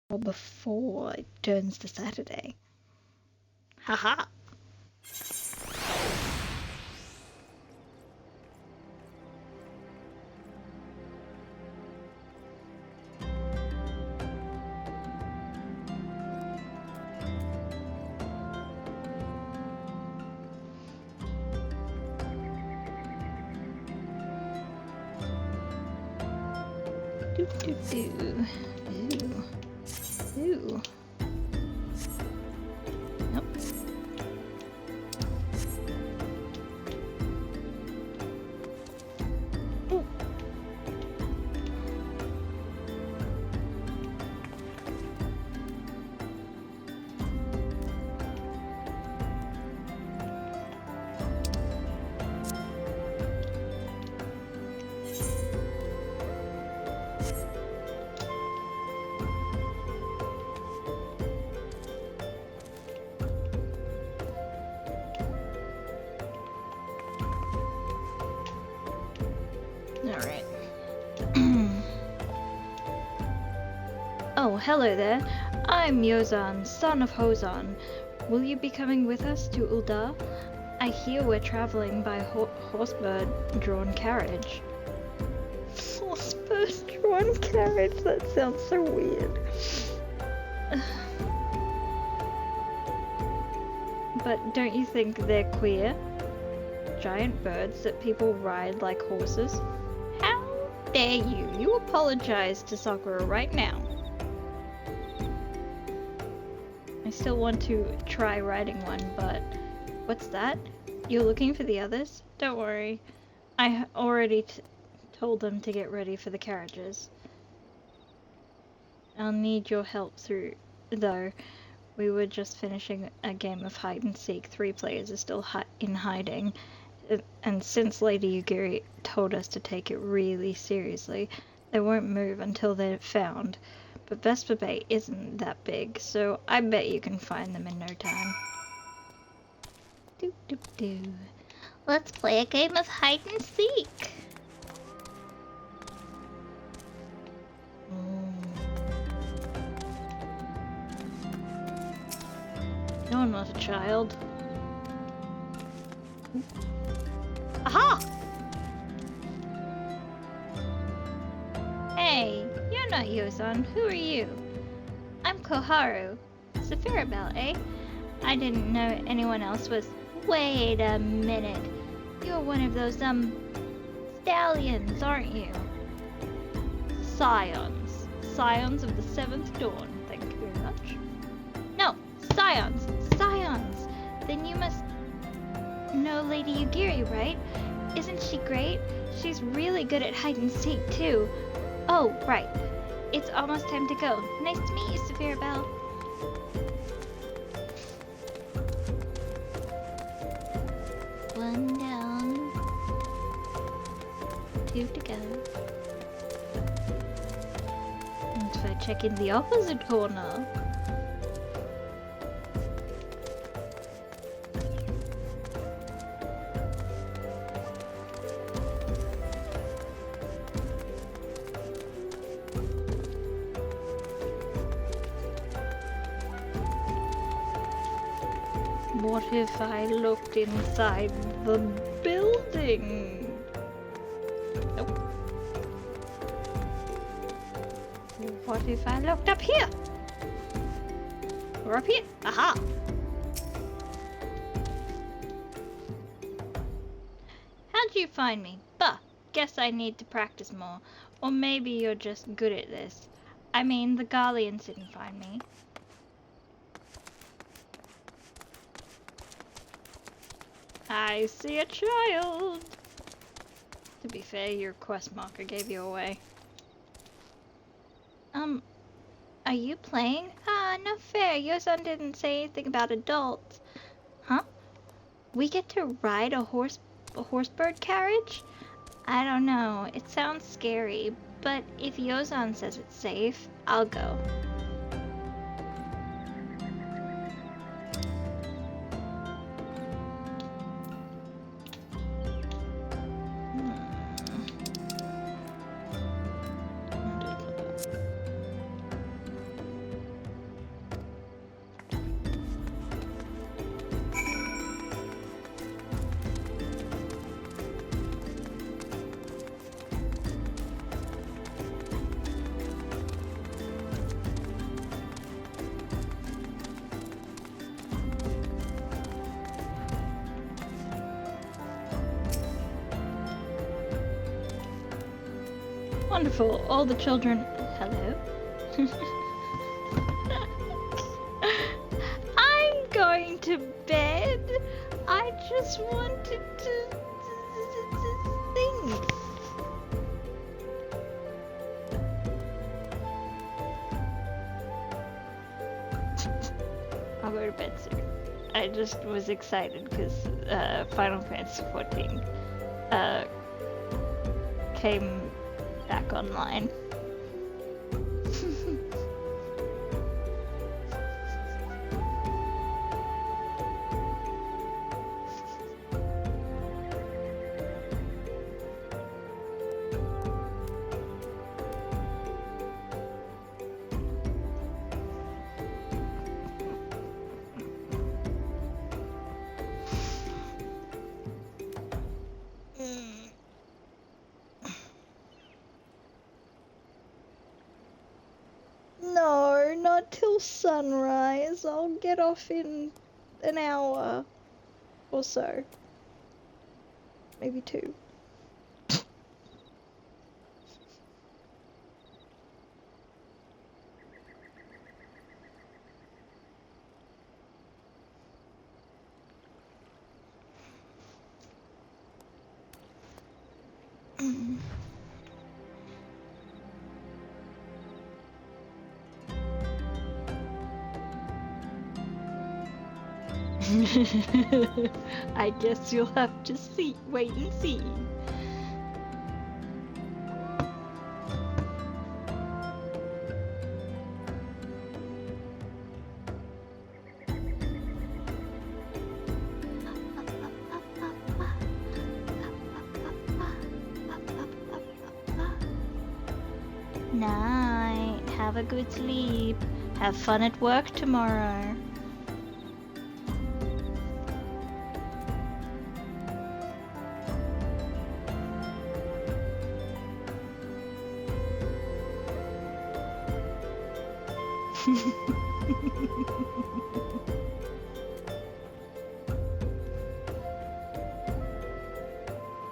or before it turns to Saturday. Haha. Do do do. Ooh. Ooh. Nope. Ooh. Alright. Oh, hello there. I'm Yozan, son of Hozan. Will you be coming with us to Ul'dah? I hear we're traveling by horsebird-drawn carriage. Horsebird-drawn carriage? That sounds so weird. But don't you think they're queer? Giant birds that people ride like horses? How dare you? You apologize to Sakura right now. I still want to try riding one, but what's that? You're looking for the others? Don't worry. I already told them to get ready for the carriages. I'll need your help through, though. We were just finishing a game of hide and seek. 3 players are still in hiding. And since Lady Yugiri told us to take it really seriously, they won't move until they're found. But Vesper Bay isn't that big, so I bet you can find them in no time. Doo doo doo. Let's play a game of hide and seek. No, I'm not a child. Aha! Hey, you're not Yozan. Who are you? I'm Koharu. Saphira Bell, eh? I didn't know anyone else was. Wait a minute. You're one of those, stallions, aren't you? Scions. Scions of the 7th Dawn. Thank you very much. No, Scions. Scions. Then you must know Lady Yugiri, right? Isn't she great? She's really good at hide and seek, too. Oh, right. It's almost time to go. Nice to meet you, Saphira Bell. One down. 2 to go. And if I check in the opposite corner. What if I looked inside the building? Nope. What if I looked up here? Or up here? Aha! How'd you find me? Bah! Guess I need to practice more. Or maybe you're just good at this. I mean, the Garleans didn't find me. I see a child! To be fair, your quest marker gave you away. Are you playing? Ah, no fair. Your son didn't say anything about adults. Huh? We get to ride a horsebird carriage? I don't know. It sounds scary, but if Yozan says it's safe, I'll go. Wonderful. All the children. Hello? I'm going to bed. I just wanted to think. I'll go to bed soon. I just was excited because Final Fantasy XIV came back online. No, not till sunrise. I'll get off in an hour or so. Maybe 2. I guess you'll have to wait and see. Night. Have a good sleep. Have fun at work tomorrow.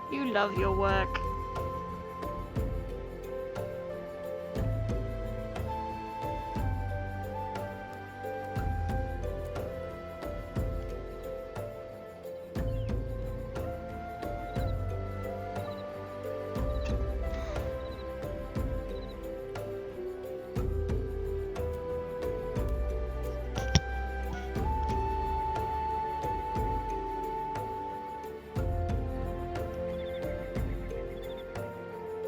You love your work.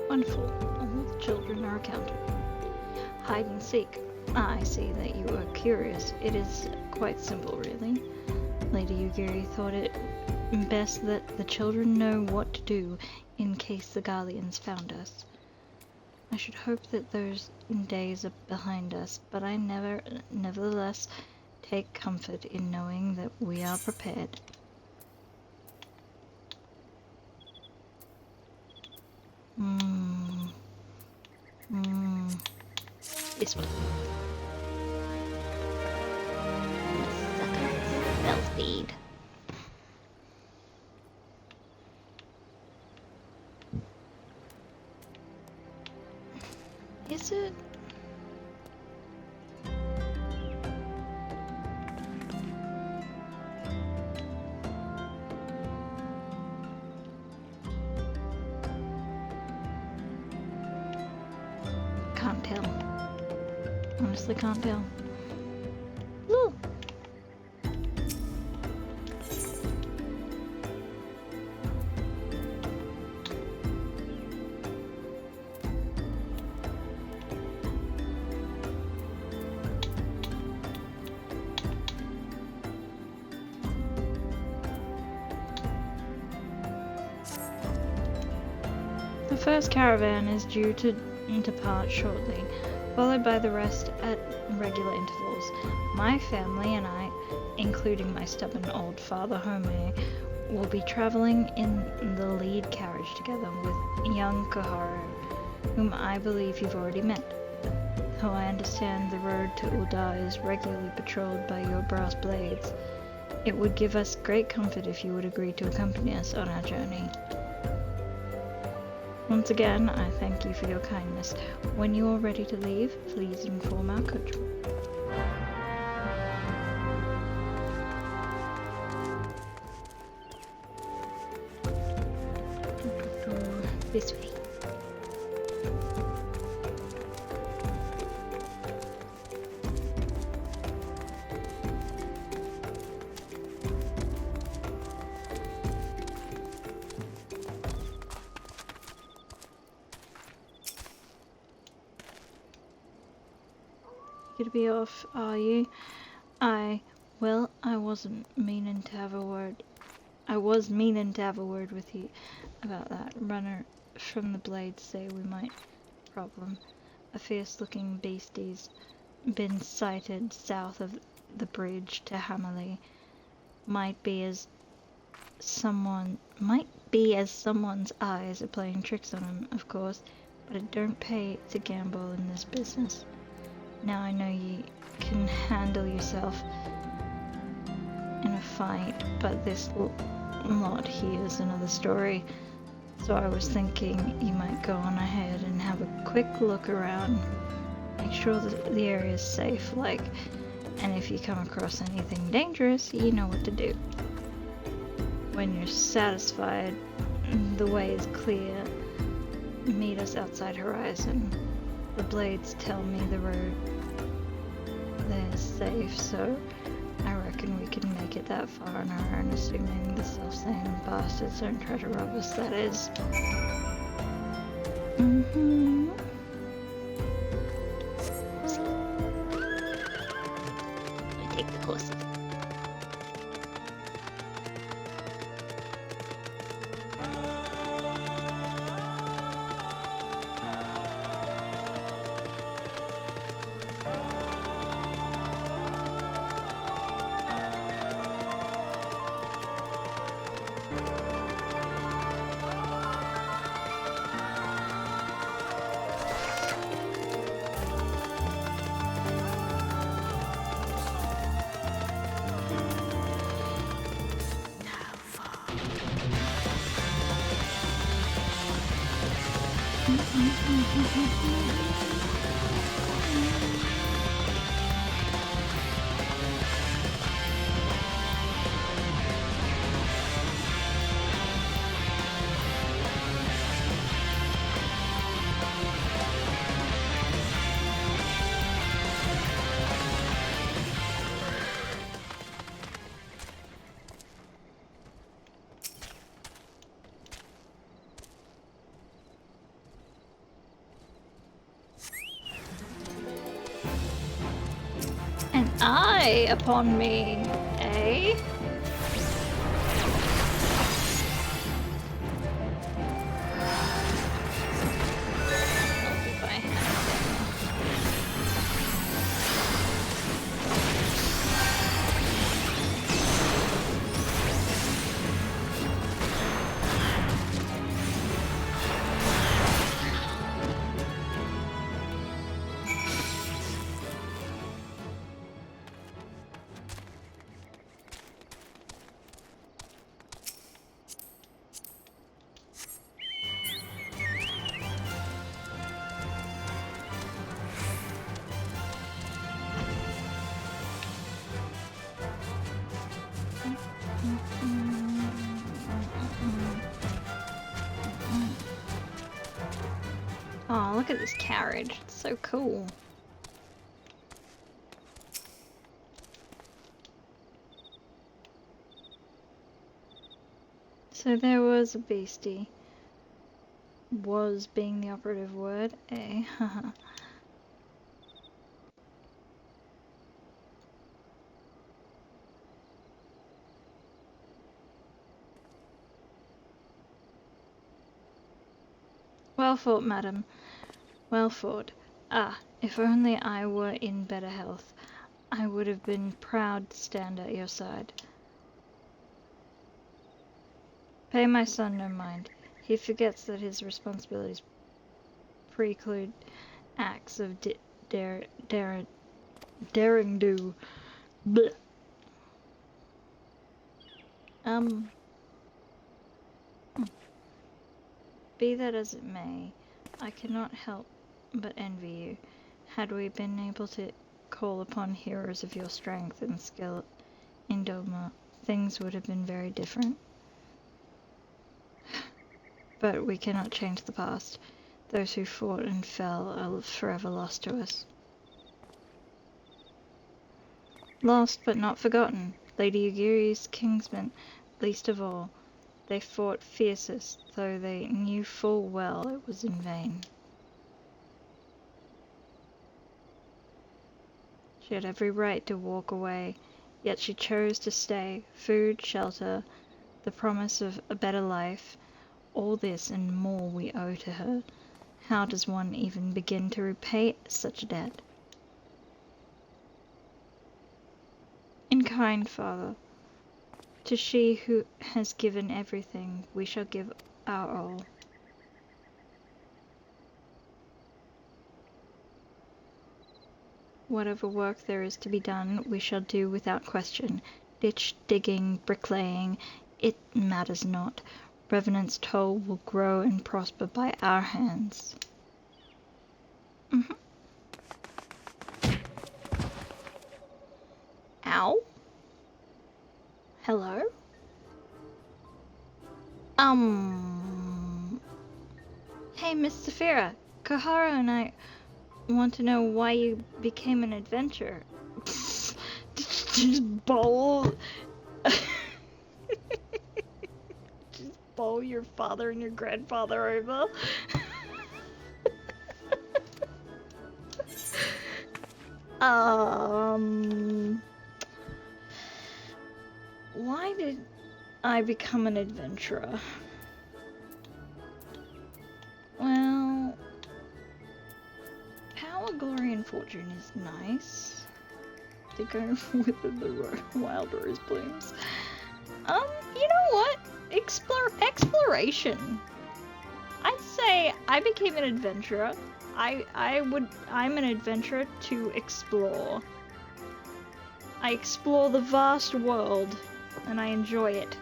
Wonderful. All the children are accounted. Hide and seek. I see that you are curious. It is quite simple, really. Lady Yugiri thought it best that the children know what to do in case the Garleans found us. I should hope that those days are behind us, but I nevertheless take comfort in knowing that we are prepared. This one. Sucker. Spell speed. Is it? Can't tell. Honestly can't tell. Ooh. The first caravan is due to depart shortly, followed by the rest at regular intervals. My family and I, including my stubborn old father Home, will be traveling in the lead carriage together with young Koharu, whom I believe you've already met. Though I understand the road to Uldar is regularly patrolled by your brass blades, it would give us great comfort if you would agree to accompany us on our journey. Once again, I thank you for your kindness. When you are ready to leave, please inform our coachman. This way. You're gonna be off, are you? Well, I wasn't meaning to have a word. I was meaning to have a word with you about that. Runner from the Blades say we might problem. A fierce-looking beastie's been sighted south of the bridge to Hammerley. Might be as someone's eyes are playing tricks on him, of course, but it don't pay to gamble in this business. Now I know you can handle yourself in a fight, but this lot here is another story. So I was thinking you might go on ahead and have a quick look around. Make sure that the area is safe, and if you come across anything dangerous, you know what to do. When you're satisfied the way is clear, meet us outside Horizon. The Blades tell me the road there's safe, so I reckon we can make it that far on our own, assuming the self-same bastards don't try to rob us, that is. I take the horses. An eye upon me, eh? If I Oh, look at this carriage. It's so cool. So there was a beastie. Was being the operative word, eh? Haha. Well fought, madam. Well fought. Ah, if only I were in better health. I would have been proud to stand at your side. Pay my son no mind. He forgets that his responsibilities preclude acts of daring do. Blech. Be that as it may, I cannot help but envy you. Had we been able to call upon heroes of your strength and skill in Doma, things would have been very different. But we cannot change the past. Those who fought and fell are forever lost to us. Lost but not forgotten. Lady Yugiri's kinsmen, least of all. They fought fiercest, though they knew full well it was in vain. She had every right to walk away, yet she chose to stay. Food, shelter, the promise of a better life, all this and more we owe to her. How does one even begin to repay such a debt? In kind, Father, to she who has given everything, we shall give our all. Whatever work there is to be done, we shall do without question. Ditch digging, bricklaying, it matters not. Revenant's toll will grow and prosper by our hands. Ow? Hello? Hey, Miss Saphira, Kahara and I want to know why you became an adventurer. Just bowl. Just bowl your father and your grandfather over. Why did I become an adventurer? Well, power, glory, and fortune is nice. To go with the wild rose blooms. You know what? Exploration. I'd say I became an adventurer. I'm an adventurer to explore. I explore the vast world, and I enjoy it.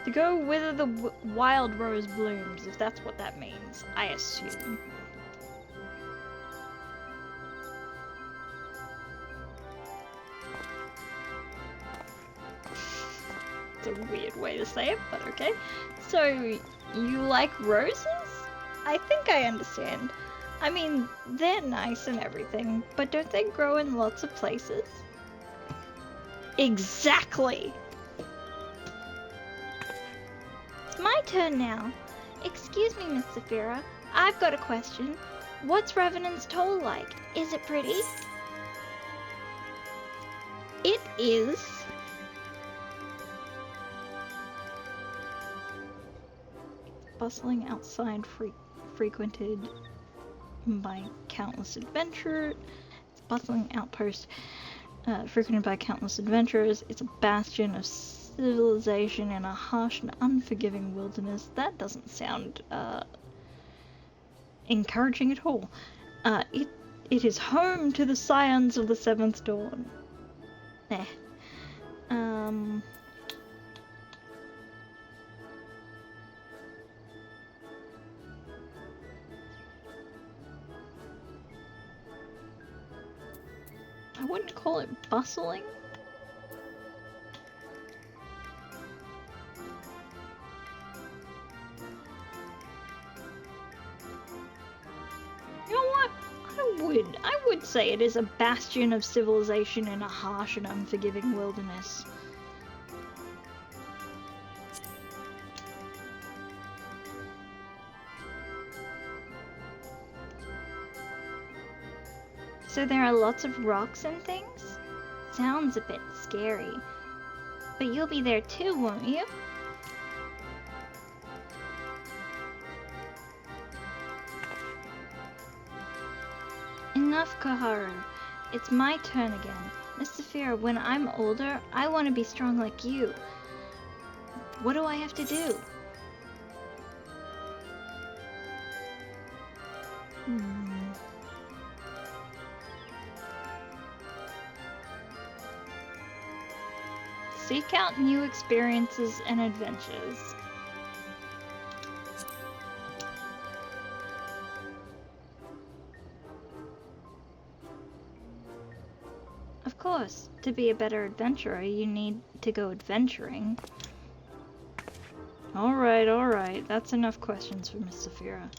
To go whither the wild rose blooms, if that's what that means, I assume. It's a weird way to say it, but okay. So, you like roses? I think I understand. I mean, they're nice and everything, but don't they grow in lots of places? Exactly! It's my turn now. Excuse me, Miss Saphira. I've got a question. What's Revenant's toll like? Is it pretty? It is. Bustling outside, frequented by countless adventurers. It's a bustling outpost frequented by countless adventurers. It's a bastion of civilization in a harsh and unforgiving wilderness. That doesn't sound encouraging at all. It is home to the scions of the Seventh Dawn. I wouldn't call it bustling. You know what? I would say it is a bastion of civilization in a harsh and unforgiving wilderness. So there are lots of rocks and things? Sounds a bit scary. But you'll be there too, won't you? Enough, Kaharu. It's my turn again. Miss Saphira, when I'm older, I want to be strong like you. What do I have to do? Seek out new experiences and adventures. course. To be a better adventurer, you need to go adventuring. Alright. That's enough questions for Miss Saphira.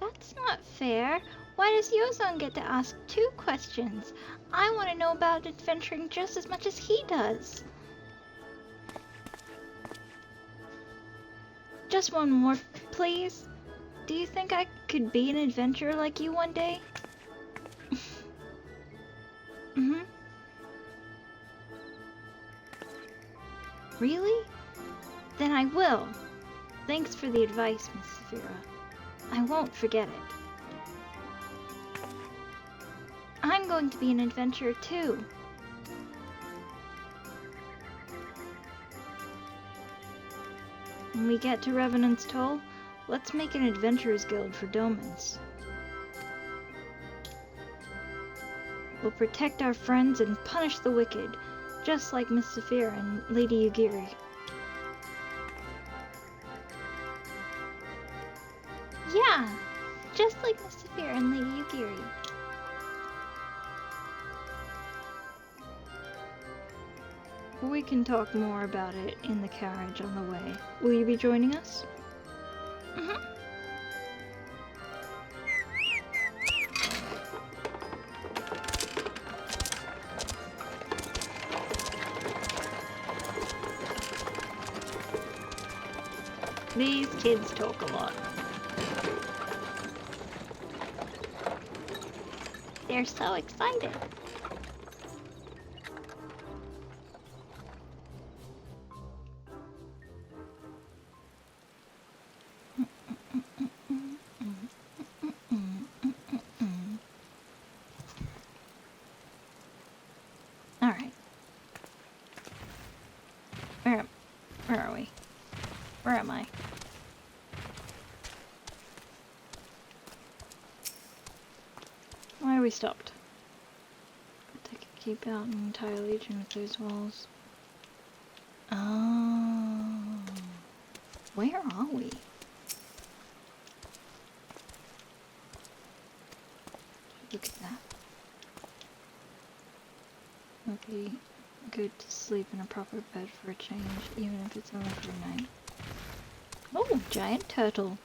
That's not fair. Why does Yozon get to ask 2 questions? I want to know about adventuring just as much as he does. Just one more, please. Do you think I could be an adventurer like you one day? Mm-hmm. Really? Then I will. Thanks for the advice, Miss Saphira. I won't forget it. I'm going to be an adventurer too. When we get to Revenant's Toll, let's make an adventurers guild for Domans. We'll protect our friends and punish the wicked, just like Miss Saphira and Lady Yugiri. Yeah, just like Miss Saphira and Lady Yugiri. We can talk more about it in the carriage on the way. Will you be joining us? Mm-hmm. These kids talk a lot. They're so excited. Alright. Where are we? Where am I? Why are we stopped? They could keep out an entire legion with those walls. Oh. Where are we? Look at that. Would be good to sleep in a proper bed for a change, even if it's only for a night. Oh, giant turtle.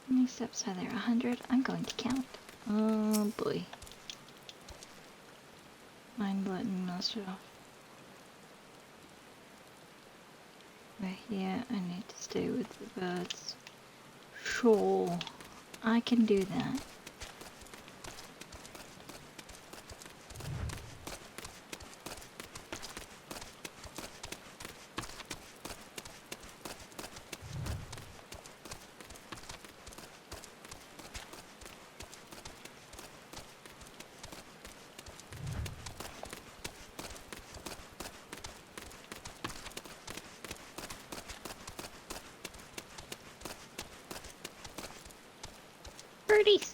How many steps are there? 100? I'm going to count. Oh boy. Mind letting most off. But here, I need to stay with the birds. Sure, I can do that. Birdies!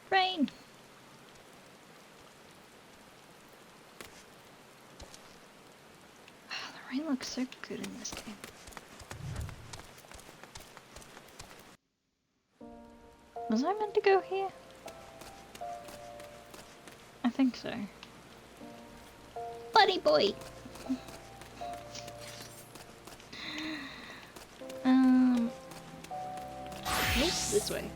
Rain! The rain looks so good in this game. Was I meant to go here? I think so. Buddy boy! Oops, this way.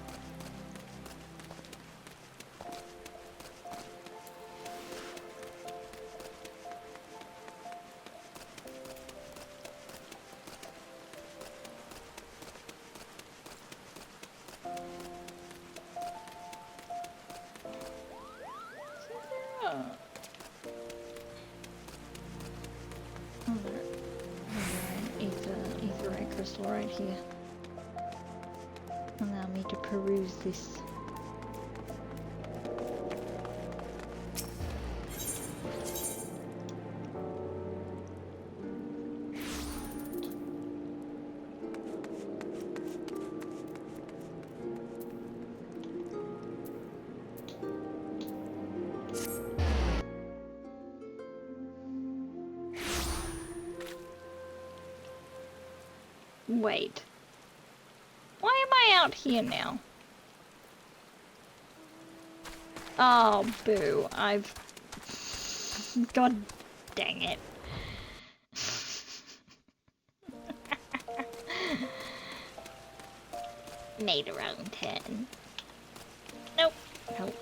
Aetherite crystal right here. Allow me to peruse this. Wait. Why am I out here now? Oh, boo. God dang it. Made a wrong turn. Nope. Nope.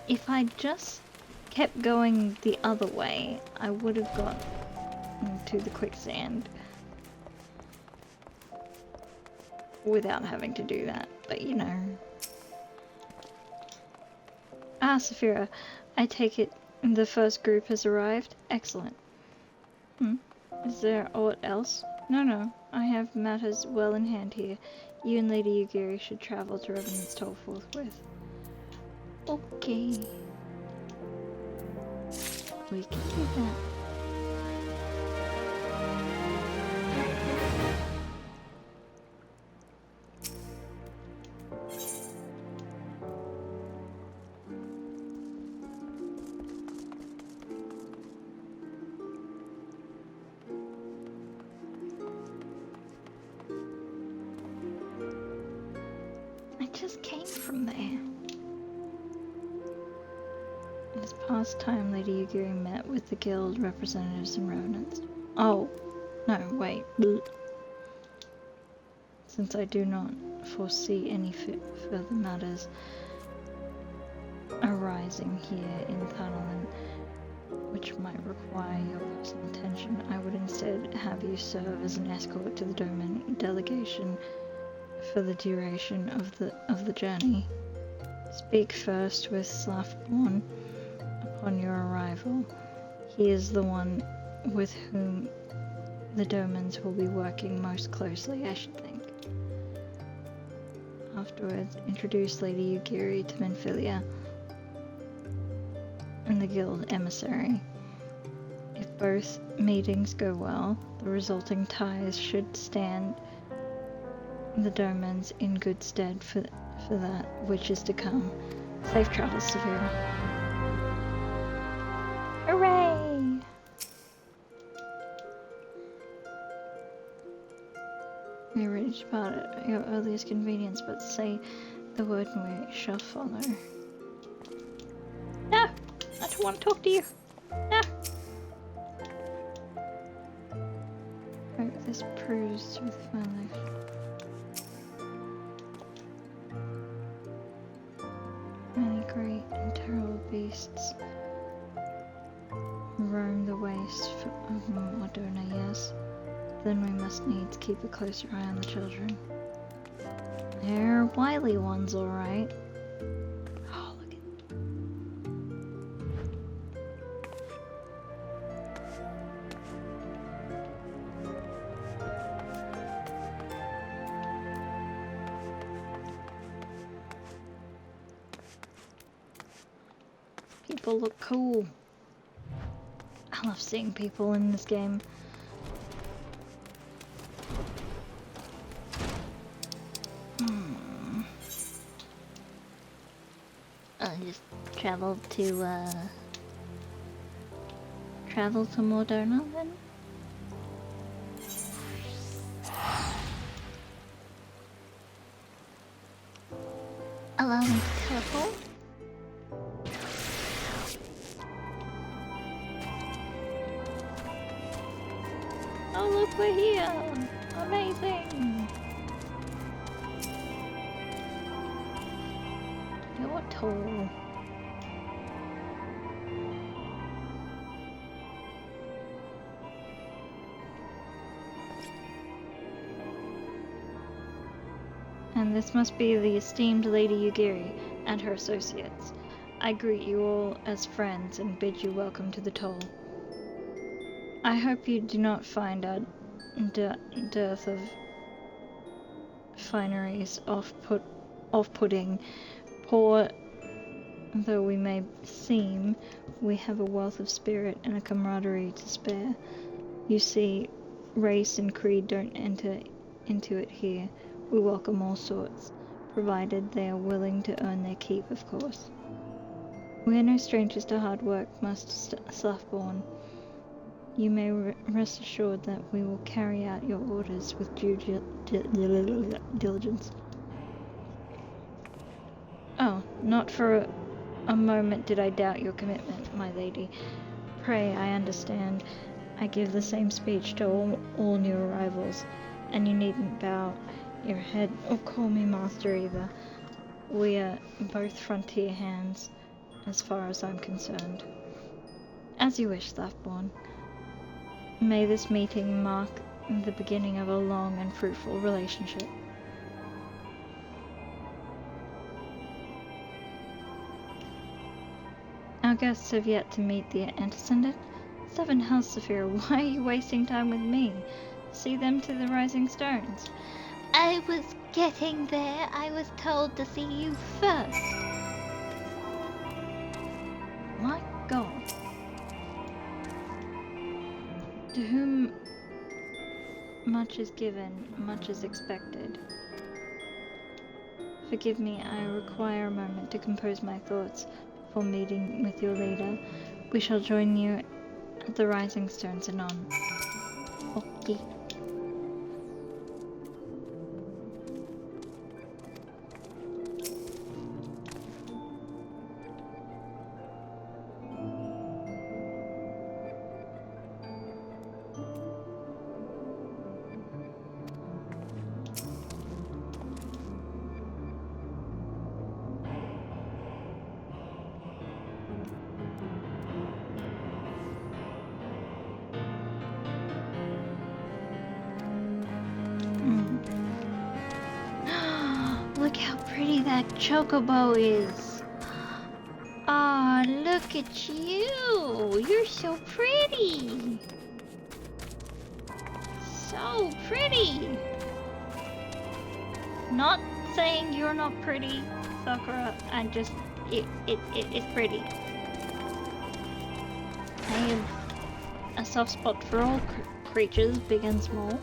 If I just kept going the other way, I would have got to the quicksand without having to do that, but you know. Ah, Saphira, I take it the first group has arrived? Excellent. Is there aught else? No, I have matters well in hand here. You and Lady Yugiri should travel to Revenant's Toll forthwith. Okay. We can do that. Just came from there. This past time, Lady Yugiri met with the guild representatives and revenants. Oh, no, wait. Since I do not foresee any further matters arising here in Thanalan, which might require your personal attention, I would instead have you serve as an escort to the Doman delegation for the duration of the journey. Speak first with Slafborn upon your arrival. He is the one with whom the Domans will be working most closely, I should think. Afterwards, introduce Lady Yugiri to Menphilia and the guild emissary. If both meetings go well, the resulting ties should stand the Domans in good stead for that which is to come. Safe travels, Saphira. Hooray! We are ready to depart at your earliest convenience, but say the word and we shall follow. No! I don't want to talk to you! No! Hope this proves smooth finally. Many great and terrible beasts roam the waste of Mordona, yes. Then we must needs keep a closer eye on the children. They're wily ones, alright. Oh, look at people look cool. I love seeing people in this game. I'll just travel to Moderna then? Allow me to teleport? Oh look, we're here! Amazing! You're tall. And this must be the esteemed Lady Yugiri and her associates. I greet you all as friends and bid you welcome to the Toll. I hope you do not find our dearth of fineries off-putting. Poor though we may seem, we have a wealth of spirit and a camaraderie to spare. You see, race and creed don't enter into it here. We welcome all sorts, provided they are willing to earn their keep, of course. We are no strangers to hard work, Master Slafborn. You may rest assured that we will carry out your orders with due diligence. Oh, not for a moment did I doubt your commitment, my lady. Pray, I understand. I give the same speech to all new arrivals, and you needn't bow your head or call me master either. We are both frontier hands, as far as I'm concerned. As you wish, Laughborn. May this meeting mark the beginning of a long and fruitful relationship. Our guests have yet to meet the antecedent. 7 Hells, Saphira, why are you wasting time with me? See them to the Rising Stones. I was getting there. I was told to see you first. My God. To whom much is given, much is expected. Forgive me, I require a moment to compose my thoughts before meeting with your leader. We shall join you at the Rising Stones anon. Okay. Look how pretty that chocobo is. Ah, look at you. You're so pretty. So pretty. Not saying you're not pretty, Sakura. It's pretty. I have a soft spot for all creatures, big and small.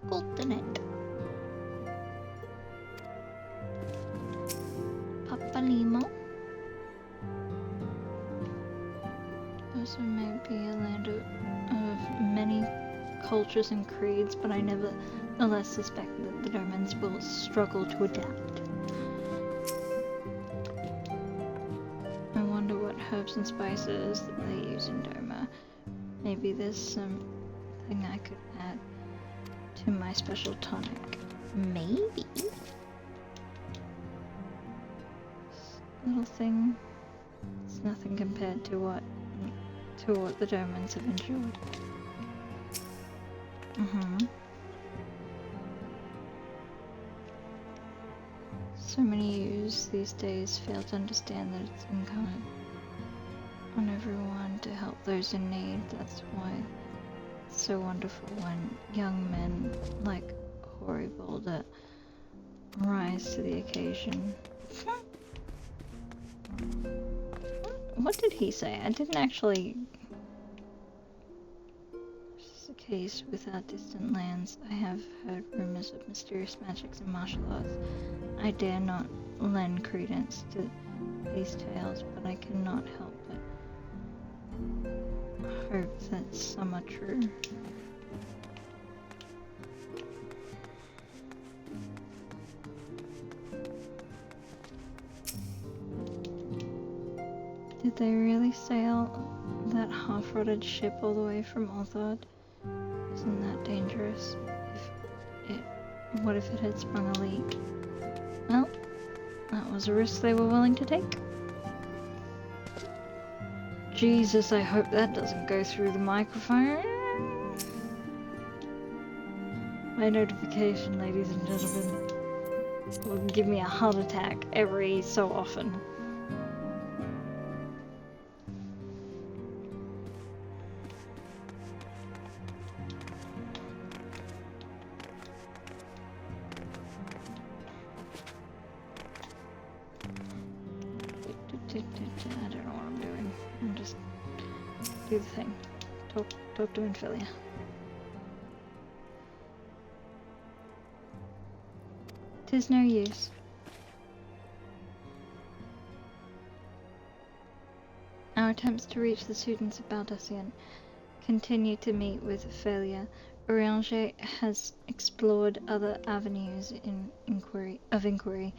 Goldenet. Papalimo. Also may be a land of many cultures and creeds, but I nevertheless suspect that the Domans will struggle to adapt. I wonder what herbs and spices they use in Doma. Maybe there's something I could add to my special tonic. Maybe. Little thing. It's nothing compared to what the Domans have endured. So many youths these days fail to understand that it's incumbent on everyone to help those in need. That's why it's so wonderful when young men like Hori Boulder rise to the occasion. What did he say? I didn't actually... It's the case without distant lands. I have heard rumors of mysterious magics and martial arts. I dare not lend credence to these tales, but I cannot help but hope that some are true. Did they really sail that half-rotted ship all the way from Althard? Isn't that dangerous? What if it had sprung a leak? Well, that was a risk they were willing to take. Jesus, I hope that doesn't go through the microphone. My notification, ladies and gentlemen, will give me a heart attack every so often. I don't know what I'm doing. I'm just do the thing. Talk to Infilia. 'Tis no use. Our attempts to reach the students of Baldesion continue to meet with failure. Urianger has explored other avenues of inquiry,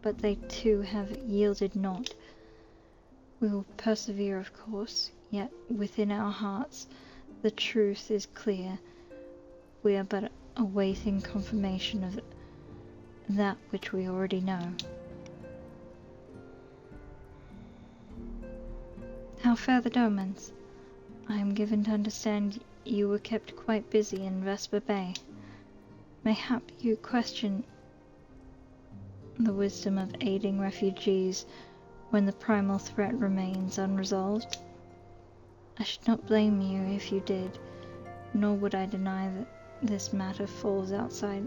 but they too have yielded naught. We will persevere, of course, yet within our hearts the truth is clear. We are but awaiting confirmation of that which we already know. How fare the Domans? I am given to understand you were kept quite busy in Vesper Bay. Mayhap you question the wisdom of aiding refugees when the primal threat remains unresolved? I should not blame you if you did, nor would I deny that this matter falls outside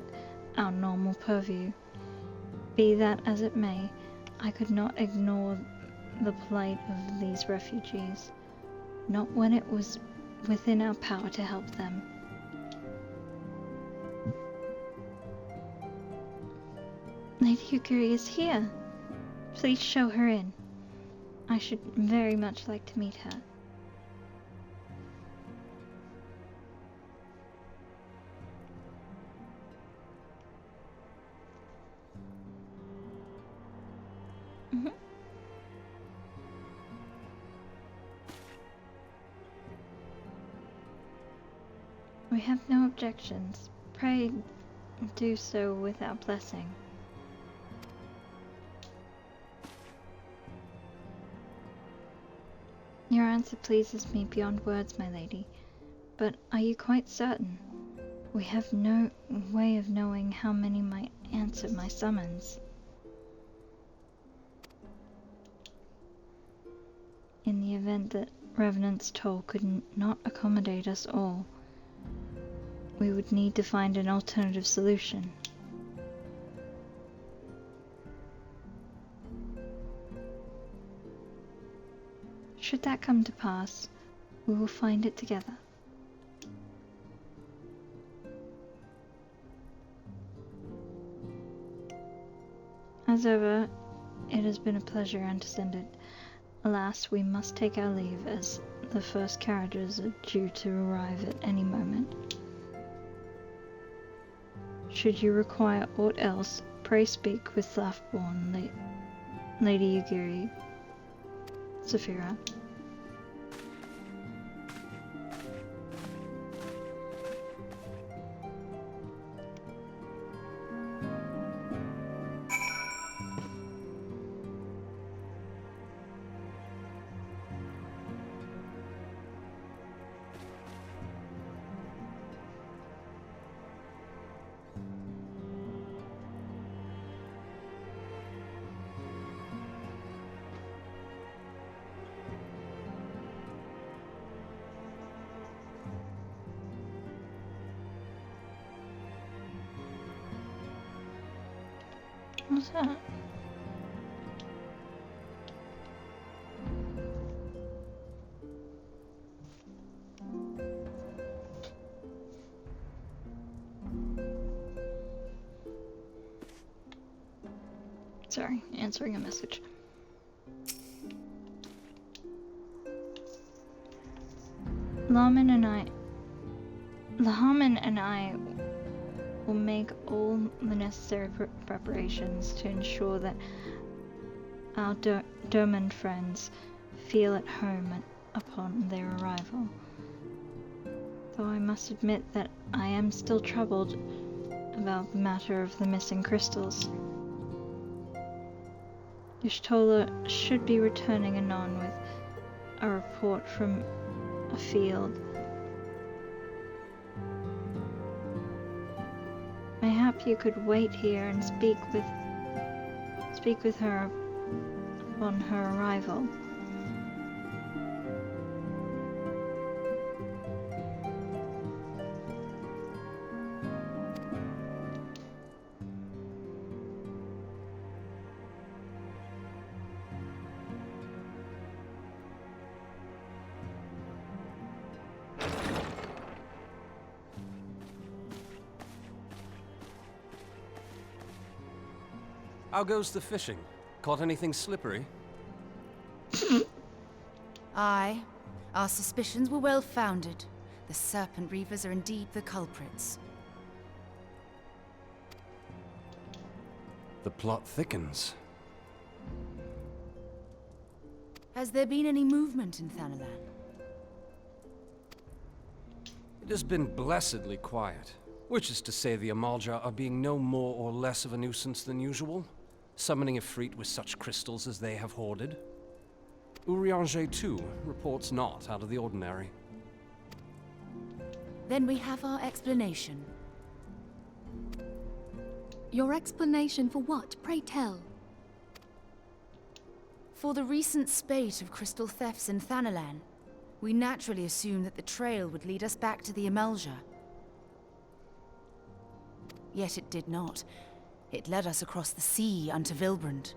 our normal purview. Be that as it may, I could not ignore the plight of these refugees, not when it was within our power to help them. Lady Yugiri is here. Please show her in. I should very much like to meet her. We have no objections. Pray do so without blessing. Your answer pleases me beyond words, my lady. But are you quite certain? We have no way of knowing how many might answer my summons. In the event that Revenant's toll could not accommodate us all, we would need to find an alternative solution. Should that come to pass, we will find it together. As ever, it has been a pleasure, Antecedent. Alas, we must take our leave, as the first carriages are due to arrive at any moment. Should you require aught else, pray speak with Laughborn, Lady Yugiri, Saphira. What's that? Sorry, answering a message. Lahaman and I will make all the necessary preparations to ensure that our Doman friends feel at home upon their arrival. Though I must admit that I am still troubled about the matter of the missing crystals. Y'shtola should be returning anon with a report from a field. Mayhap you could wait here and speak with her upon her arrival. How goes the fishing? Caught anything slippery? Aye. Our suspicions were well founded. The Serpent Reavers are indeed the culprits. The plot thickens. Has there been any movement in Thanalan? It has been blessedly quiet. Which is to say the Amalja are being no more or less of a nuisance than usual, summoning Ifrit with such crystals as they have hoarded. Urianger, too, reports not out of the ordinary. Then we have our explanation. Your explanation for what, pray tell? For the recent spate of crystal thefts in Thanalan, we naturally assumed that the trail would lead us back to the Amalja. Yet it did not. It led us across the sea unto Vilbrand.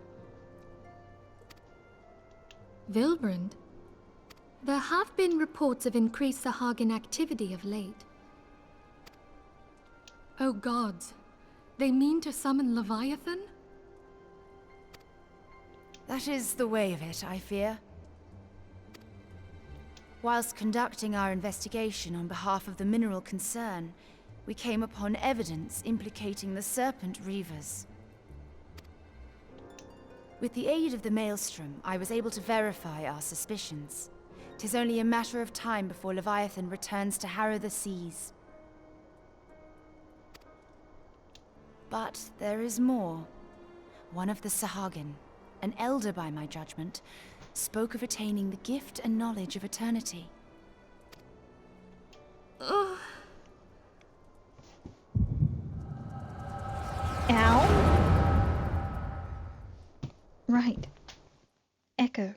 Vilbrand? There have been reports of increased Sahagin activity of late. Oh gods, they mean to summon Leviathan? That is the way of it, I fear. Whilst conducting our investigation on behalf of the mineral concern, we came upon evidence implicating the Serpent Reavers. With the aid of the Maelstrom, I was able to verify our suspicions. 'Tis only a matter of time before Leviathan returns to harrow the seas. But there is more. One of the Sahagin, an elder by my judgment, spoke of attaining the gift and knowledge of eternity. Ugh. Ow. Right. Echo.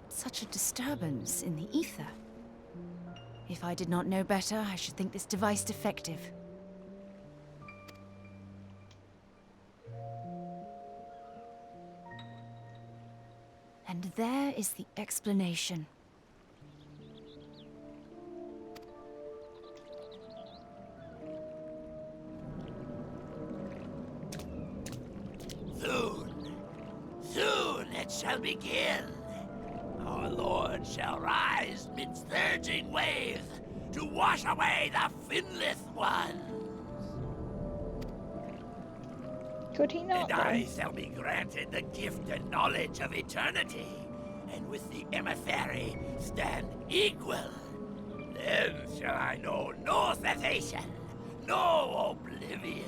Such a disturbance in the ether. If I did not know better, I should think this device defective. And there is the explanation. Soon it shall begin. Our Lord shall rise midst surging waves to wash away the finless ones. Could he not? And I shall be granted the gift and knowledge of eternity, and with the emissary stand equal. Then shall I know no cessation, no oblivion.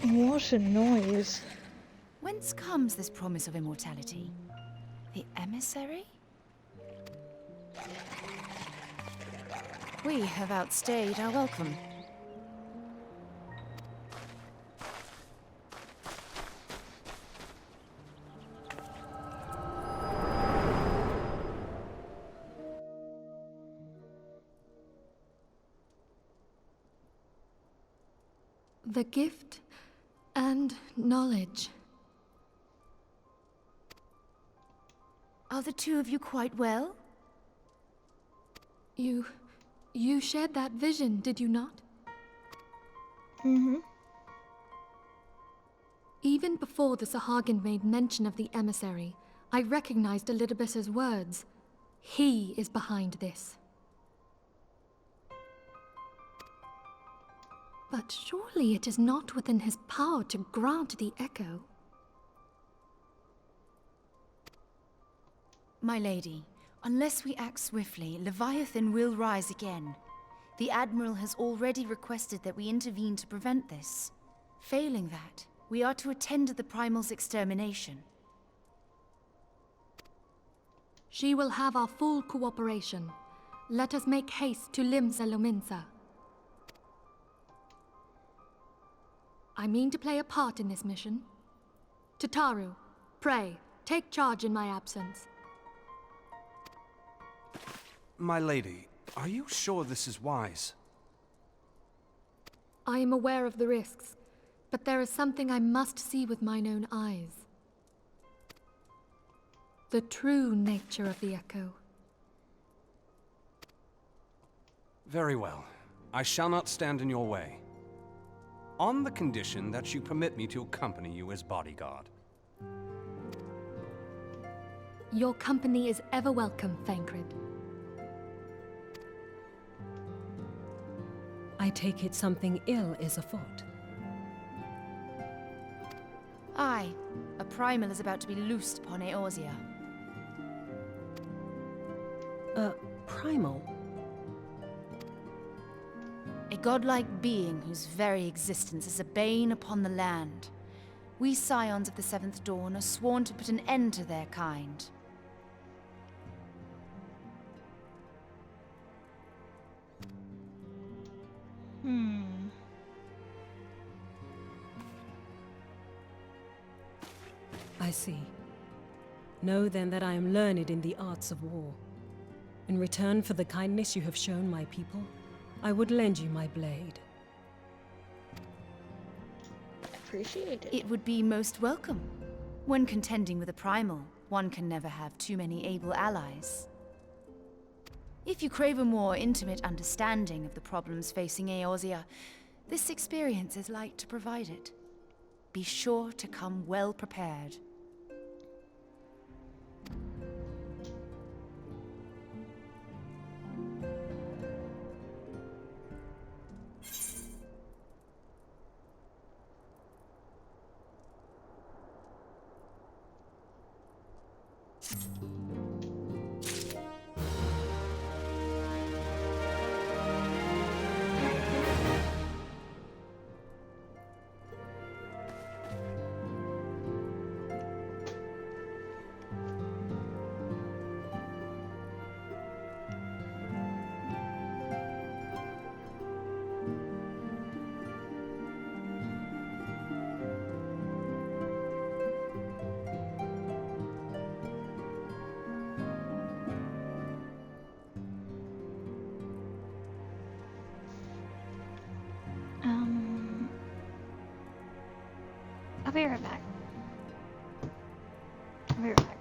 What a noise. Whence comes this promise of immortality? The emissary? We have outstayed our welcome. The gift and knowledge. Are the two of you quite well? You shared that vision, did you not? Mm-hmm. Even before the Sahagin made mention of the emissary, I recognized Elidibus's words. He is behind this. But surely it is not within his power to grant the echo. My lady, unless we act swiftly, Leviathan will rise again. The Admiral has already requested that we intervene to prevent this. Failing that, we are to attend to the Primal's extermination. She will have our full cooperation. Let us make haste to Limsa Lominsa. I mean to play a part in this mission. Tataru, pray, take charge in my absence. My lady, are you sure this is wise? I am aware of the risks, but there is something I must see with mine own eyes. The true nature of the Echo, Very well. I shall not stand in your way. On the condition that you permit me to accompany you as bodyguard. Your company is ever welcome, Thancred. I take it something ill is afoot. Aye, a primal is about to be loosed upon Eorzea. Primal? A godlike being whose very existence is a bane upon the land. We scions of the Seventh Dawn are sworn to put an end to their kind. I see. Know then that I am learned in the arts of war. In return for the kindness you have shown my people, I would lend you my blade. Appreciate it. It would be most welcome. When contending with a primal, one can never have too many able allies. If you crave a more intimate understanding of the problems facing Eorzea, this experience is like to provide it. Be sure to come well prepared. I'll be right back. I'll be right back.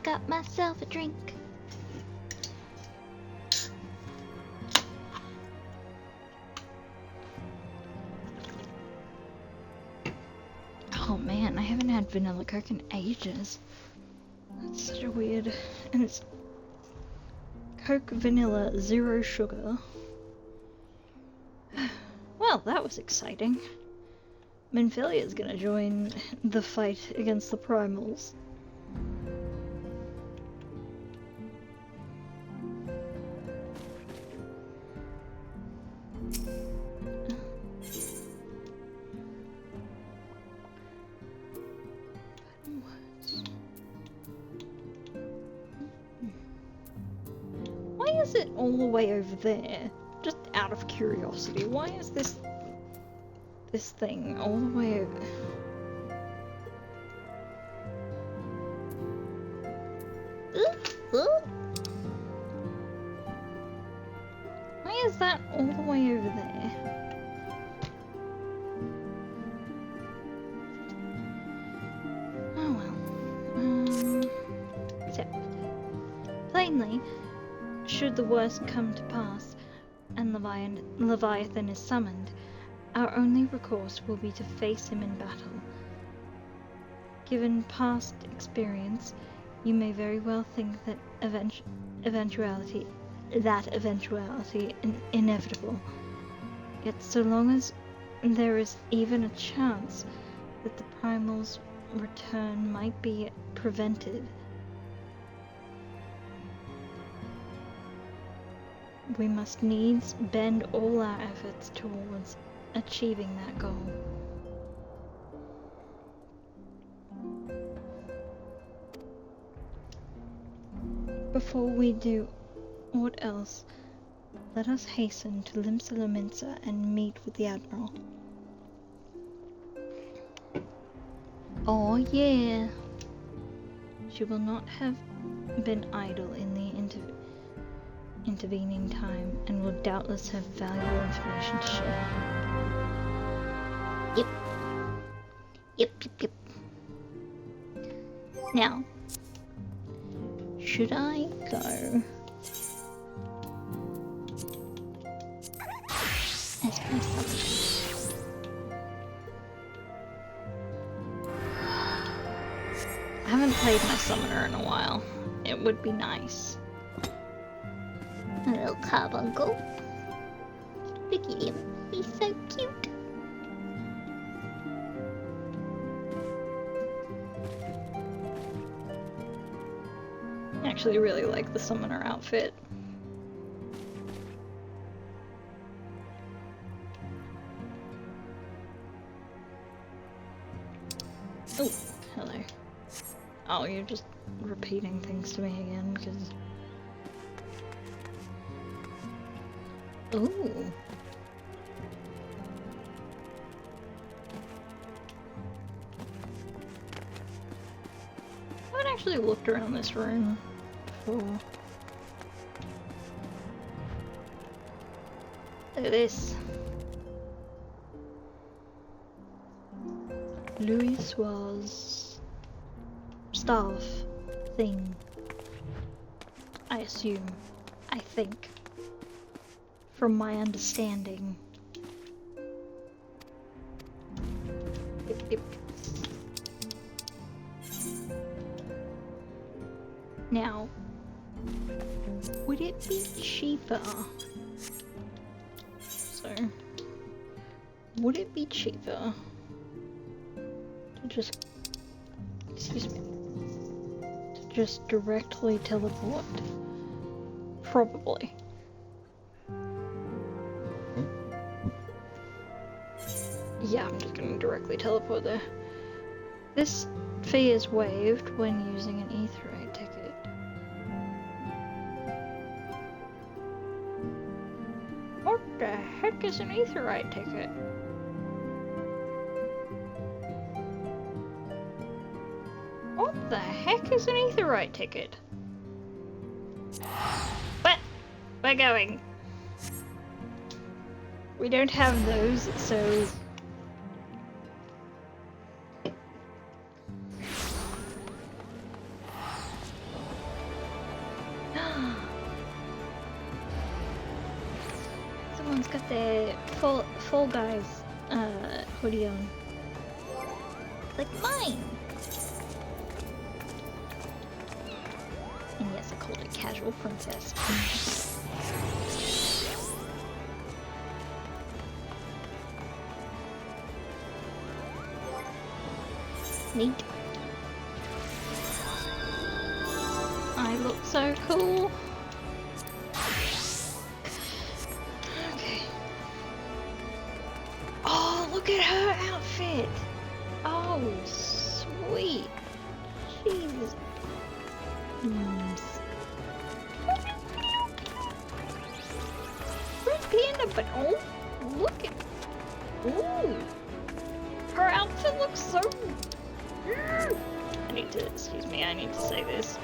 got myself a drink. Oh man, I haven't had vanilla Coke in ages. That's such a weird... And it's Coke Vanilla, 0 sugar. Well, that was exciting. Minfilia's gonna join the fight against the primals. Why is it all the way over there? Just out of curiosity, why is this thing all the way over? Why is that all the way over there? Oh well. So, plainly, should the worst come to pass, and Leviathan is summoned, our only recourse will be to face him in battle. Given past experience, you may very well think that eventuality inevitable. Yet so long as there is even a chance that the primal's return might be prevented, we must needs bend all our efforts towards achieving that goal. Before we do aught else, let us hasten to Limsa Lominsa and meet with the Admiral. Oh yeah! She will not have been idle in the intervening time, and will doubtless have valuable information to share. Yep. Now, should I go as myself? I haven't played my summoner in a while. It would be nice. A little carbuncle. Look at him. He's so cute. I actually really like the summoner outfit. Oh, hello. Oh, you're just repeating things to me again, because... Ooh. I haven't actually looked around this room before. Look at this. Louis Suarez staff thing. I assume. I think. From my understanding. Yep. Now, would it be cheaper? Would it be cheaper to just, excuse me, to just directly teleport? Probably. Yeah, I'm just gonna directly teleport there. This fee is waived when using an Aetheryte ticket. What the heck is an Aetheryte ticket? What the heck is an Aetheryte ticket? What? We're going. We don't have those, so... Everyone's got their Fall Guys hoodie on. Like mine. And yes, I called it Casual Princess. Neat. I look so cool. Okay. Oh, look at her outfit. Oh, sweet. Jesus. Red panda, but oh, look at. Ooh. Her outfit looks so. I need to, excuse me, I need to say this.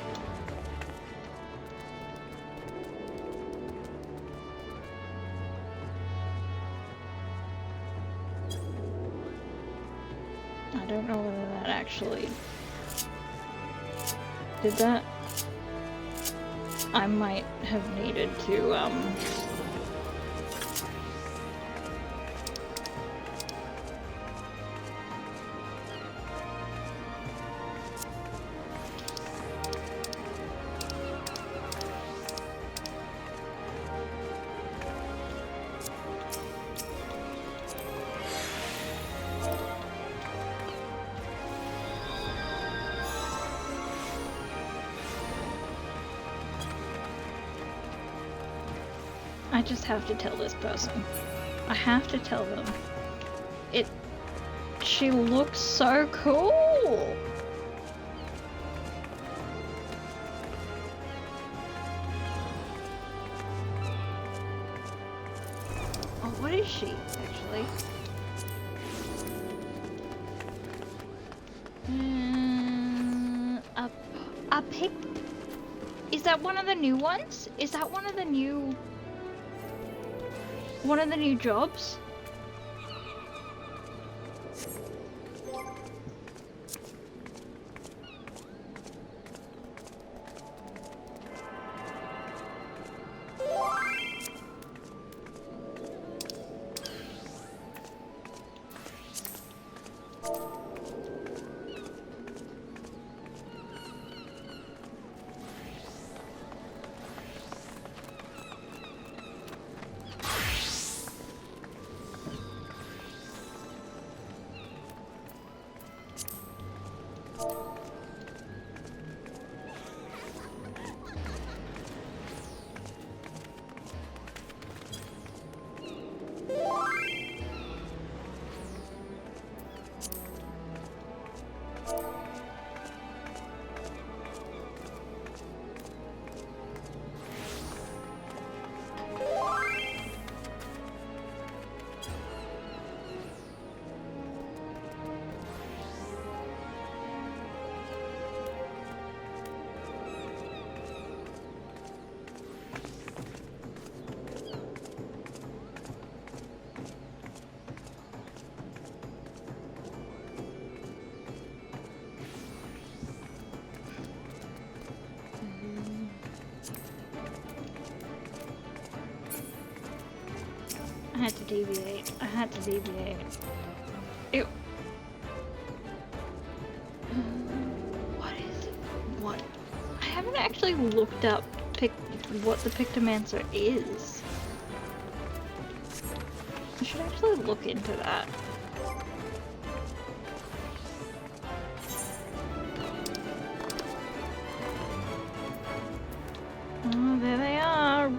I don't know whether that actually did that. I might have needed to, I just have to tell this person. I have to tell them. She looks so cool! Oh, what is she, actually? A pick? Is that one of the new ones? Is that one of the new jobs? I had to deviate. I had to deviate. Ew. What is it? What? I haven't actually looked up what the Pictomancer is. I should actually look into that. Oh, there they are.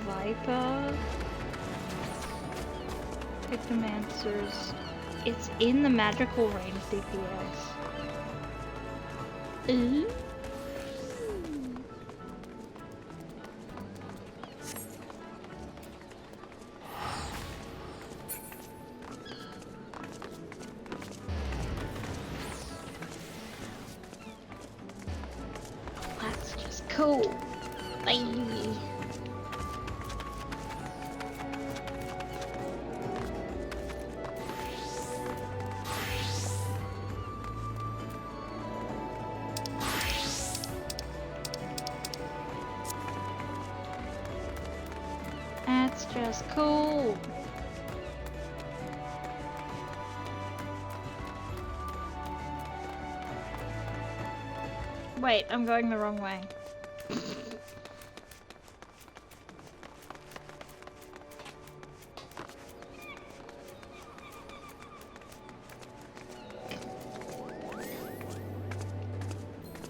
Viper. Pictomancers. It's in the magical range DPS. Ooh. That's just cool. Bye. That's just cool. Wait, I'm going the wrong way.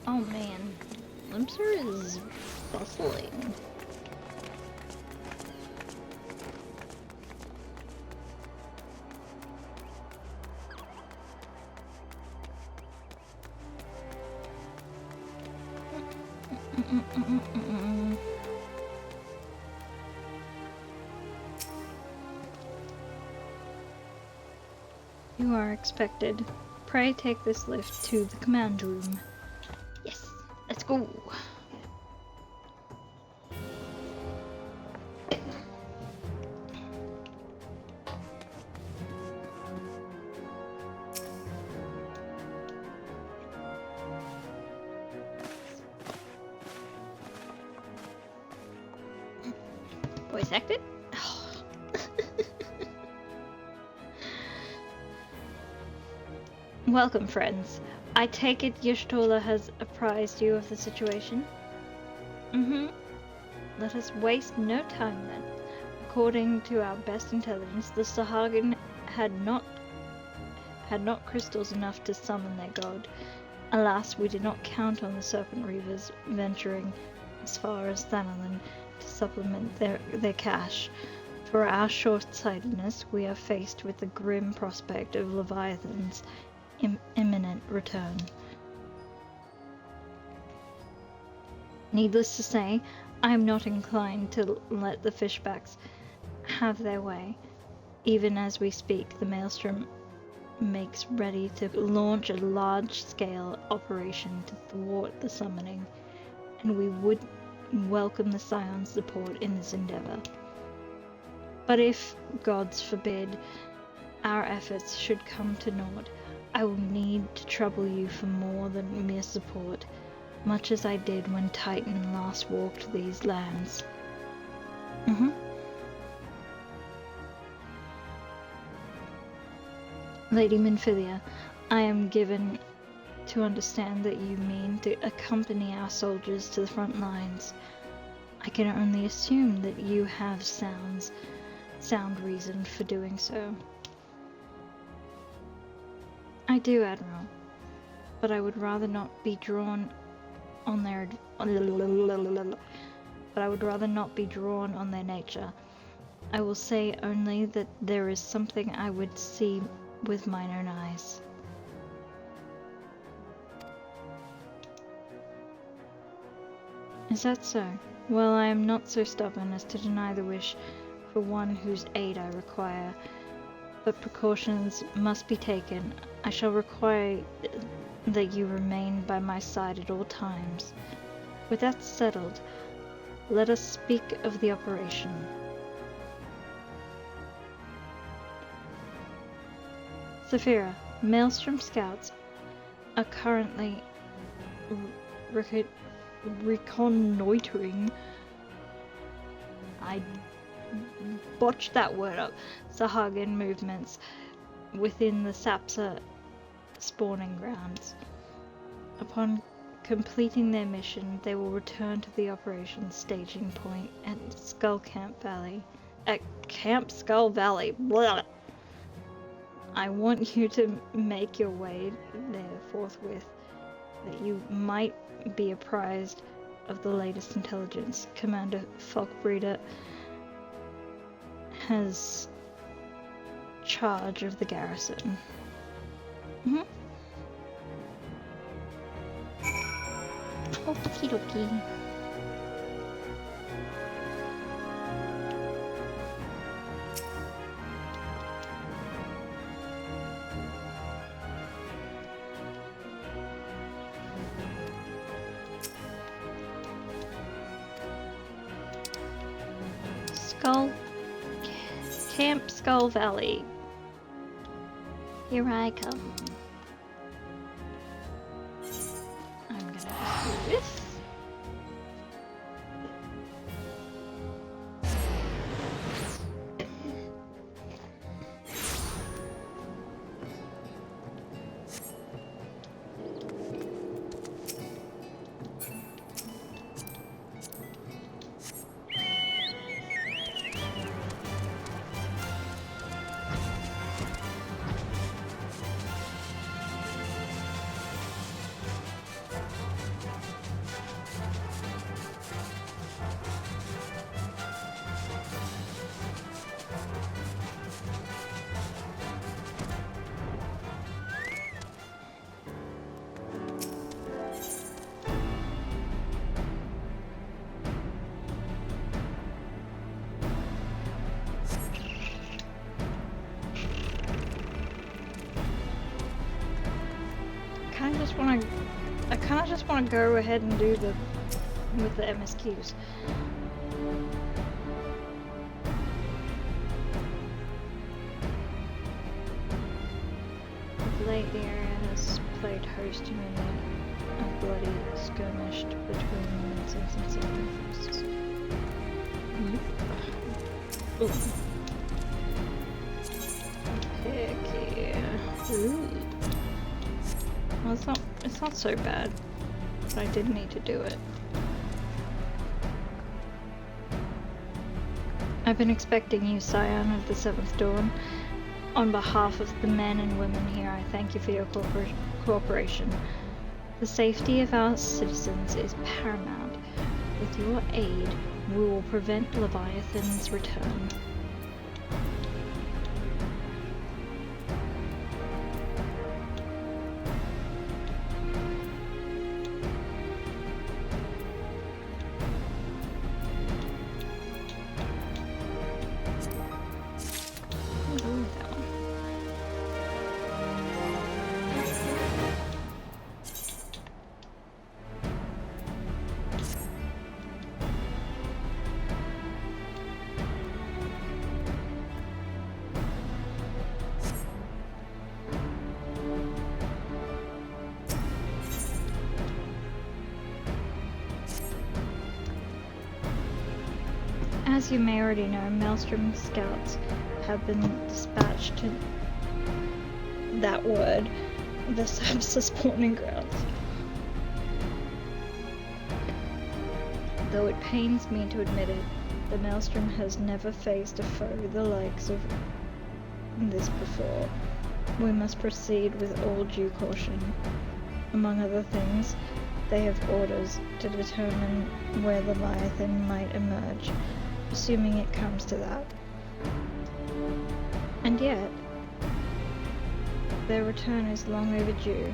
Oh man, Limser is bustling. You are expected. Pray take this lift to the command room. Yes, let's go. Voice acted? Oh. Welcome, friends. I take it Y'shtola has apprised you of the situation? Mm-hmm. Let us waste no time then. According to our best intelligence, the Sahagin had not crystals enough to summon their god. Alas, we did not count on the Serpent Reavers venturing as far as Thanalan to supplement their cache. For our short-sightedness, we are faced with the grim prospect of Leviathan's imminent return. Needless to say, I am not inclined to let the fishbacks have their way. Even as we speak, the Maelstrom makes ready to launch a large-scale operation to thwart the summoning, and we would welcome the Scion's support in this endeavor. But if, gods forbid, our efforts should come to naught, I will need to trouble you for more than mere support, much as I did when Titan last walked these lands. Lady Minfilia, I am given to understand that you mean to accompany our soldiers to the front lines. I can only assume that you have sound reason for doing so. I do, Admiral, but I would rather not be drawn on their nature. I will say only that there is something I would see with mine own eyes. Is that so? Well, I am not so stubborn as to deny the wish for one whose aid I require, but precautions must be taken. I shall require that you remain by my side at all times. With that settled, let us speak of the operation. Saphira, Maelstrom scouts are currently reconnoitering. I botched that word up. Sahagin movements within the Sapsa spawning grounds. Upon completing their mission, they will return to the operations staging point at Camp Skull Valley. Blah. I want you to make your way there forthwith, that you might be apprised of the latest intelligence. Commander Falkbreeder has charge of the garrison. Okie dokie. Camp Skull Valley. Here I come. I'm gonna do this. I kind of just want to go ahead and do the with the MSQs. Of late, the area has played host to many a bloody skirmish between Vincents and Sacrifices. Picky. Ooh. Well, it's not so bad, but I did need to do it. I've been expecting you, Scion of the Seventh Dawn. On behalf of the men and women here, I thank you for your cooperation. The safety of our citizens is paramount. With your aid, we will prevent Leviathan's return. As you may already know, Maelstrom scouts have been dispatched to that word, the Sabsa spawning grounds. Though it pains me to admit it, the Maelstrom has never faced a foe the likes of this before. We must proceed with all due caution. Among other things, they have orders to determine where Leviathan might emerge, assuming it comes to that. And yet, their return is long overdue.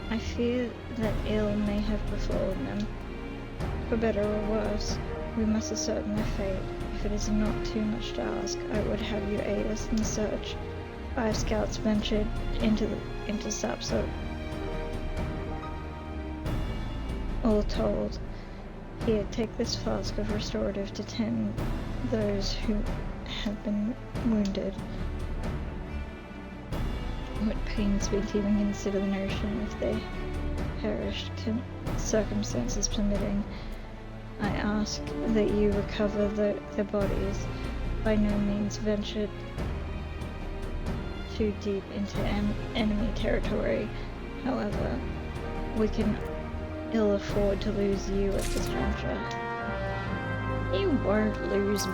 I fear that ill may have befallen them. For better or worse, we must ascertain their fate. If it is not too much to ask, I would have you aid us in the search. 5 scouts ventured into Sapso. All told, here, take this flask of restorative to tend those who have been wounded. It pains me to even consider the notion if they perished, circumstances permitting. I ask that you recover their bodies. By no means venture too deep into enemy territory. However, we can ill afford to lose you at this juncture. You won't lose me.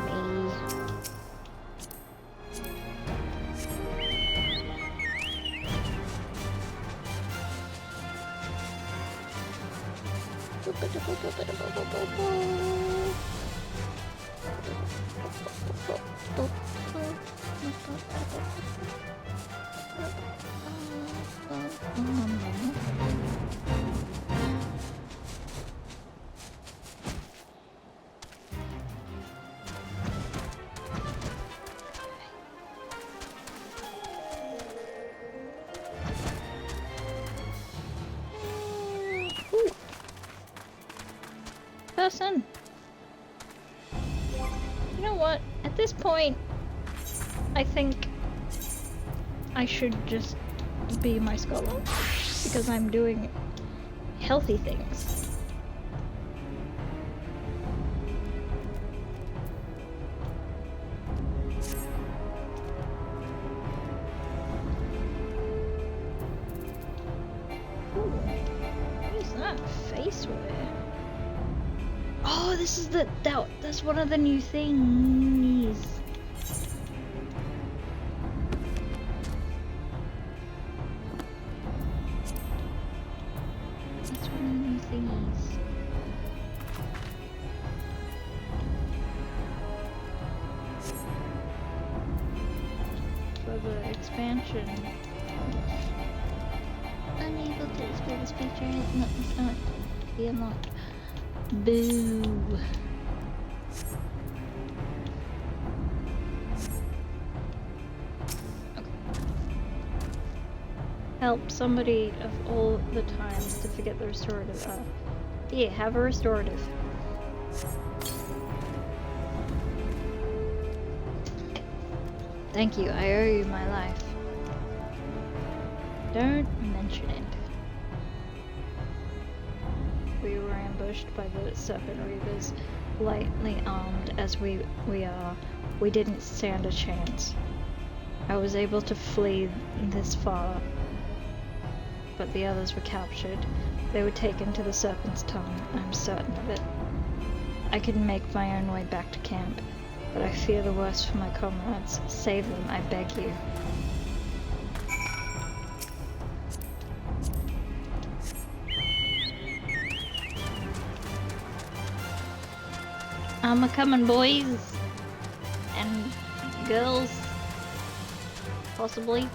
Person. You know what? At this point, I think I should just be my scholar because I'm doing healthy things. Ooh, what is that? Face wear. Oh, this is that's one of the new things. That's one of the new thingies. For the expansion. Unable to display this picture is not to be unlocked. Boo. help somebody of all the times to forget the restorative. Yeah, have a restorative. Thank you, I owe you my life. Don't mention it. We were ambushed by the Serpent Reavers, lightly armed as we are. We didn't stand a chance. I was able to flee this far, but the others were captured. They were taken to the Serpent's Tongue, I'm certain of it. I can make my own way back to camp, but I fear the worst for my comrades. Save them, I beg you. I'm a-comin', boys and girls, possibly.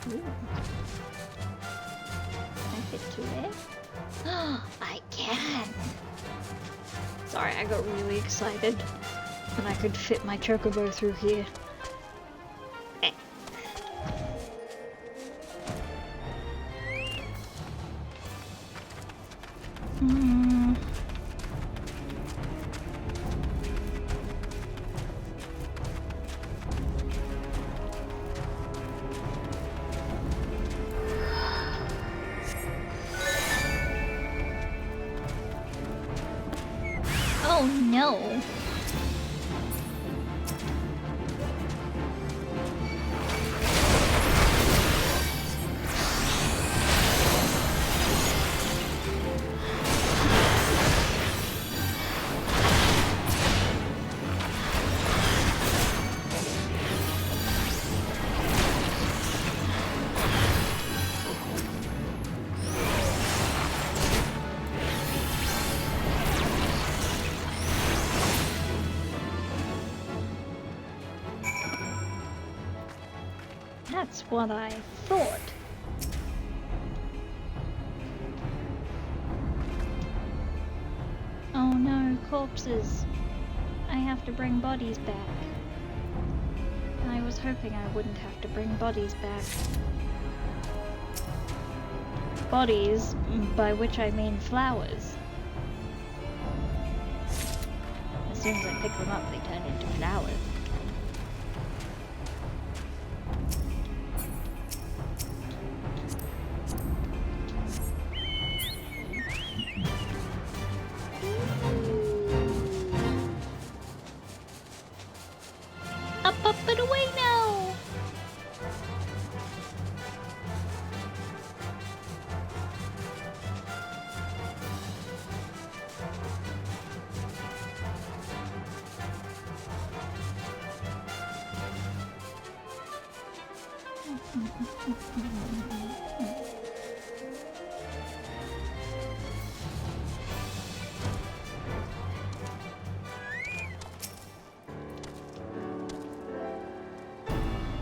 Ooh. Can I fit through there? I can! Sorry, I got really excited when I could fit my chocobo through here. Oh no! That's what I thought. Oh no, corpses. I have to bring bodies back. I was hoping I wouldn't have to bring bodies back. Bodies, by which I mean flowers. As soon as I pick them up, they turn into flowers. Up and away now!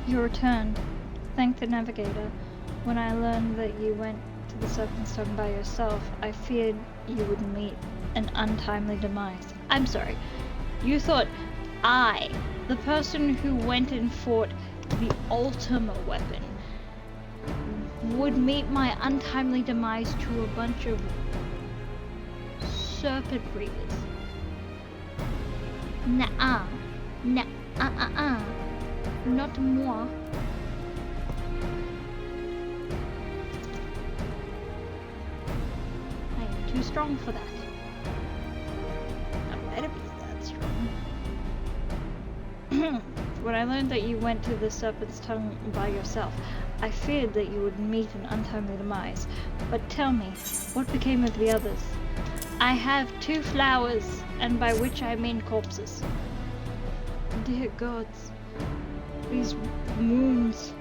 You returned. Thank the Navigator. When I learned that you went to the Serpent's Tongue by yourself, I feared you would meet an untimely demise. I'm sorry. You thought I, the person who went and fought the Ultima weapon, would meet my untimely demise to a bunch of Serpent Reavers. Nuh-uh. Nuh-uh-uh-uh. Not moi. I am too strong for that. I better be that strong. When I learned that you went to the Serpent's Tongue by yourself, I feared that you would meet an untimely demise. But tell me, what became of the others? I have 2 flowers, and by which I mean corpses. Dear gods. These wounds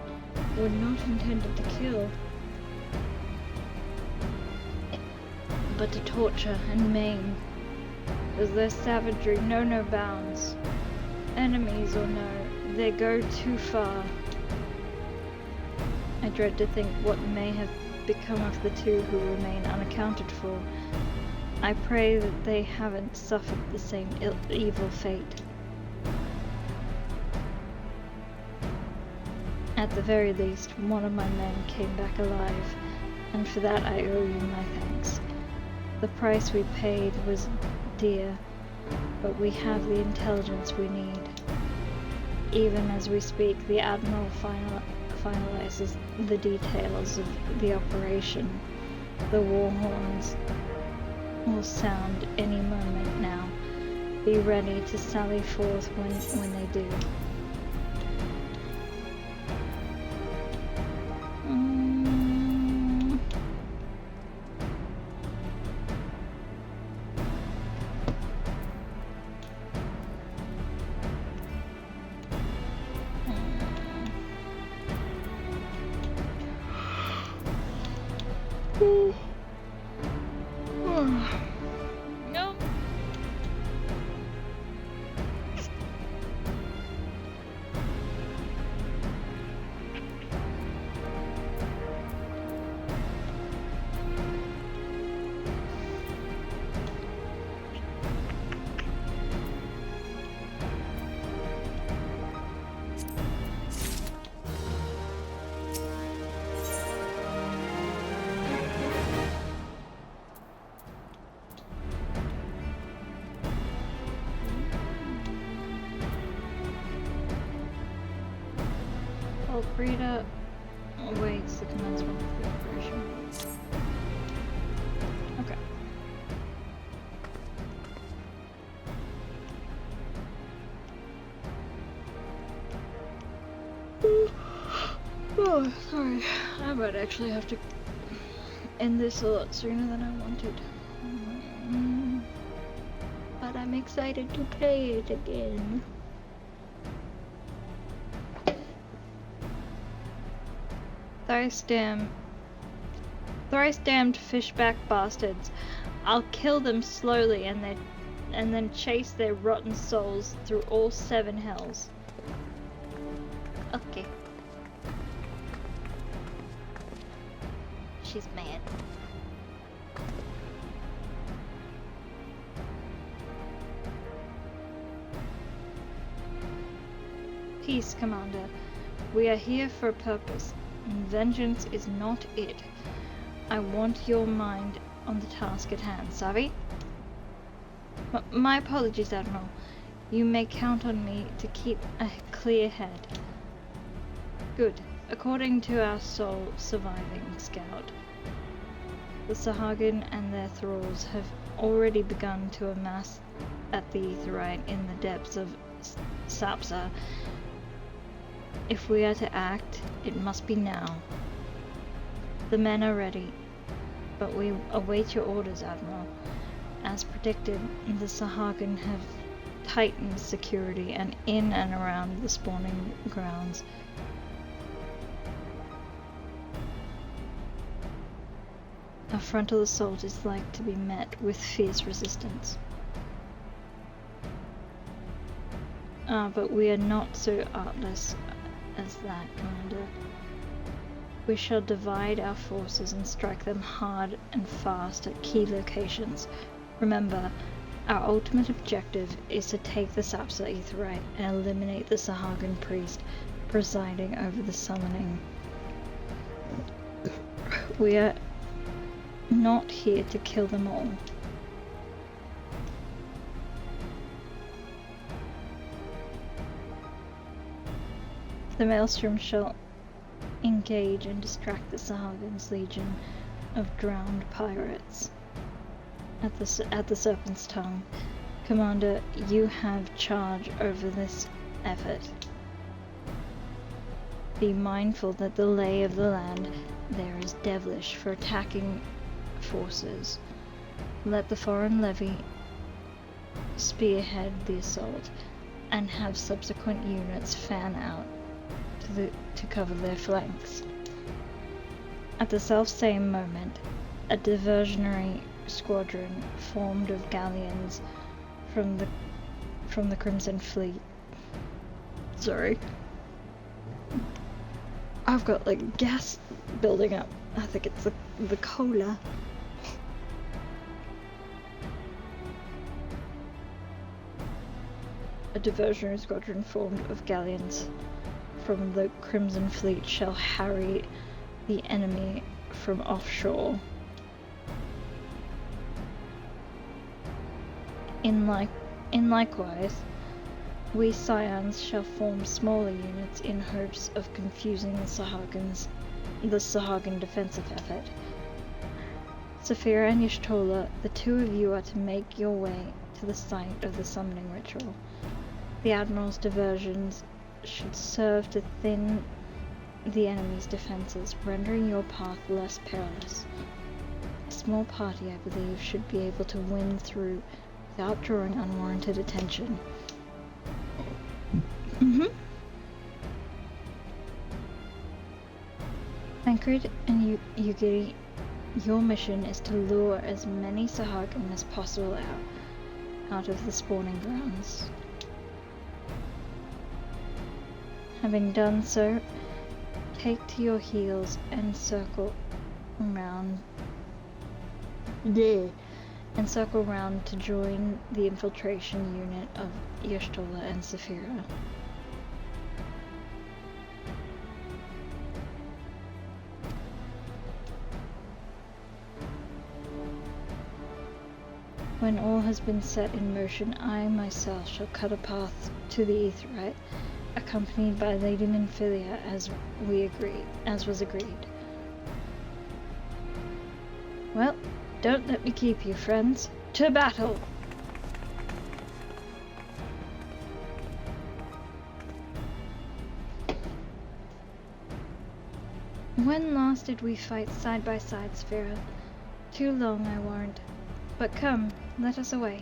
were not intended to kill, but to torture and maim. As their savagery know no bounds. Enemies or no, they go too far. I dread to think what may have become of the 2 who remain unaccounted for. I pray that they haven't suffered the same evil fate. At the very least, one of my men came back alive, and for that I owe you my thanks. The price we paid was dear, but we have the intelligence we need. Even as we speak, the Admiral finalizes the details of the operation. The war horns will sound any moment now. Be ready to sally forth when they do. No. Brita awaits the commencement of the operation. Okay. Oh, sorry. I might actually have to end this a lot sooner than I wanted. But I'm excited to play it again. Thrice damned fishback bastards. I'll kill them slowly and then chase their rotten souls through all 7 hells. Okay. She's mad. Peace, Commander. We are here for a purpose. And vengeance is not it. I want your mind on the task at hand, savvy? My apologies, Admiral. You may count on me to keep a clear head. Good. According to our sole surviving scout, the Sahagin and their thralls have already begun to amass at the Aetheryte in the depths of Sapsa. If we are to act, it must be now. The men are ready, but we await your orders, Admiral. As predicted, the Sahagin have tightened security and in and around the spawning grounds. A frontal assault is like to be met with fierce resistance. But we are not so artless as that, Commander. We shall divide our forces and strike them hard and fast at key locations. Remember, our ultimate objective is to take the Sapsa Aetheryte and eliminate the Sahagin priest presiding over the summoning. We are not here to kill them all. The Maelstrom shall engage and distract the Sahagin's legion of drowned pirates. At the Serpent's Tongue, Commander, you have charge over this effort. Be mindful that the lay of the land there is devilish for attacking forces. Let the foreign levy spearhead the assault and have subsequent units fan out to cover their flanks. At the self-same moment, a diversionary squadron formed of galleons from the Crimson Fleet. Sorry. I've got like gas building up. I think it's the cola. A diversionary squadron formed of galleons from the Crimson Fleet shall harry the enemy from offshore. In likewise, we Scions shall form smaller units in hopes of confusing the Sahagin defensive effort. Saphira and Y'shtola, the two of you are to make your way to the site of the summoning ritual. The Admiral's diversions should serve to thin the enemy's defenses, rendering your path less perilous. A small party, I believe, should be able to win through without drawing unwarranted attention. Tancred and Yugiri, your mission is to lure as many Sahagin as possible out of the spawning grounds. Having done so, take to your heels and circle round to join the infiltration unit of Y'shtola and Saphira. When all has been set in motion, I myself shall cut a path to the Aetheryte, accompanied by Lady Nymphilia as was agreed. Well, don't let me keep you, friends. To battle! When last did we fight side by side, Saphira? Too long, I warrant. But come, let us away.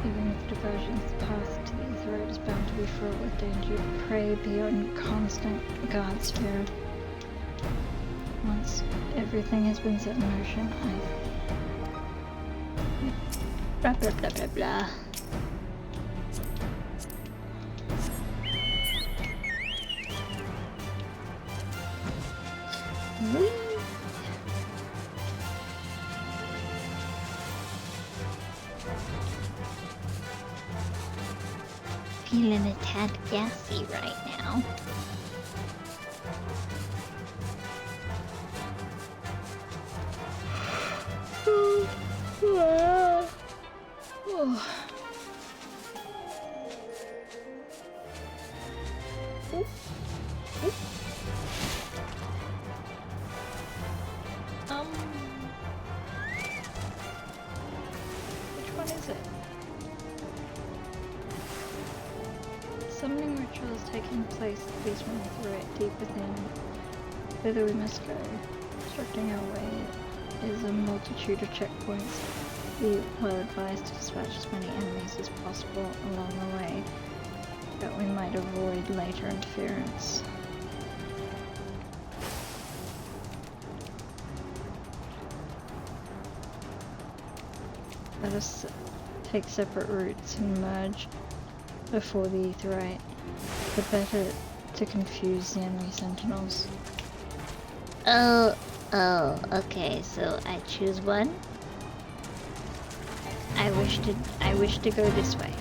Even with diversions, the path to the Aetheryte is bound to be fraught with danger. Pray be on constant guard, Saphira. Once everything has been set in motion, blah blah blah blah blah. Whee! Feeling a tad gassy right now. Which one is it? Summoning ritual is taking place at least one threat deep within. Thither we must go. Obstructing our way is a multitude of checkpoints. Be well advised to dispatch as many enemies as possible along the way, that we might avoid later interference. Let us take separate routes and merge before the Aetheryte, the better to confuse the enemy sentinels. Oh, okay, so I choose one. I wish to go this way.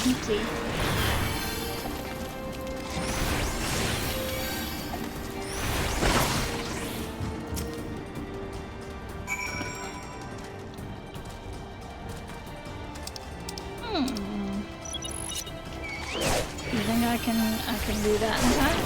Oopsie. You think I can do that in time?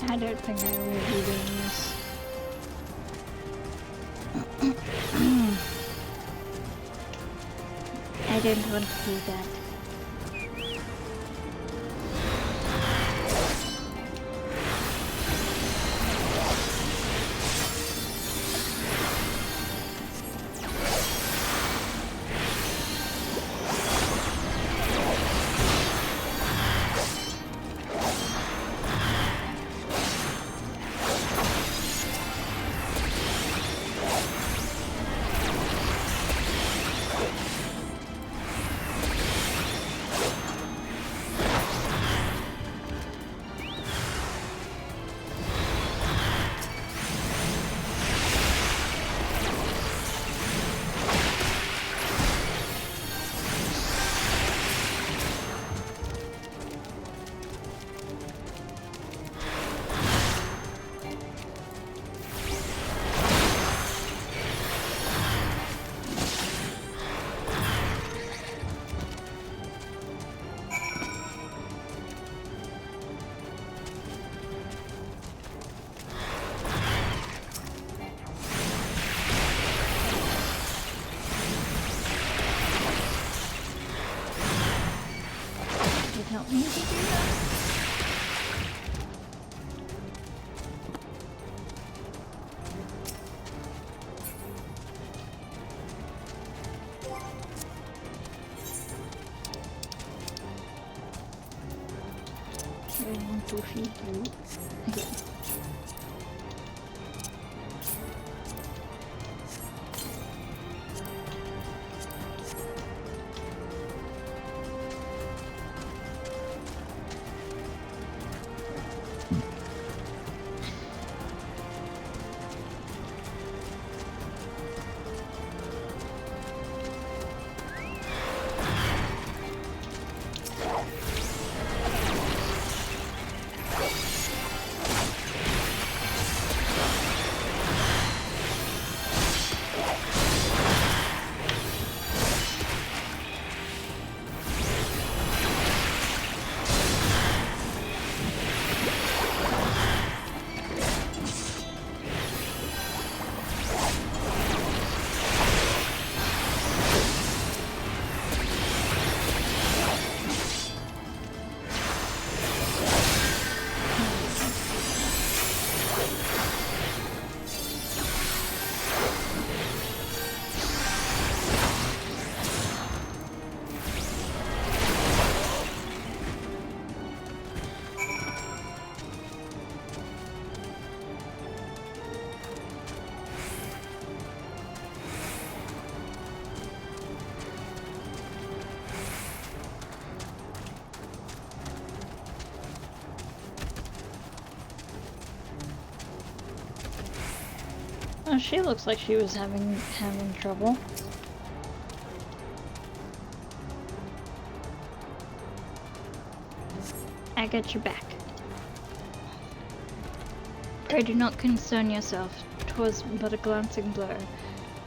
I don't think I will be doing this. I don't want to do that. Help me to do that. I want to feed you. Okay. Oh, she looks like she was having trouble. I got your back. Pray do not concern yourself. 'Twas but a glancing blow.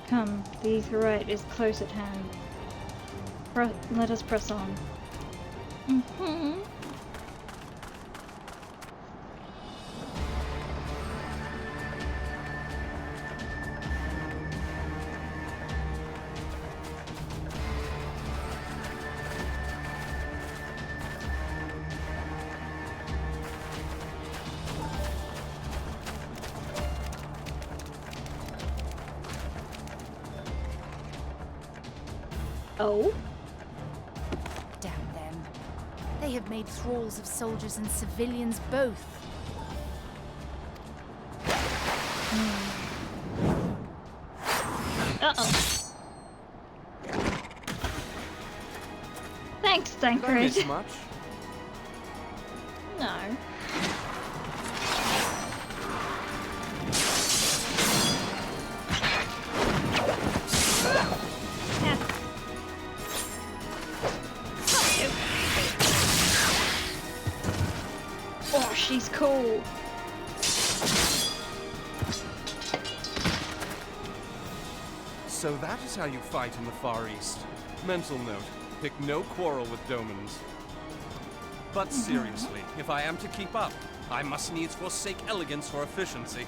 Come, the Aetheryte is close at hand. Let us press on. Mm-hmm. Oh? Damn them. They have made thralls of soldiers and civilians both. Uh-oh. Thanks, Did I Thancred. miss much? No. Oh, she's cool. So that is how you fight in the Far East. Mental note, pick no quarrel with Domans. But seriously, if I am to keep up, I must needs forsake elegance for efficiency.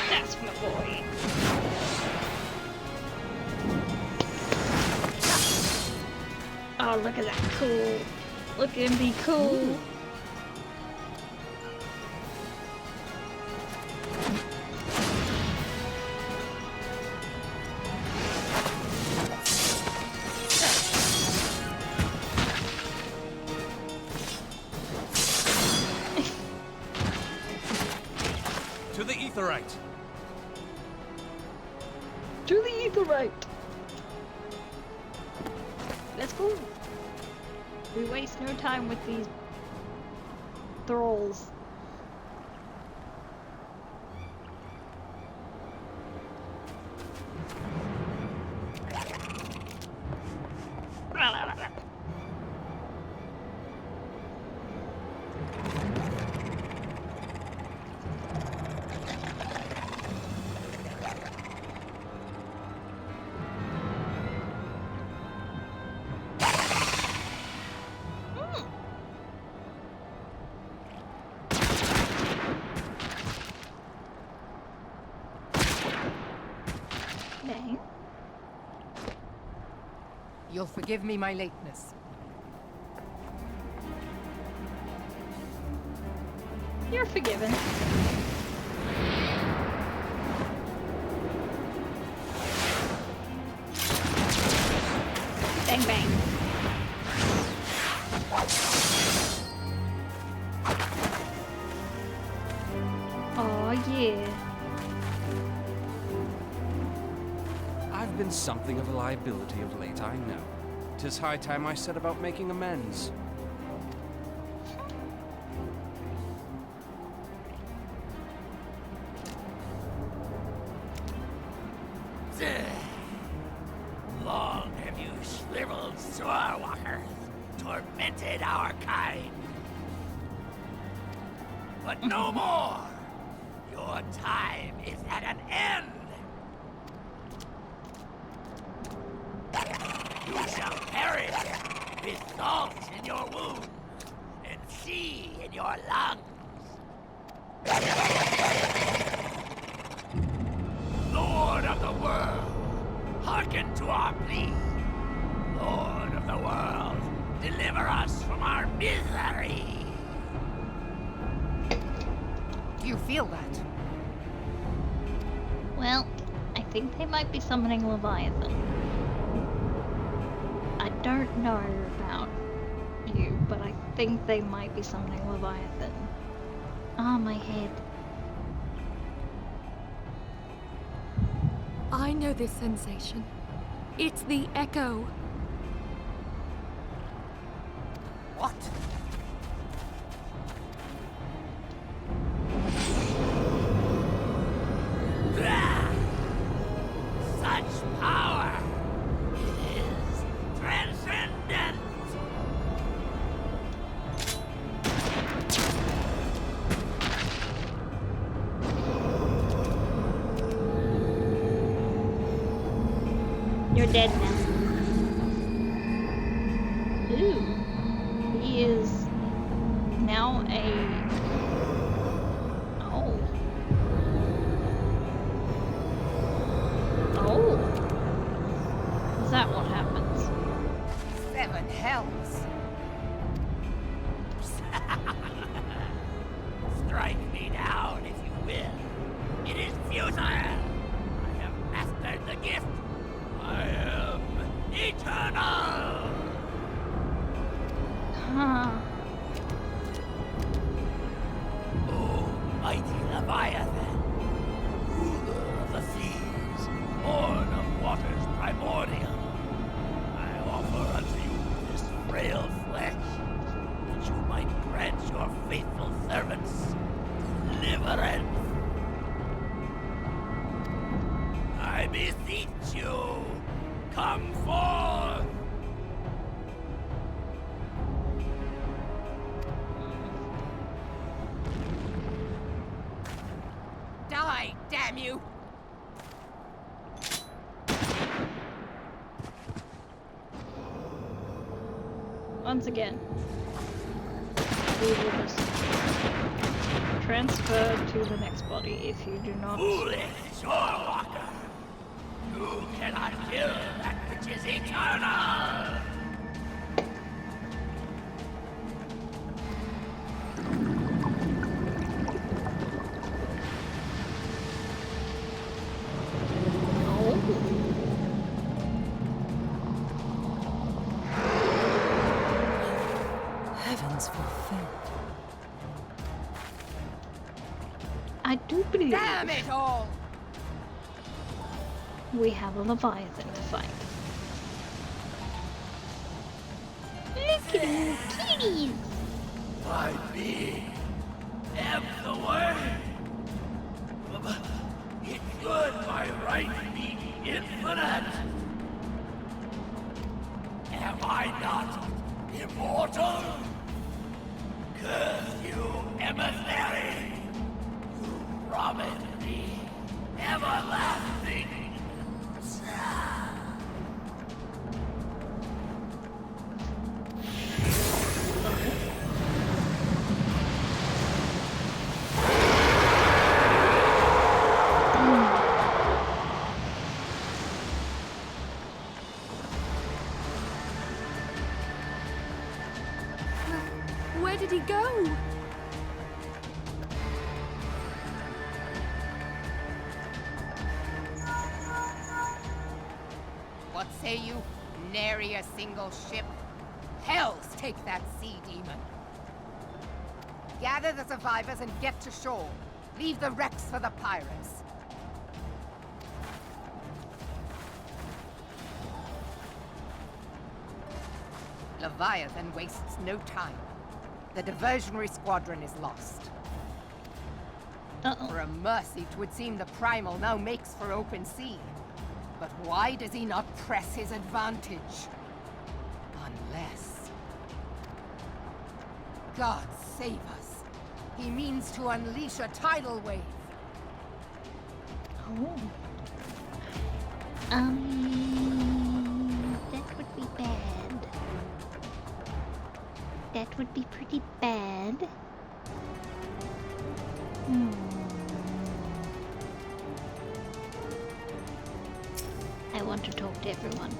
That's my boy. Oh, look at that cool. Look at him be cool. To the Aetheryte! To the Aetheryte. Let's go. We waste no time with these thralls. Dang. You'll forgive me my lateness. You're forgiven. Bang bang. Oh yeah. I've been something of a liability of late, I know. 'Tis high time I set about making amends. Long have you shriveled Sorewalkers, tormented our kind. But no more! Your time is at an end! You shall perish with salt in your wounds and sea in your lungs. Lord of the world, hearken to our plea. Lord of the world, deliver us from our misery. Do you feel that? Well, I think they might be summoning Leviathan. I don't know about you, but I think they might be summoning Leviathan. Ah, my head. I know this sensation. It's the echo. What? Such power! It is transcendent! You're dead now. Ooh. He is now a... Oh. Oh. Is that what happens? Seven hells. Strike me down if you will. It is futile. I have mastered the gift. I am eternal. Huh. O mighty Leviathan, ruler of the seas, born of waters primordial, I offer unto you this frail flesh, that you might grant your faithful servants deliverance. I beseech you, come forth! Die, damn you! Once again, we will just transfer to the next body if you do not. Foolish Shorewalker! You cannot kill that which is eternal! Heavens fulfilled. I do believe Damn it all! we have a Leviathan to fight. Look at you, kitties! By me, am the way. It should by right be infinite. Am I not immortal? Curse you, emissary! You promised me everlasting. Where did he go? What say you? Nary a single ship? Hells take that sea demon! Gather the survivors and get to shore. Leave the wrecks for the pirates. Leviathan wastes no time. The diversionary squadron is lost. Uh-oh. For a mercy, 'twould seem the Primal now makes for open sea. But why does he not press his advantage? Unless... God save us. He means to unleash a tidal wave. Oh. That would be bad. That would be pretty bad. I want to talk to everyone.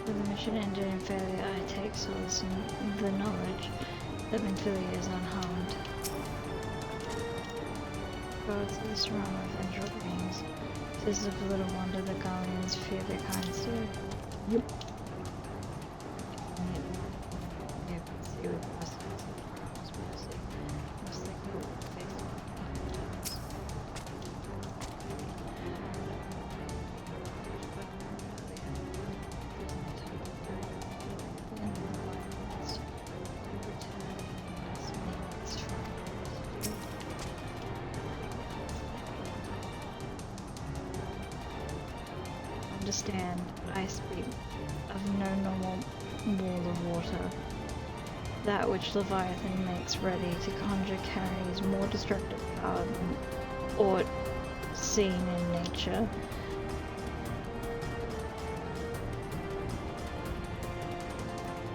When the mission ended in failure, I take solace in the knowledge that Minfilia is unharmed. Gods of this realm of angelic beings. 'Tis of little wonder the Garleans fear their kind spirit. Yep. Understand, I speak of no normal wall of water. That which Leviathan makes ready to conjure carries more destructive power than aught seen in nature.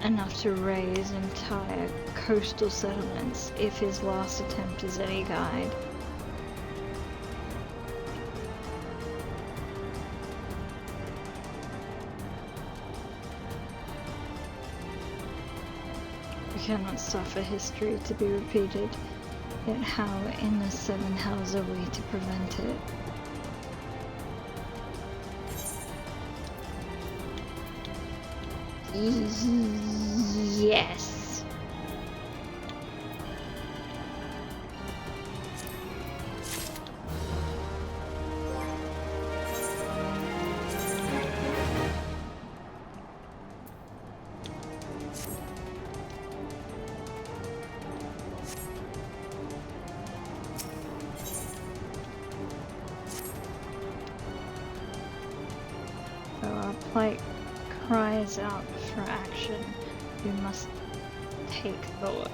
Enough to raise entire coastal settlements if his last attempt is any guide. We cannot suffer history to be repeated, yet how in the seven hells are we to prevent it? Yes. So our plight cries out for action. We must take thought.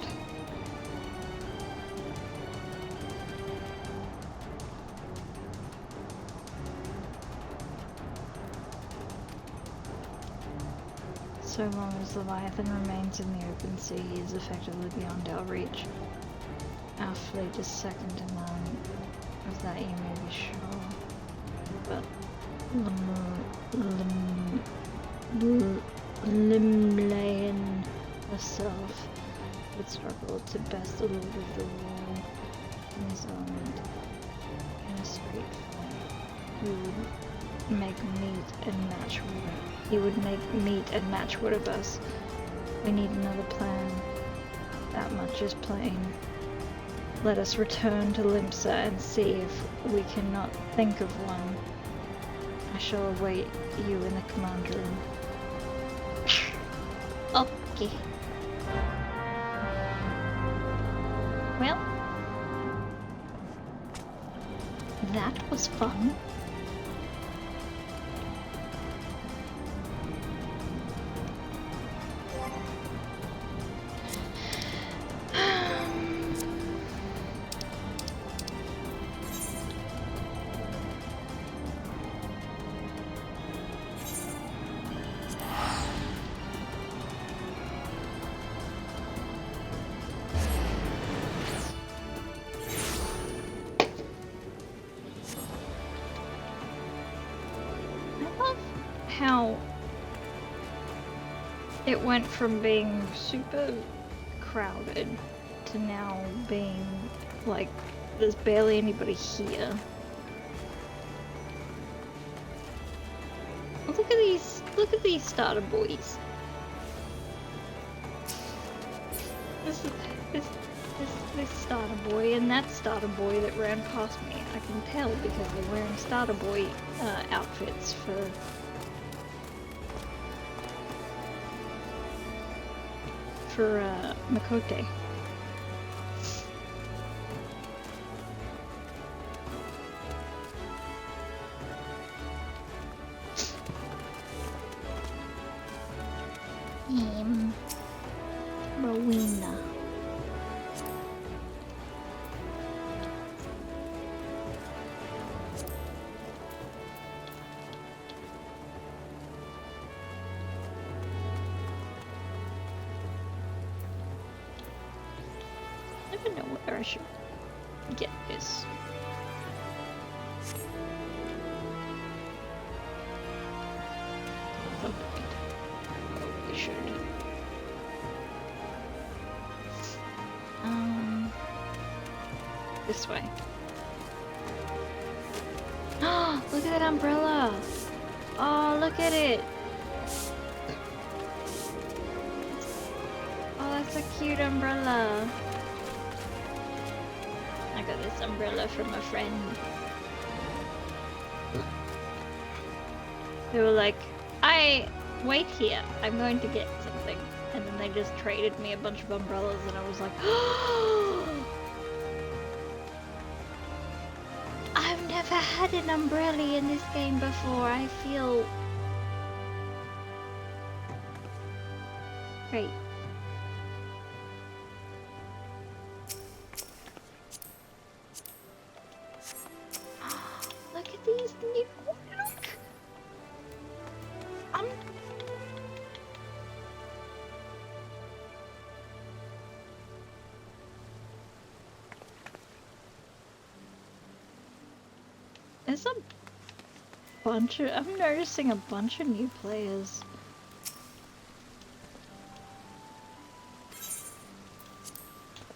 So long as Leviathan remains in the open sea, he is effectively beyond our reach. Our fleet is second to none. Of that you may be sure. But Limlayan herself would struggle to best the Lord of the War in his armed in a street fight. He would make meat and match one of us. We need another plan. That much is plain. Let us return to Limsa and see if we cannot think of one. I shall await you in the command room. Okay. Well, that was fun. How it went from being super crowded to now being like there's barely anybody here. Look at these starter boys. This starter boy and that starter boy that ran past me. I can tell because they're wearing starter boy outfits for Makote. Rowena. I don't know where I should get this. Probably should. This way. Oh, look at that umbrella! Oh, look at it! Oh, that's a cute umbrella. I got this umbrella from a friend. They were like, wait here, I'm going to get something. And then they just traded me a bunch of umbrellas and I was like, I've never had an umbrella in this game before. I feel great. Look at these new look. There's a bunch of, I'm noticing a bunch of new players.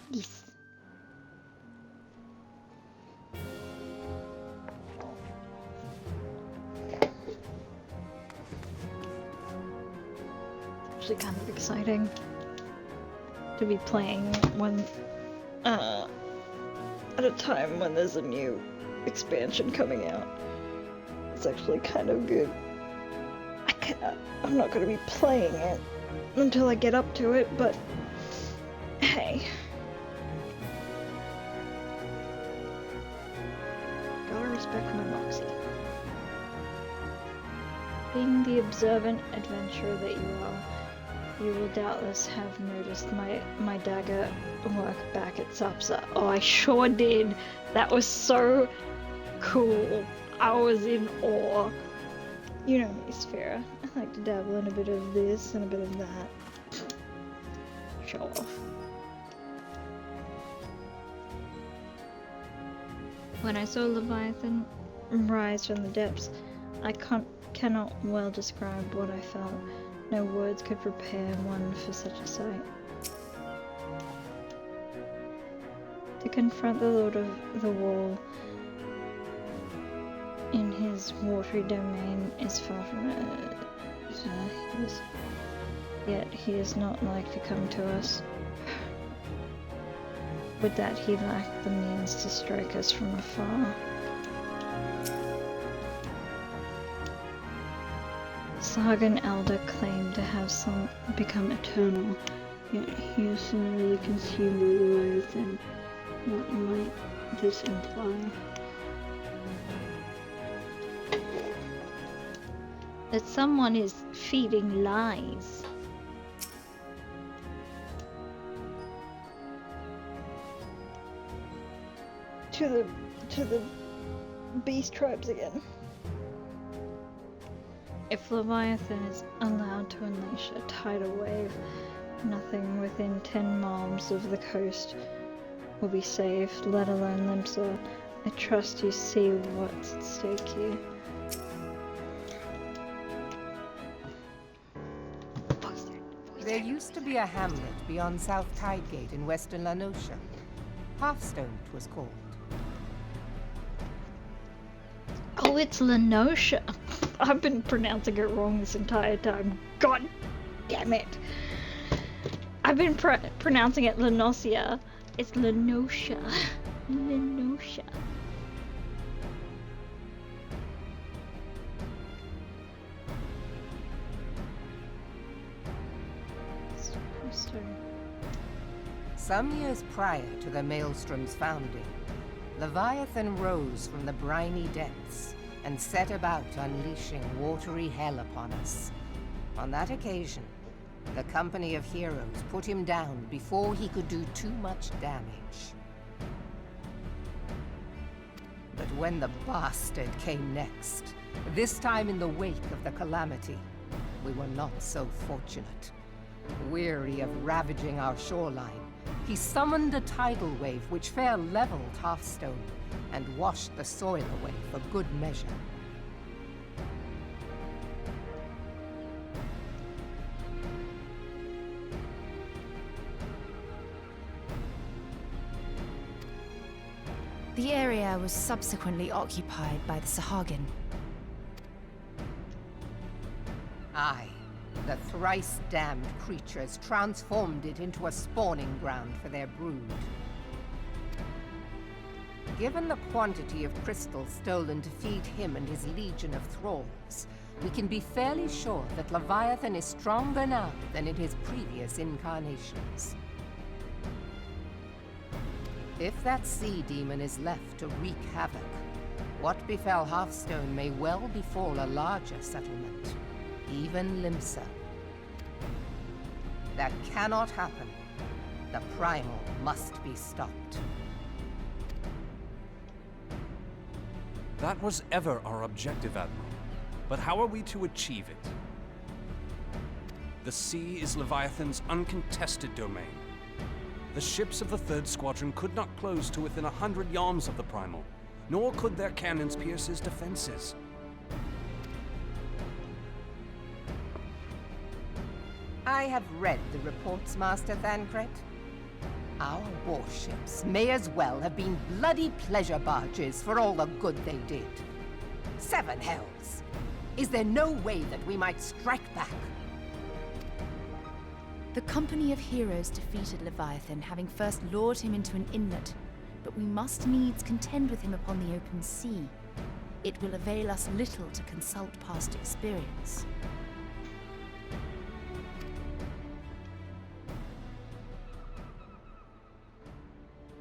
Yes. Actually kind of exciting to be playing when, at a time when there's a new expansion coming out. It's actually kind of good. I'm not going to be playing it until I get up to it, but hey. Gotta respect my Moxie. Being the observant adventurer that you are, you will doubtless have noticed my dagger work back at Sapsa. Oh, I sure did. That was so cool. I was in awe. You know me, Sphera. I like to dabble in a bit of this and a bit of that. Show off. When I saw Leviathan rise from the depths, I cannot well describe what I felt. No words could prepare one for such a sight. To confront the Lord of the Wall in his watery domain is far from it. Yet he is not like to come to us. Would that he lacked the means to strike us from afar. Sargon Elder claimed to have become eternal, yet he is similarly consumed by the Leviathan. What might this imply? That someone is feeding lies. To the beast tribes again. If Leviathan is allowed to unleash a tidal wave, nothing within 10 miles of the coast will be safe, let alone Limsa. I trust you see what's at stake here. There used to be a hamlet beyond South Tidegate in western La Noscia. Hearthstone, it was called. Oh, it's La Noscia. I've been pronouncing it wrong this entire time. God damn it. I've been pronouncing it La Noscia. It's La Noscia. La Noscia. Some years prior to the Maelstrom's founding, Leviathan rose from the briny depths and set about unleashing watery hell upon us. On that occasion, the Company of Heroes put him down before he could do too much damage. But when the bastard came next, this time in the wake of the calamity, we were not so fortunate. Weary of ravaging our shoreline, he summoned a tidal wave which fair leveled Hearthstone and washed the soil away for good measure. The area was subsequently occupied by the Sahagin. Aye, the thrice-damned creatures transformed it into a spawning ground for their brood. Given the quantity of crystals stolen to feed him and his legion of thralls, we can be fairly sure that Leviathan is stronger now than in his previous incarnations. If that sea demon is left to wreak havoc, what befell Hearthstone may well befall a larger settlement, even Limsa. That cannot happen. The Primal must be stopped. That was ever our objective, Admiral. But how are we to achieve it? The sea is Leviathan's uncontested domain. The ships of the 3rd Squadron could not close to within 100 yards of the Primal, nor could their cannons pierce his defenses. I have read the reports, Master Thancred. Our warships may as well have been bloody pleasure barges for all the good they did. 7 hells! Is there no way that we might strike back? The Company of Heroes defeated Leviathan, having first lured him into an inlet, but we must needs contend with him upon the open sea. It will avail us little to consult past experience.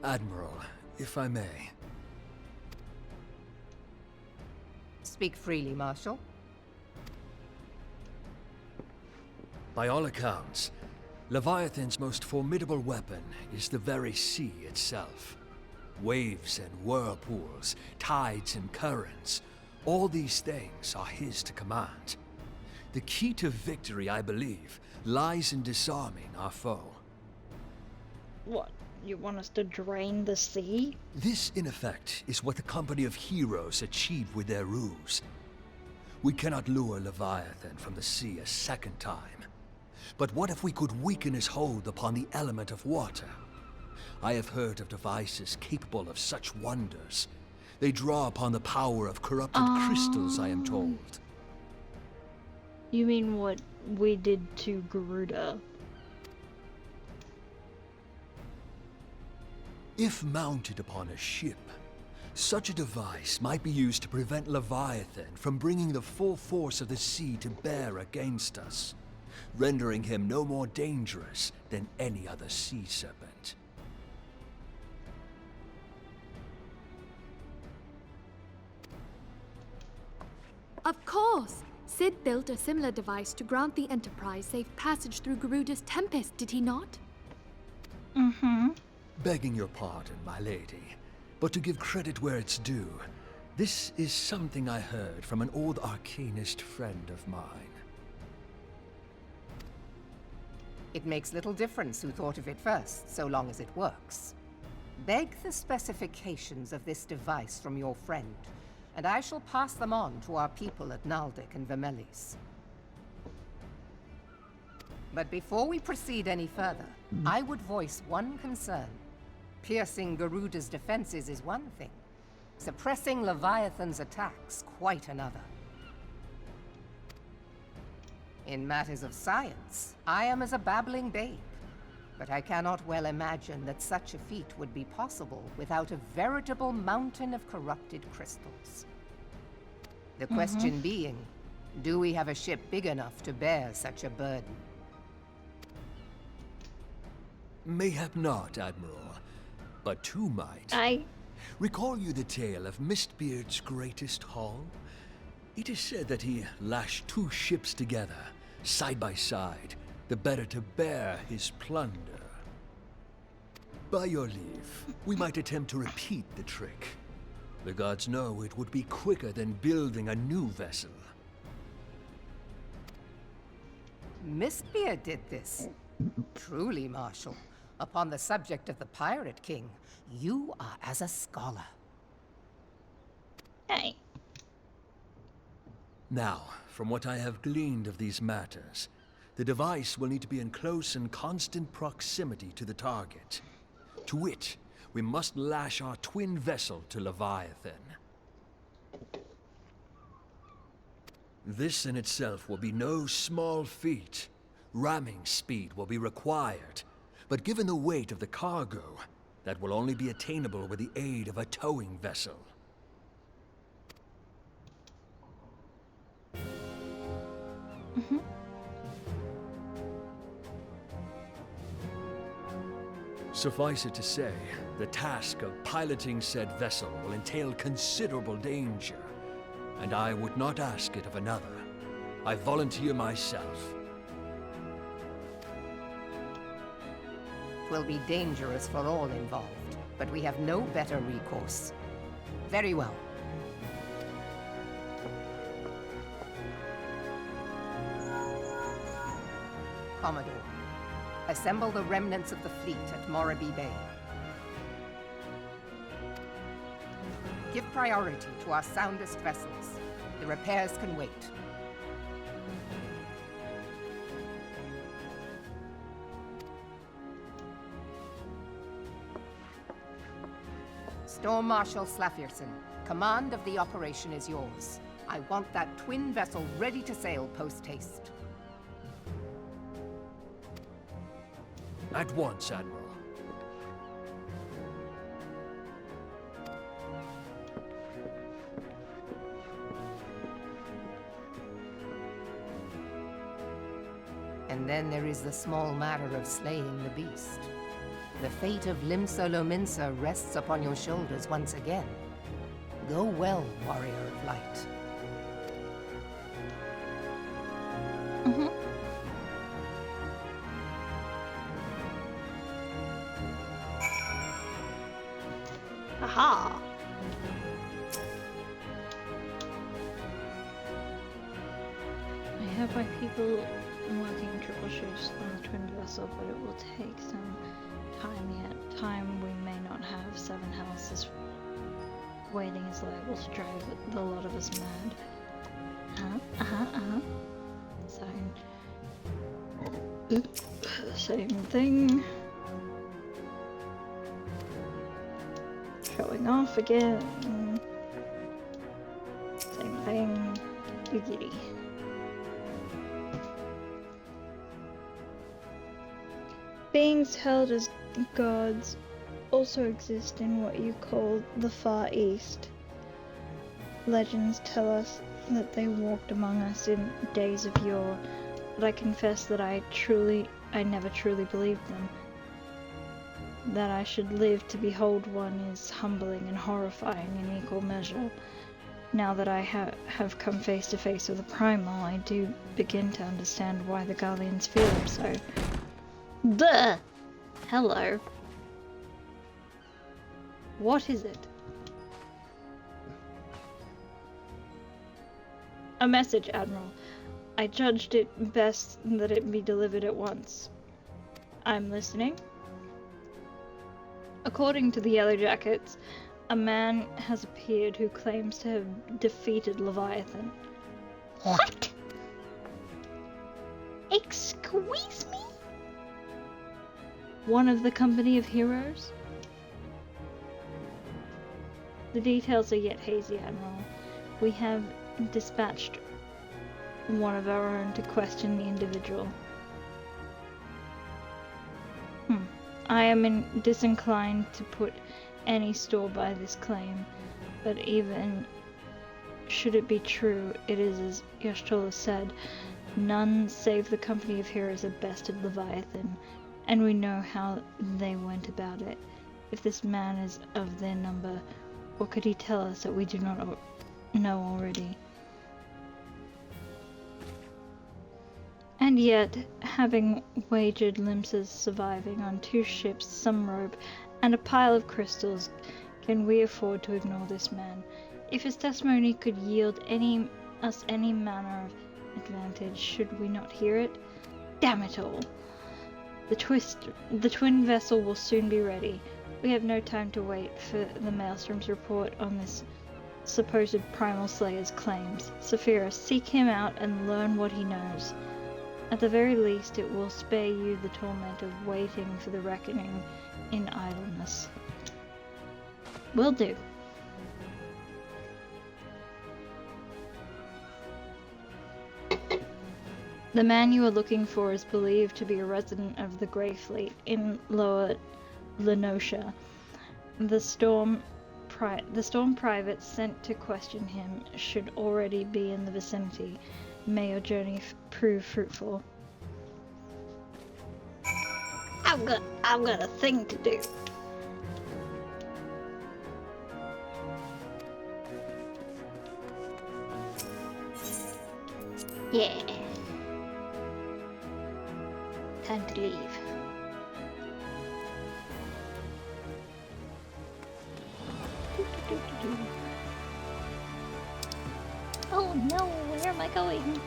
Admiral, if I may. Speak freely, Marshal. By all accounts, Leviathan's most formidable weapon is the very sea itself. Waves and whirlpools, tides and currents, All these things are his to command. The key to victory, I believe, lies in disarming our foe. What? You want us to drain the sea? This, in effect, is what the company of heroes achieved with their ruse. We cannot lure Leviathan from the sea a second time. But what if we could weaken his hold upon the element of water? I have heard of devices capable of such wonders. They draw upon the power of corrupted crystals, I am told. You mean what we did to Garuda? If mounted upon a ship, such a device might be used to prevent Leviathan from bringing the full force of the sea to bear against us, rendering him no more dangerous than any other sea serpent. Of course! Sid built a similar device to grant the Enterprise safe passage through Garuda's Tempest, did he not? Mm-hmm. Begging your pardon, my lady, but to give credit where it's due, this is something I heard from an old arcanist friend of mine. It makes little difference who thought of it first, so long as it works. Beg the specifications of this device from your friend, and I shall pass them on to our people at Naldic and Vermelis. But before we proceed any further, I would voice one concern. Piercing Garuda's defenses is one thing. Suppressing Leviathan's attacks, quite another. In matters of science, I am as a babbling babe. But I cannot well imagine that such a feat would be possible without a veritable mountain of corrupted crystals. The question being, do we have a ship big enough to bear such a burden? Mayhap not, Admiral, but two might. Recall you the tale of Mistbeard's greatest haul? It is said that he lashed two ships together, side by side, the better to bear his plunder. By your leave, we might attempt to repeat the trick. The gods know it would be quicker than building a new vessel. Mistbeard did this. Truly, Marshal, upon the subject of the Pirate King, you are as a scholar. Hey. Now, from what I have gleaned of these matters, the device will need to be in close and constant proximity to the target. To wit, we must lash our twin vessel to Leviathan. This in itself will be no small feat. Ramming speed will be required, but given the weight of the cargo, that will only be attainable with the aid of a towing vessel. Suffice it to say, the task of piloting said vessel will entail considerable danger, and I would not ask it of another. I volunteer myself. Will be dangerous for all involved, but we have no better recourse. Very well. Commodore, assemble the remnants of the fleet at Morabie Bay. Give priority to our soundest vessels. The repairs can wait. Storm Marshal Slafierson, command of the operation is yours. I want that twin vessel ready to sail post-haste. At once, Admiral. And then there is the small matter of slaying the beast. The fate of Limsa Lominsa rests upon your shoulders once again. Go well, warrior of light. Aha! by people working triple shifts on the twin vessel, but it will take some time yet. Time we may not have. 7 houses waiting is liable to drive the lot of us mad. Same thing. Showing off again. Same thing. Giddy. Beings held as gods also exist in what you call the Far East. Legends tell us that they walked among us in days of yore, but I confess that I never truly believed them. That I should live to behold one is humbling and horrifying in equal measure. Now that I have come face to face with the Primal, I do begin to understand why the Garleans fear him so. Duh! Hello. What is it? A message, Admiral. I judged it best that it be delivered at once. I'm listening. According to the Yellow Jackets, a man has appeared who claims to have defeated Leviathan. What? Excuse me? One of the company of heroes? The details are yet hazy, Admiral. We have dispatched one of our own to question the individual. I am disinclined to put any store by this claim, but even should it be true, it is as Y'shtola said, none save the company of heroes have bested Leviathan, and we know how they went about it. If this man is of their number, what could he tell us that we do not know already? And yet, having wagered Limsa's surviving on 2 ships, some rope, and a pile of crystals, can we afford to ignore this man? If his testimony could yield us any manner of advantage, should we not hear it? Damn it all! The twin vessel will soon be ready. We have no time to wait for the Maelstrom's report on this supposed Primal Slayer's claims. Saphira, seek him out and learn what he knows. At the very least, it will spare you the torment of waiting for the reckoning in idleness. Will do. The man you are looking for is believed to be a resident of the Grey Fleet in Lower Lenosha. The Storm private sent to question him should already be in the vicinity. May your journey prove fruitful. I've got a thing to do. Yeah. Time to leave. Oh no, where am I going?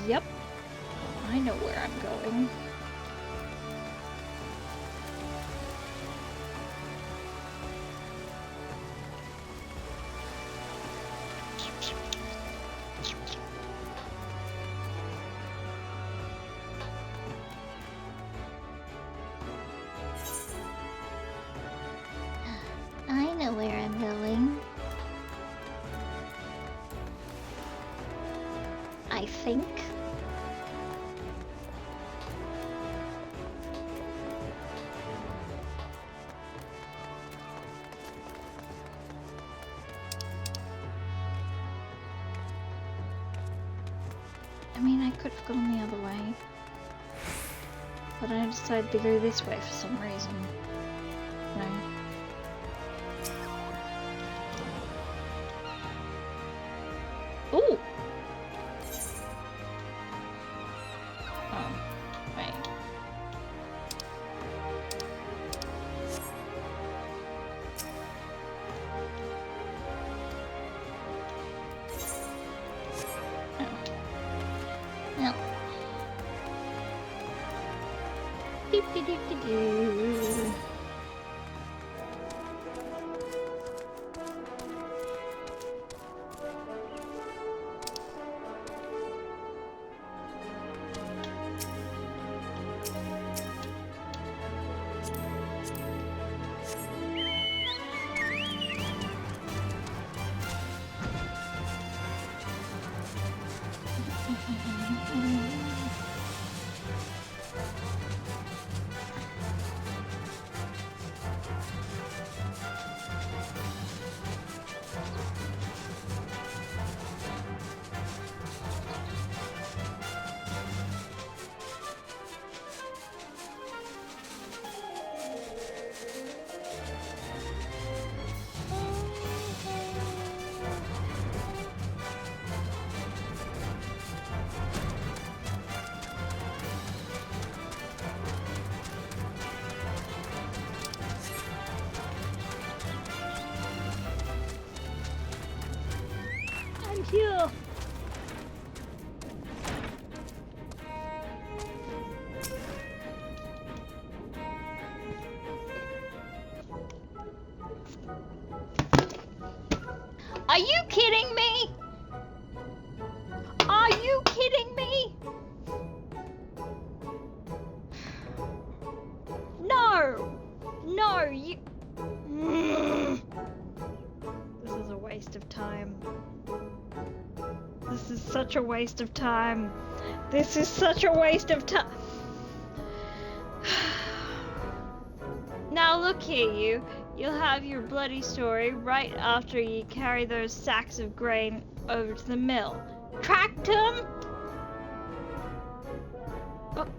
Yep. I know where I'm going. I know where I'm going. I think. I mean, I could have gone the other way, but I decided to go this way for some reason. No. Doop-de-doop-de-doo. Here. Are you kidding me? Are you kidding me? No! No, you... This is a waste of time. This is such a waste of time. This is such a waste of time. Now look here, you. You'll have your bloody story right after you carry those sacks of grain over to the mill. Tracked 'em?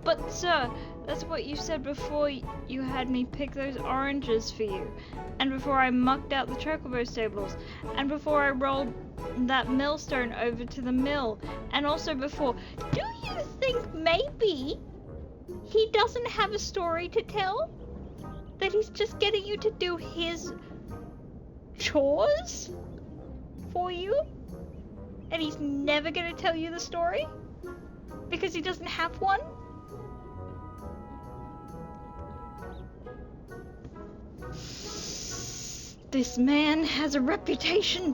But sir, that's what you said before you had me pick those oranges for you. And before I mucked out the chocobo stables. And before I rolled that millstone over to the mill. And also before... Do you think maybe he doesn't have a story to tell? That he's just getting you to do his chores for you? And he's never gonna tell you the story? Because he doesn't have one? This man has a reputation.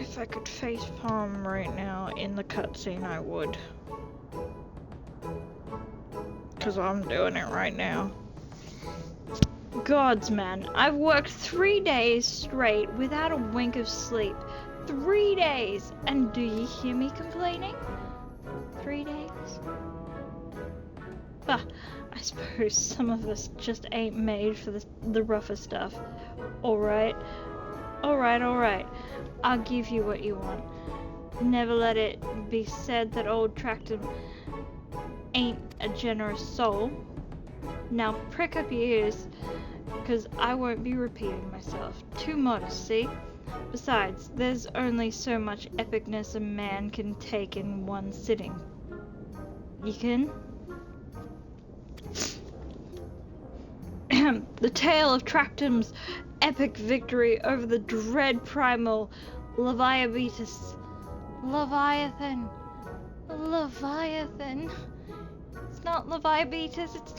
If I could facepalm right now in the cutscene, I would. Because I'm doing it right now. Gods, man. I've worked 3 days straight without a wink of sleep. 3 days! And do you hear me complaining? 3 days? Bah, I suppose some of us just ain't made for the rougher stuff. Alright. Alright. I'll give you what you want. Never let it be said that old Tractum ain't a generous soul. Now prick up your ears, because I won't be repeating myself. Too modest, see? Besides, there's only so much epicness a man can take in one sitting. You can? The tale of Tractum's epic victory over the dread primal Leviabetus. Leviathan. It's not Leviabetus, it's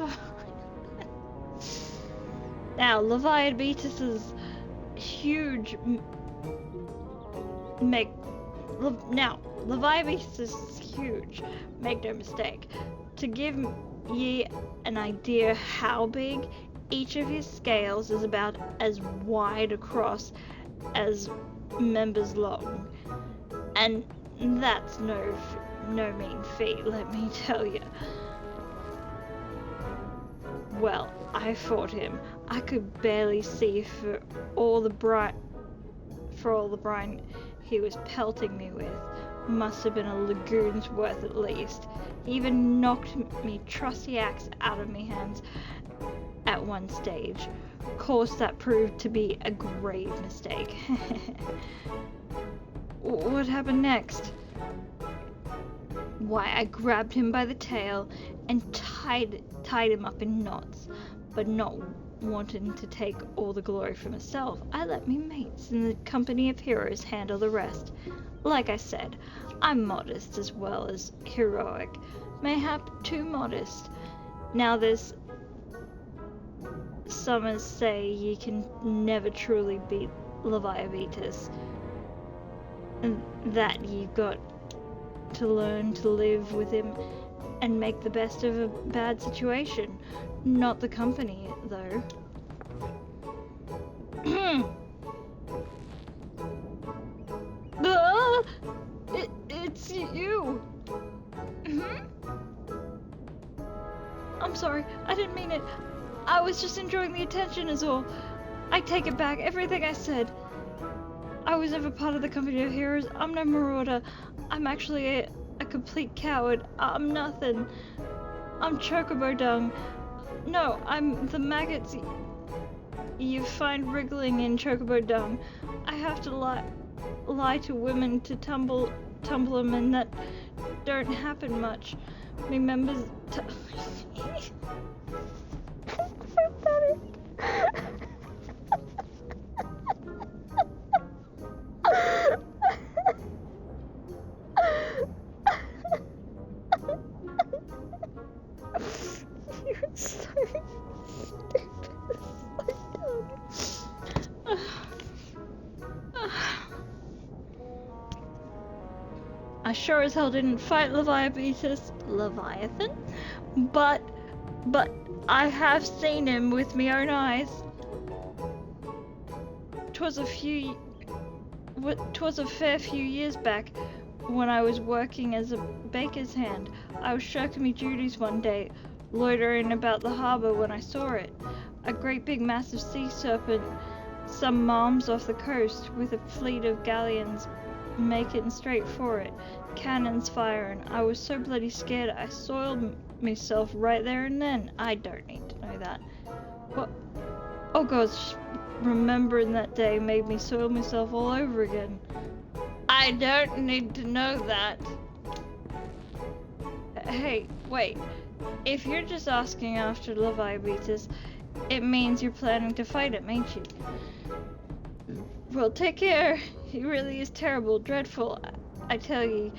Now, Leviabetus's huge Leviabetus is huge, make no mistake. To give ye an idea how big, each of his scales is about as wide across as members long. And that's no mean feat, let me tell you. Well, I fought him. I could barely see for all the brine he was pelting me with. Must have been a lagoon's worth at least. He even knocked me trusty axe out of me hands at one stage. Of course, that proved to be a grave mistake. What happened next? Why, I grabbed him by the tail and tied him up in knots, but not wanting to take all the glory for myself, I let me mates in the company of heroes handle the rest. Like I said, I'm modest as well as heroic, mayhap too modest. Now there's some as say ye can never truly beat Leviathan, and that you've got to learn to live with him and make the best of a bad situation. Not the company, though. It's you! I'm sorry, I didn't mean it. I was just enjoying the attention is all. I take it back, everything I said. I was never part of the company of heroes. I'm no marauder. I'm actually a complete coward. I'm nothing. I'm chocobo dung. No, I'm the maggots you find wriggling in chocobo dung. I have to lie to women to tumble them, and that don't happen much. Me members You're so stupid. I sure as hell didn't fight Leviathan, but I have seen him with my own eyes. 'Twas a fair few years back when I was working as a baker's hand. I was shirking me duties one day, loitering about the harbour when I saw it. A great big massive sea serpent, some miles off the coast, with a fleet of galleons making straight for it, cannons firing. I was so bloody scared I soiled myself right there and then. I don't need to know that. What? Oh gosh, remembering that day made me soil myself all over again. I don't need to know that. Hey, wait. If you're just asking after Leviathan, it means you're planning to fight him, ain't you? Well, take care. He really is terrible, dreadful. I tell you,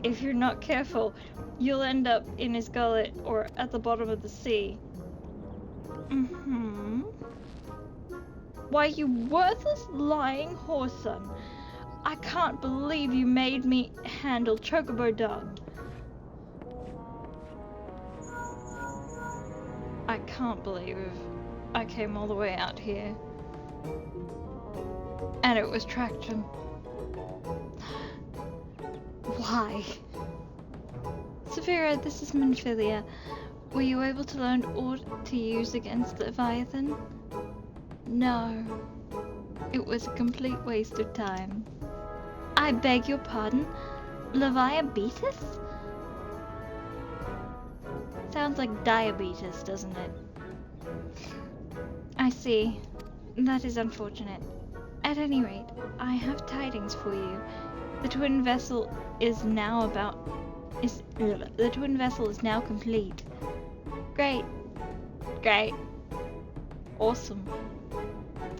if you're not careful, you'll end up in his gullet or at the bottom of the sea. Why, you worthless, lying horse son. I can't believe you made me handle chocobo dung. I can't believe I came all the way out here. And it was traction. Why? Saphira, this is Minfilia. Were you able to learn aught to use against Leviathan? No. It was a complete waste of time. I beg your pardon? Leviathan? Sounds like diabetes, doesn't it? I see. That is unfortunate. At any rate, I have tidings for you. The twin vessel is now complete. Great. Awesome.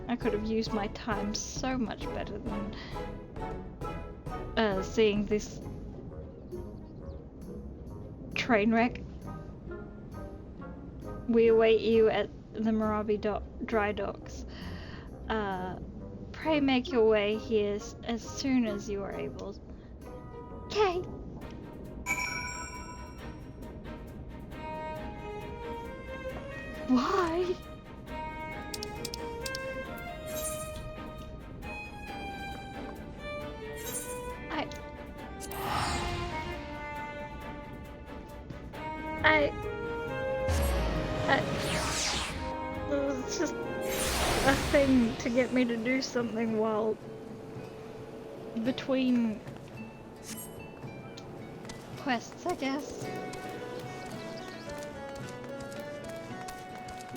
I could have used my time so much better than seeing this train wreck. We await you at the Marabi dry docks. Pray make your way here as soon as you are able. Okay. Why? It's just a thing to get me to do something while between quests, I guess.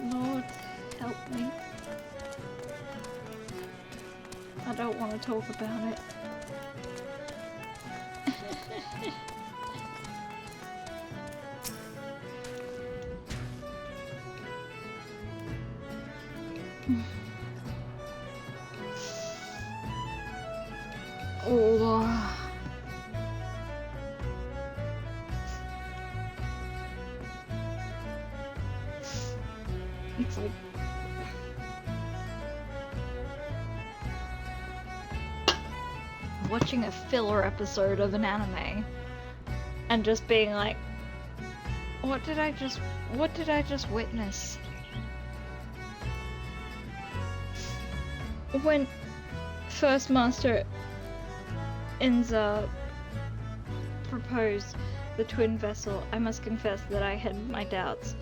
Lord, help me. I don't want to talk about it. Oh. It's like watching a filler episode of an anime and just being like, what did I just witness? When First Master Inza proposed the twin vessel, I must confess that I had my doubts.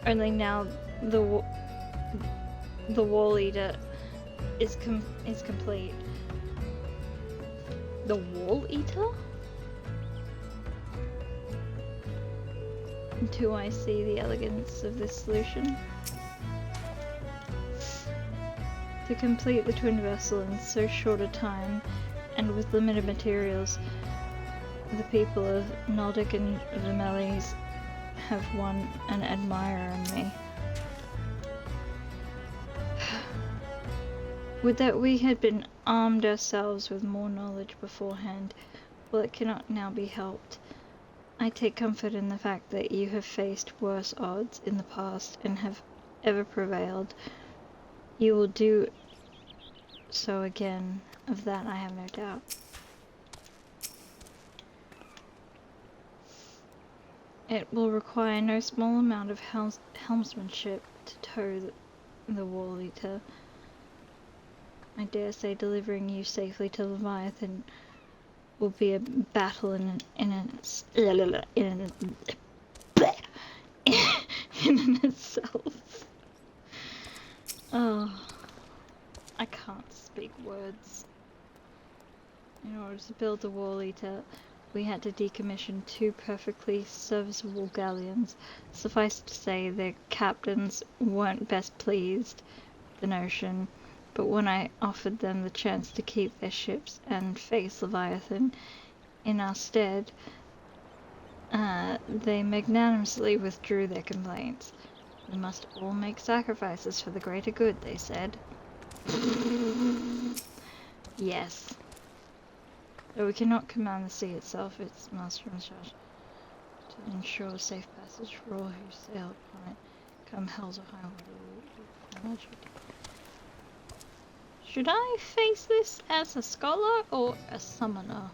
Only now the Wall Eater is complete. The Wall Eater? Do I see the elegance of this solution? To complete the twin vessel in so short a time, and with limited materials, the people of Naldic and Vimeles have won an admirer in me. Would that we had been armed ourselves with more knowledge beforehand. Well, it cannot now be helped. I take comfort in the fact that you have faced worse odds in the past and have ever prevailed. You will do so again. Of that I have no doubt. It will require no small amount of helmsmanship to tow the Wall Eater. I dare say delivering you safely to Leviathan will be a battle in itself. Oh, I can't speak words. In order to build the Wall Eater, we had to decommission 2 perfectly serviceable galleons. Suffice to say, their captains weren't best pleased with the notion, but when I offered them the chance to keep their ships and face Leviathan in our stead, they magnanimously withdrew their complaints. We must all make sacrifices for the greater good, they said. Yes. Though we cannot command the sea itself, its master in charge to ensure safe passage for all who sail upon it, come hells or high water. Should I face this as a scholar or a summoner?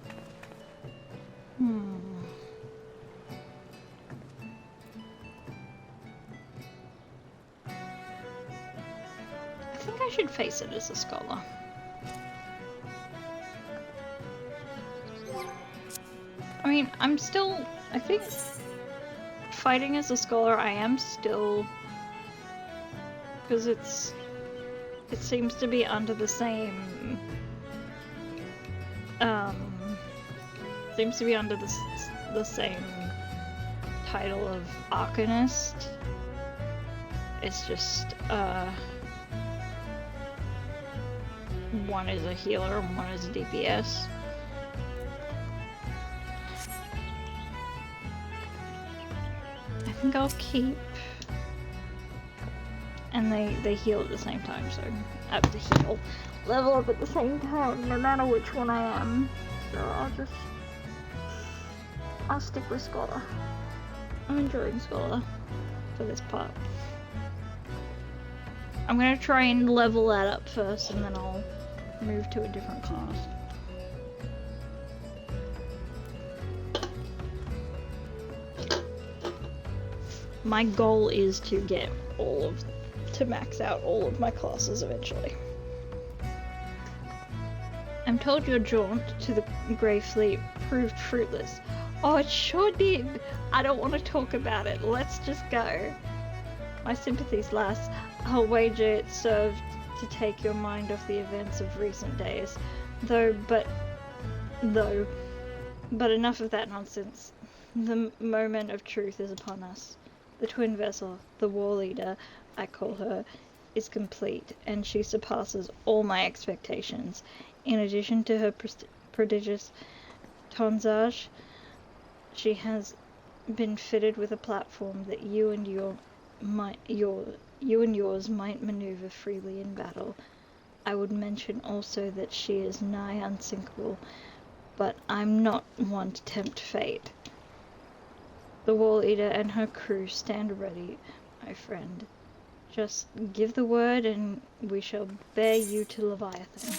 I think I should face it as a scholar. I mean, I think fighting as a scholar, I am still, because it seems to be under the same, the same title of Arcanist. It's just, one is a healer and one is a DPS. I think I'll keep, and they heal at the same time, so I have to heal, level up at the same time, no matter which one I am. So I'll stick with Scholar. I'm enjoying Scholar for this part. I'm gonna try and level that up first, and then I'll move to a different class. My goal is to get to max out all of my classes eventually. I'm told your jaunt to the Grey Fleet proved fruitless. Oh, it sure did. I don't want to talk about it. Let's just go. My sympathies, lass. I'll wager it served to take your mind off the events of recent days. But enough of that nonsense. The moment of truth is upon us. The twin vessel, the Wall Eater, I call her, is complete, and she surpasses all my expectations. In addition to her prodigious tonnage, she has been fitted with a platform that you and your you and yours might maneuver freely in battle. I would mention also that she is nigh unsinkable, but I'm not one to tempt fate. The Wall Eater and her crew stand ready, my friend. Just give the word and we shall bear you to Leviathan.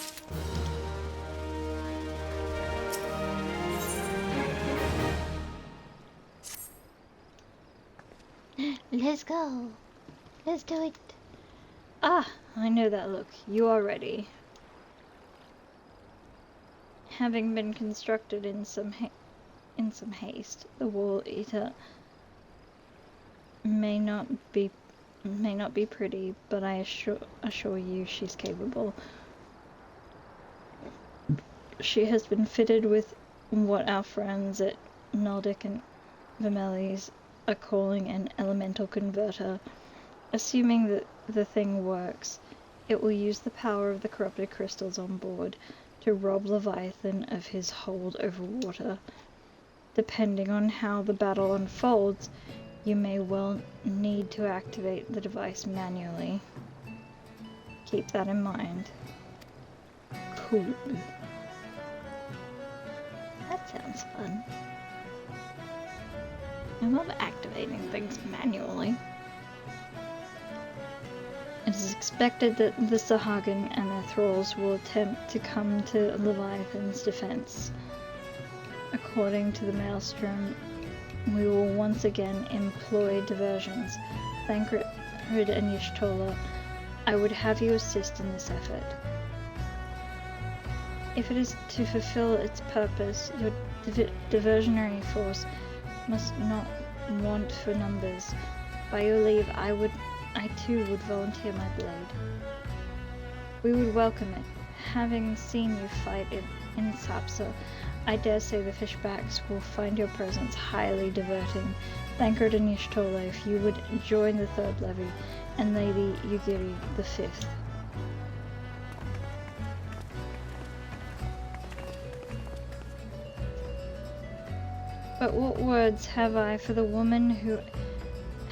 Let's go. Let's do it. Ah, I know that look. You are ready. Having been constructed in some haste, the Wall Eater may not be pretty, but I assure you she's capable. She has been fitted with what our friends at Naldic and Vermelis are calling an elemental converter. Assuming that the thing works, it will use the power of the corrupted crystals on board to rob Leviathan of his hold over water. Depending on how the battle unfolds, you may well need to activate the device manually. Keep that in mind. Cool. That sounds fun. I love activating things manually. It is expected that the Sahagin and their thralls will attempt to come to Leviathan's defense. According to the Maelstrom, we will once again employ diversions. Thancred and Y'shtola, I would have you assist in this effort. If it is to fulfill its purpose, your diversionary force must not want for numbers. By your leave, I too would volunteer my blade. We would welcome it. Having seen you fight in Sapsa, I dare say the Fishbacks will find your presence highly diverting. Thancred and Y'shtola, if you would join the Third Levy, and Lady Yugiri the Fifth. But what words have I for the woman who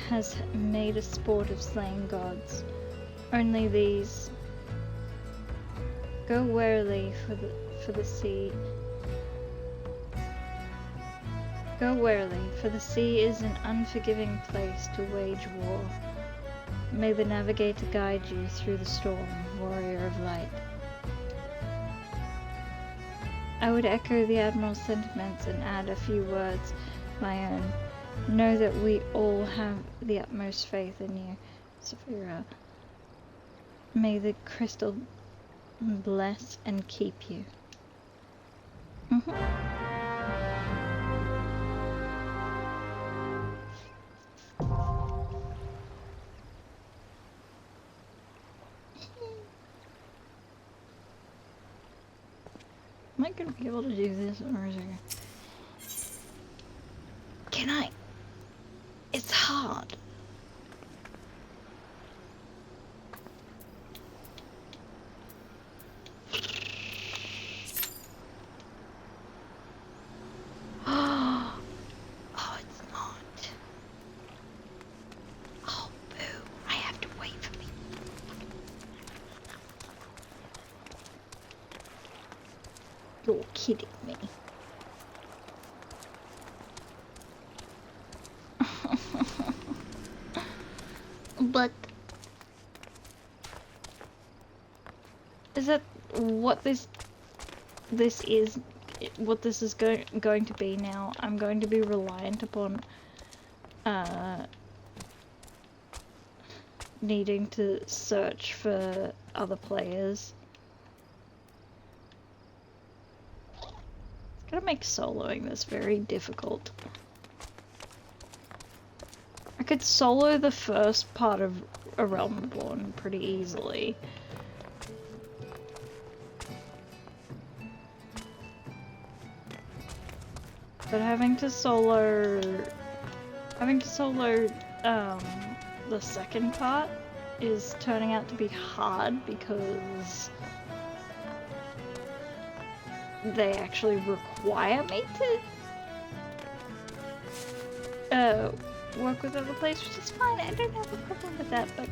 has made a sport of slaying gods? Only these. Go warily for the sea. Go warily, for the sea is an unforgiving place to wage war. May the navigator guide you through the storm, warrior of light. I would echo the Admiral's sentiments and add a few words my own. Know that we all have the utmost faith in you, Saphira. May the crystal bless and keep you. Am I gonna be able to do this, or is it... Can I? It's hard. Oh, it's not. Oh, boo. I have to wait for me. You're kidding me. But is that what this is? What this is going to be now? I'm going to be reliant upon needing to search for other players. It's gonna make soloing this very difficult. I could solo the first part of A Realm Reborn pretty easily. But having to solo the second part is turning out to be hard because they actually require me to work with other players, which is fine. I don't have a problem with that, but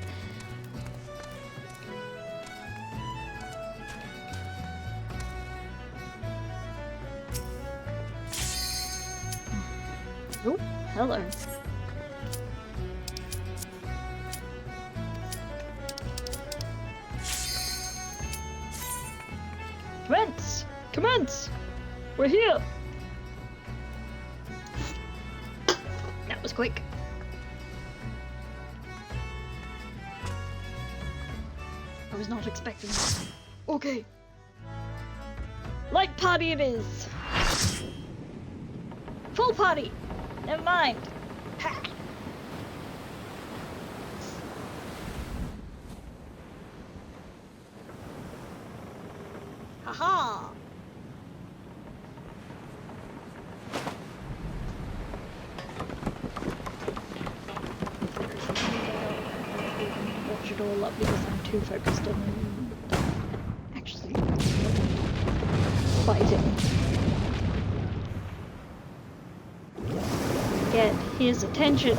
oh, hello. Commence! Commence! We're here! That was quick. I was not expecting that. Okay. Light party it is! Full party! Never mind. Ha! Haha! Watch it all up because I'm too focused on actually fighting. Get his attention.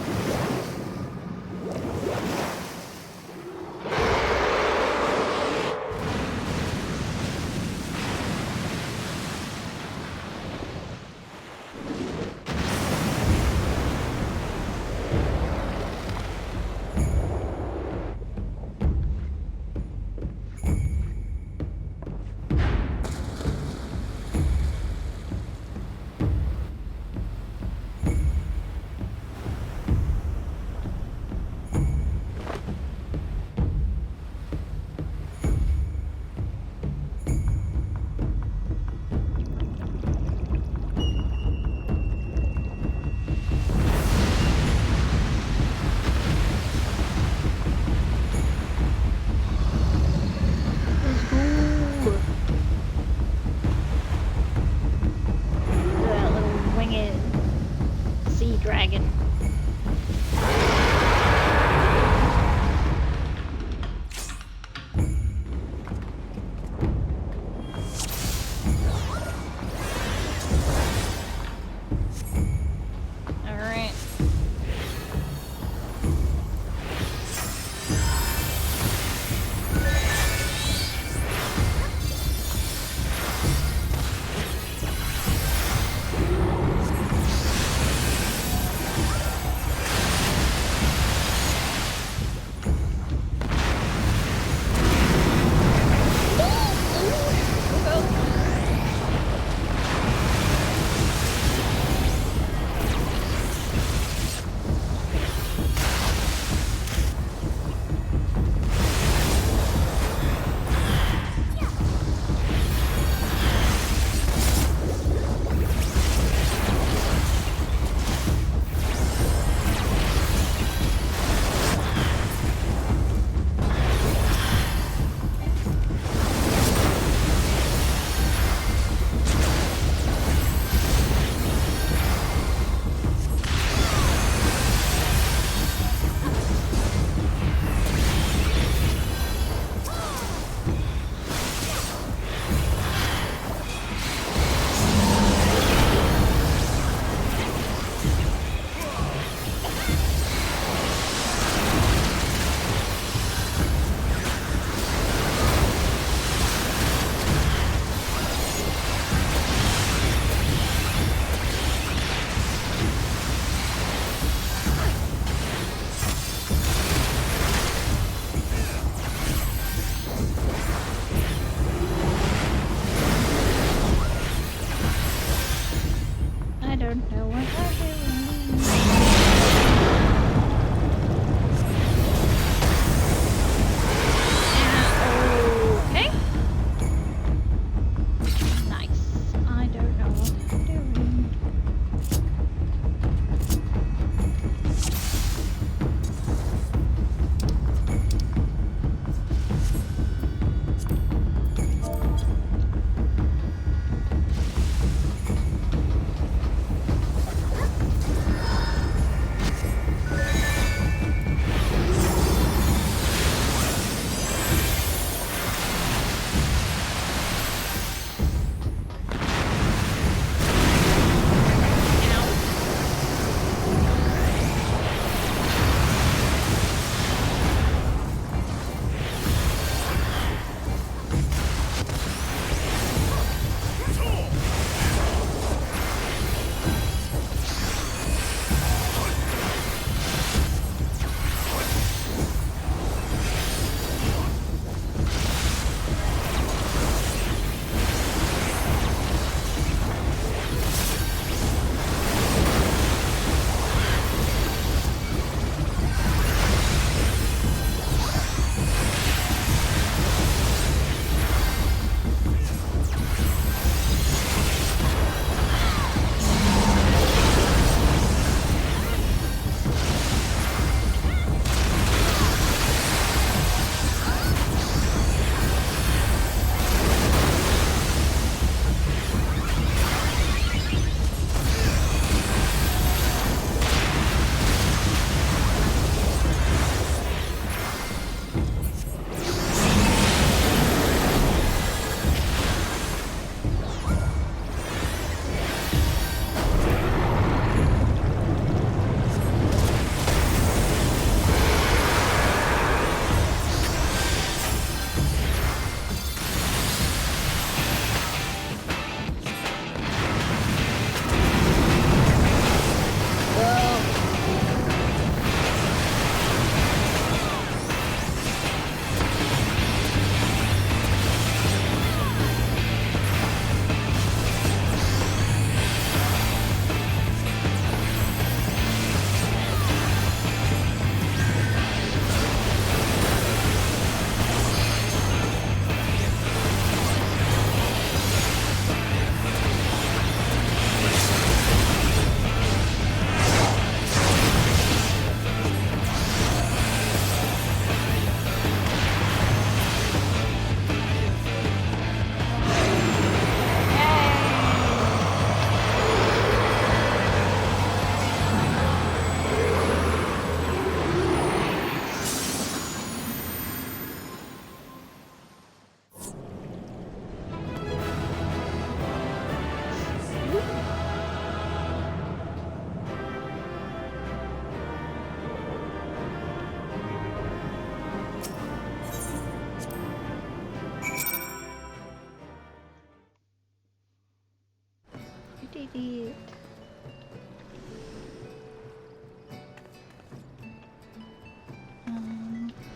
did it.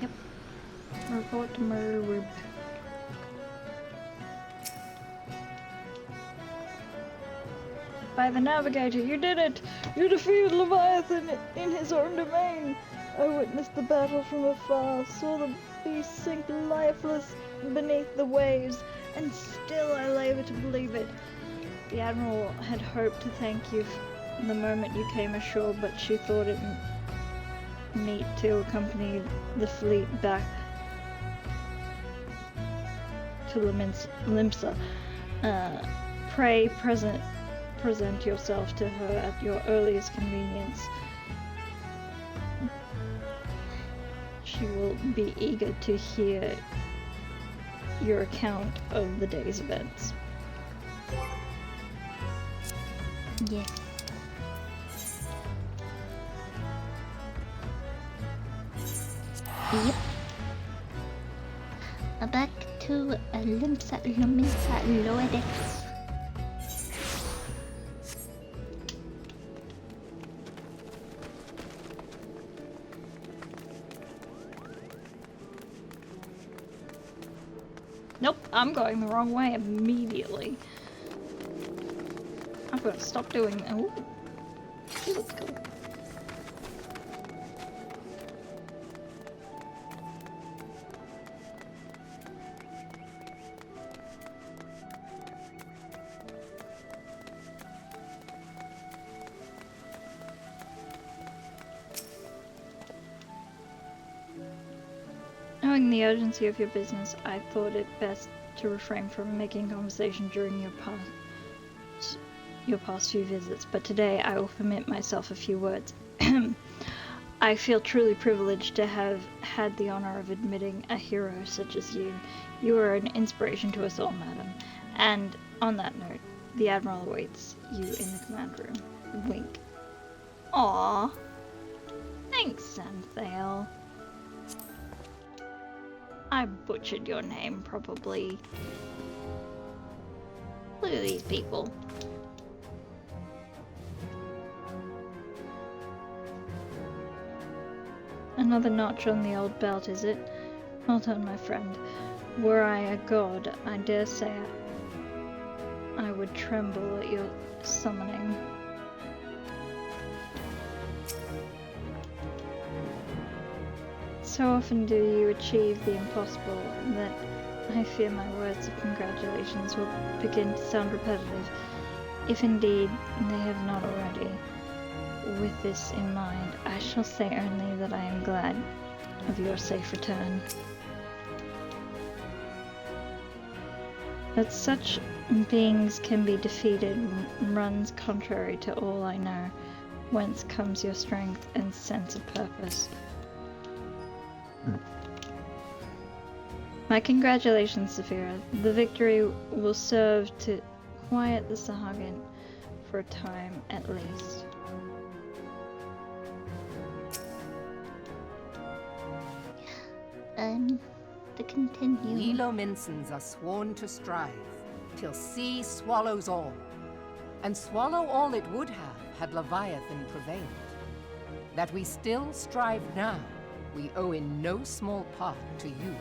Yep. Report to murder. By the Navigator, you did it! You defeated Leviathan in his own domain! I witnessed the battle from afar, saw the beast sink lifeless beneath the waves, and still I labor to believe it. The Admiral had hoped to thank you the moment you came ashore, but she thought it meet to accompany the fleet back to Limsa. Pray present yourself to her at your earliest convenience. She will be eager to hear your account of the day's events. Yes. Yep. Back to Limsa Lower Decks. Nope, I'm going the wrong way immediately. I've got to stop doing that. Ooh. She looks cool. Knowing the urgency of your business, I thought it best to refrain from making conversation during your past few visits, but today I will permit myself a few words. I feel truly privileged to have had the honor of admitting a hero such as you. You are an inspiration to us all, madam. And on that note, the Admiral awaits you in the command room. Wink. Aww. Thanks, Xanthale. I butchered your name, probably. Look at these people. Another notch on the old belt, is it? Well done, my friend. Were I a god, I dare say I would tremble at your summoning. So often do you achieve the impossible that I fear my words of congratulations will begin to sound repetitive, if indeed they have not already. With this in mind, I shall say only that I am glad of your safe return. That such beings can be defeated runs contrary to all I know, whence comes your strength and sense of purpose. My congratulations, Saphira. The victory will serve to quiet the Sahagin for a time at least. To continue. We Lominsans are sworn to strive, till sea swallows all. And swallow all it would have, had Leviathan prevailed. That we still strive now, we owe in no small part to you.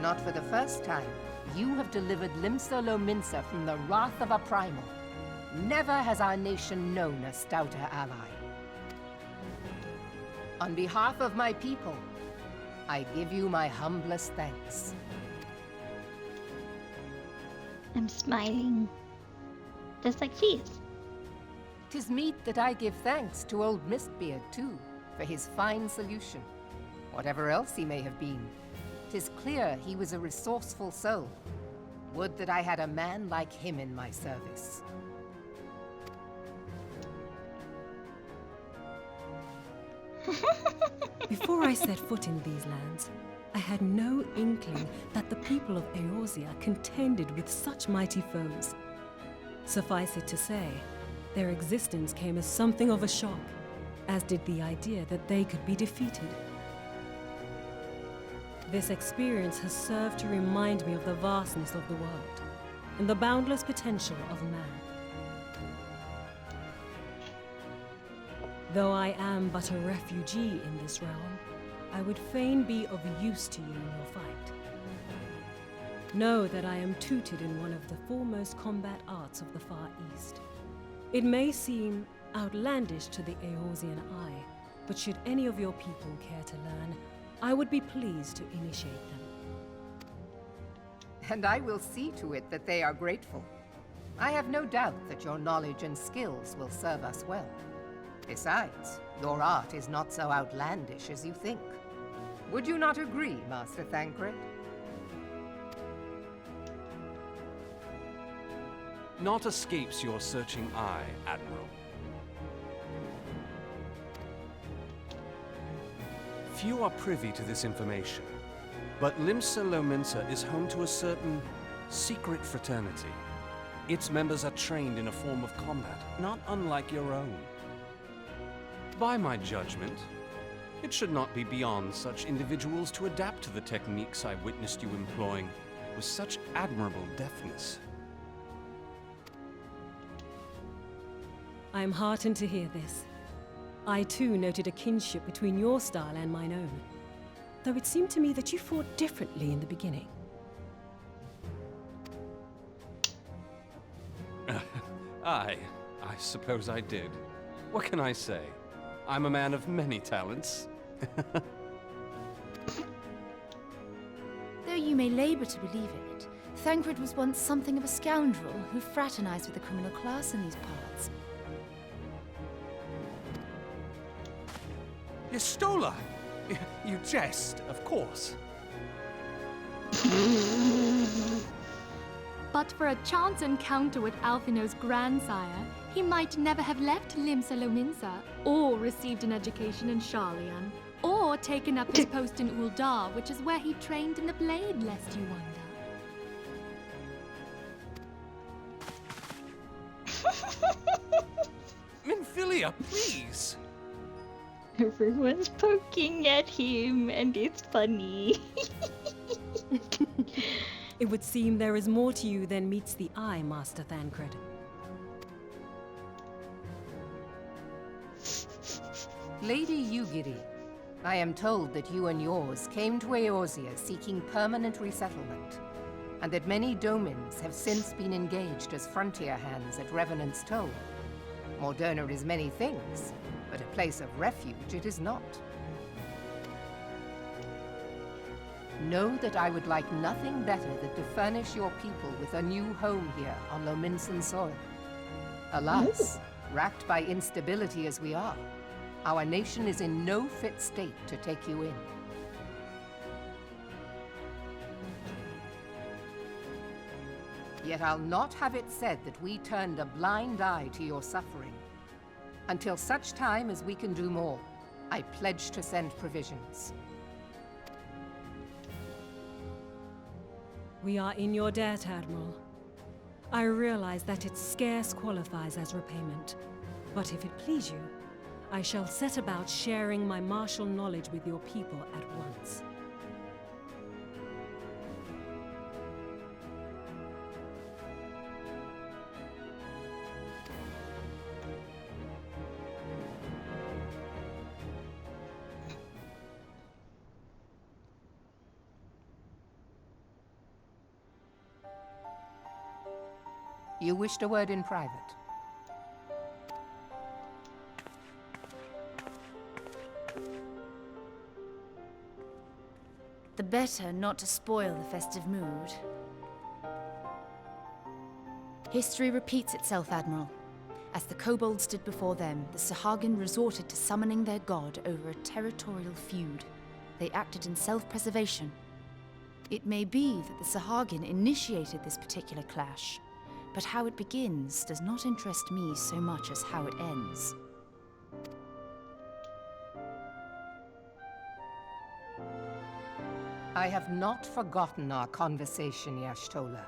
Not for the first time, you have delivered Limsa Lominsa from the wrath of a primal. Never has our nation known a stouter ally. On behalf of my people, I give you my humblest thanks. I'm smiling. Just like she is. 'Tis meet that I give thanks to old Mistbeard, too, for his fine solution. Whatever else he may have been, 'tis clear he was a resourceful soul. Would that I had a man like him in my service. Before I set foot in these lands, I had no inkling that the people of Eorzea contended with such mighty foes. Suffice it to say, their existence came as something of a shock, as did the idea that they could be defeated. This experience has served to remind me of the vastness of the world, and the boundless potential of man. Though I am but a refugee in this realm, I would fain be of use to you in your fight. Know that I am tutored in one of the foremost combat arts of the Far East. It may seem outlandish to the Eorzean eye, but should any of your people care to learn, I would be pleased to initiate them. And I will see to it that they are grateful. I have no doubt that your knowledge and skills will serve us well. Besides, your art is not so outlandish as you think. Would you not agree, Master Thancred? Naught escapes your searching eye, Admiral. Few are privy to this information, but Limsa Lominsa is home to a certain secret fraternity. Its members are trained in a form of combat, not unlike your own. By my judgment, it should not be beyond such individuals to adapt to the techniques I witnessed you employing with such admirable deftness. I am heartened to hear this. I too noted a kinship between your style and mine own, though it seemed to me that you fought differently in the beginning. I suppose I did. What can I say? I'm a man of many talents. Though you may labor to believe it, Thancred was once something of a scoundrel who fraternized with the criminal class in these parts. Y'shtola! You jest, of course. But for a chance encounter with Alphinaud's grandsire, he might never have left Limsa Lominsa, or received an education in Sharlayan, or taken up his post in Uldar, which is where he trained in the blade, lest you wonder. Minfilia, please! Everyone's poking at him, and it's funny. It would seem there is more to you than meets the eye, Master Thancred. Lady Yugiri, I am told that you and yours came to Eorzea seeking permanent resettlement, and that many domins have since been engaged as frontier hands at Revenant's Toll. Moderna is many things, but a place of refuge it is not. Know that I would like nothing better than to furnish your people with a new home here on Lominsan soil. Alas, racked by instability as we are, our nation is in no fit state to take you in. Yet I'll not have it said that we turned a blind eye to your suffering. Until such time as we can do more, I pledge to send provisions. We are in your debt, Admiral. I realize that it scarce qualifies as repayment, but if it please you, I shall set about sharing my martial knowledge with your people at once. You wished a word in private. The better not to spoil the festive mood. History repeats itself, Admiral. As the kobolds did before them, the Sahagin resorted to summoning their god over a territorial feud. They acted in self-preservation. It may be that the Sahagin initiated this particular clash, but how it begins does not interest me so much as how it ends. I have not forgotten our conversation, Y'shtola.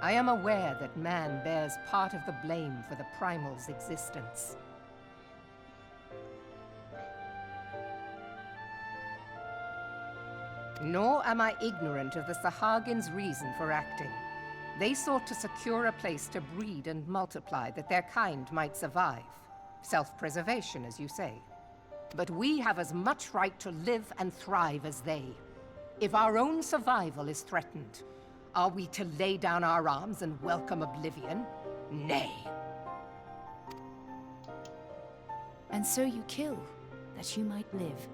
I am aware that man bears part of the blame for the Primal's existence. Nor am I ignorant of the Sahagin's reason for acting. They sought to secure a place to breed and multiply that their kind might survive. Self-preservation, as you say. But we have as much right to live and thrive as they. If our own survival is threatened, are we to lay down our arms and welcome oblivion? Nay. And so you kill, that you might live.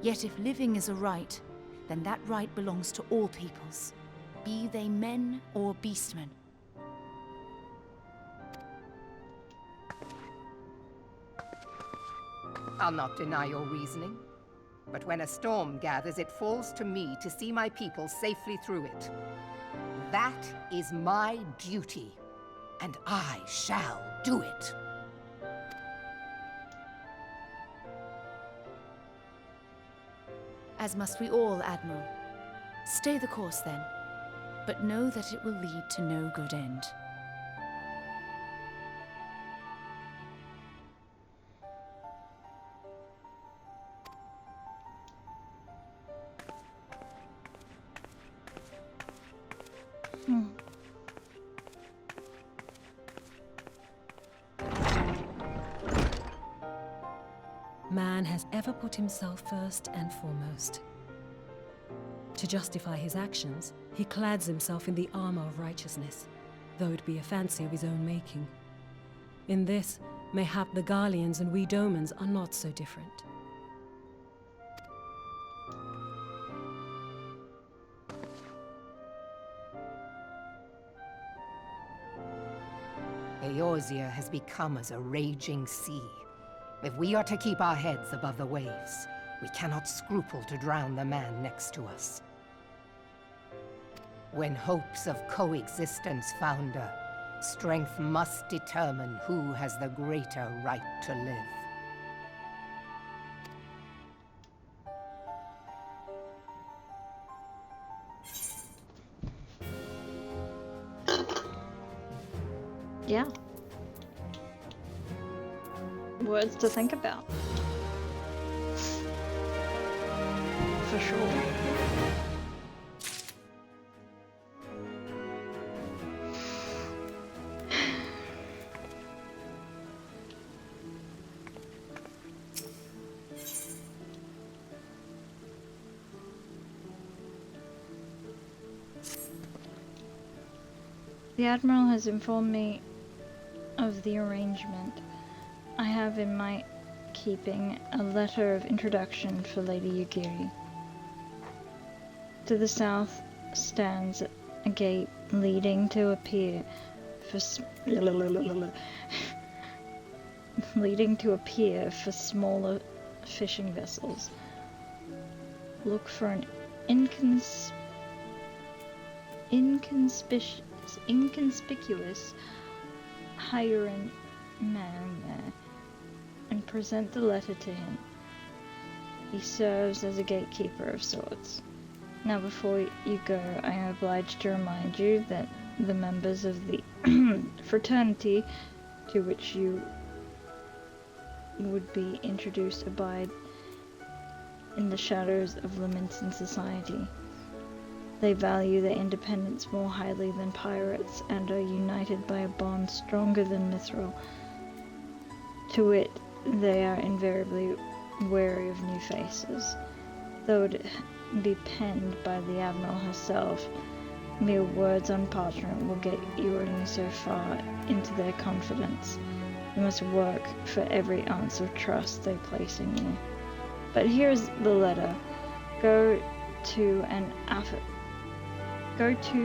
Yet if living is a right, then that right belongs to all peoples, be they men or beastmen. I'll not deny your reasoning. But when a storm gathers, it falls to me to see my people safely through it. That is my duty, and I shall do it. As must we all, Admiral. Stay the course, then. But know that it will lead to no good end. Man has ever put himself first and foremost. To justify his actions, he clads himself in the armor of righteousness, though it be a fancy of his own making. In this, mayhap the Garleans and we Domans are not so different. Eorzea has become as a raging sea. If we are to keep our heads above the waves, we cannot scruple to drown the man next to us. When hopes of coexistence founder, strength must determine who has the greater right to live. Yeah. Words to think about. For sure. The Admiral has informed me of the arrangement. I have in my keeping a letter of introduction for Lady Yugiri. To the south stands a gate leading to a pier for smaller fishing vessels. Look for an inconspicuous hiring man there, and present the letter to him. He serves as a gatekeeper of sorts. Now before you go, I am obliged to remind you that the members of the fraternity to which you would be introduced abide in the shadows of Lominsan society. They value their independence more highly than pirates, and are united by a bond stronger than mithril. To wit, they are invariably wary of new faces. Though it be penned by the Admiral herself, mere words on parchment will get you only so far into their confidence. You must work for every ounce of trust they place in you. But here's the letter. Go to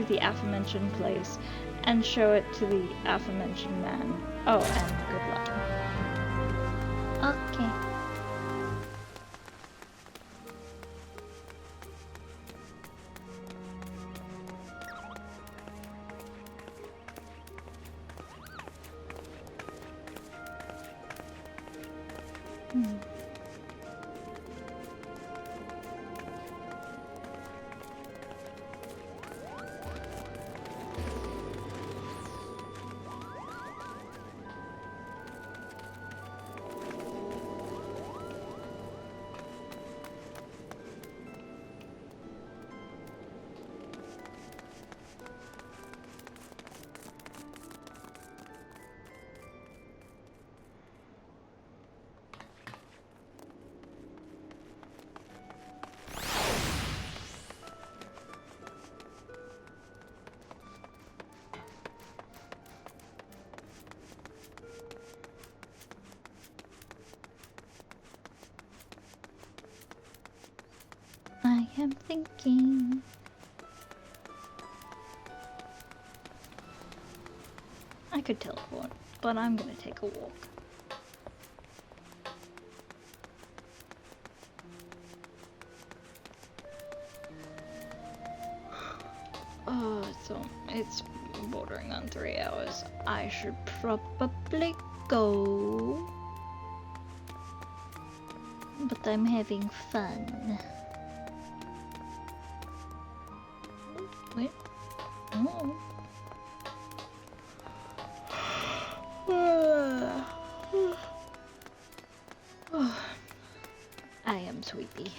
the aforementioned place and show it to the aforementioned man. Oh, and good luck. Okay. I am thinking. I could teleport, but I'm gonna take a walk. Oh, it's bordering on 3 hours. I should probably go. But I'm having fun. Wait. Oh. I am sleepy.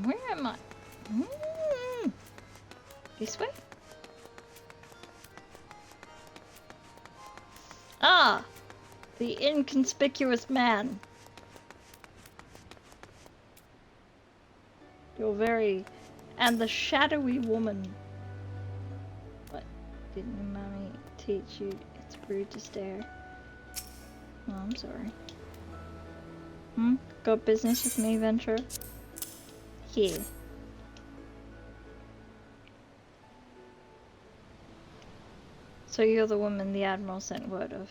Where am I? This way? Ah! The inconspicuous man. You're very... And the shadowy woman. What? Didn't your mommy teach you it's rude to stare? Oh, I'm sorry. Got business with me, Venture? Here. So you're the woman the Admiral sent word of?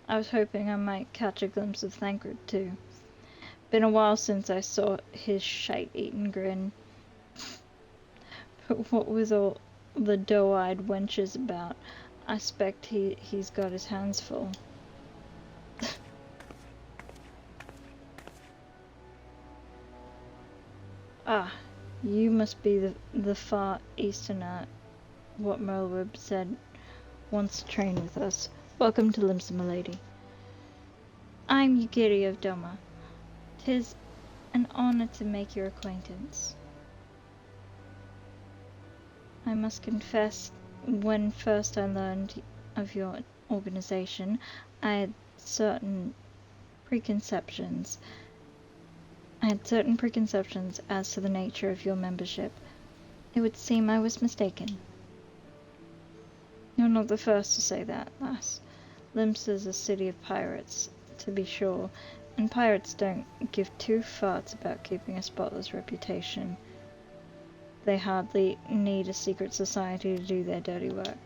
I was hoping I might catch a glimpse of Thancred too. Been a while since I saw his shite-eaten grin. But what with all the doe-eyed wenches about, I expect he's got his hands full. Ah, you must be the far easterner, what Merlwyb said wants to train with us. Welcome to Limsa, milady. I'm Ygiri of Doma. 'Tis an honor to make your acquaintance. I must confess, when first I learned of your organization, I had certain preconceptions as to the nature of your membership. It would seem I was mistaken. You're not the first to say that, lass. Limsa's a city of pirates, to be sure, and pirates don't give two farts about keeping a spotless reputation. They hardly need a secret society to do their dirty work.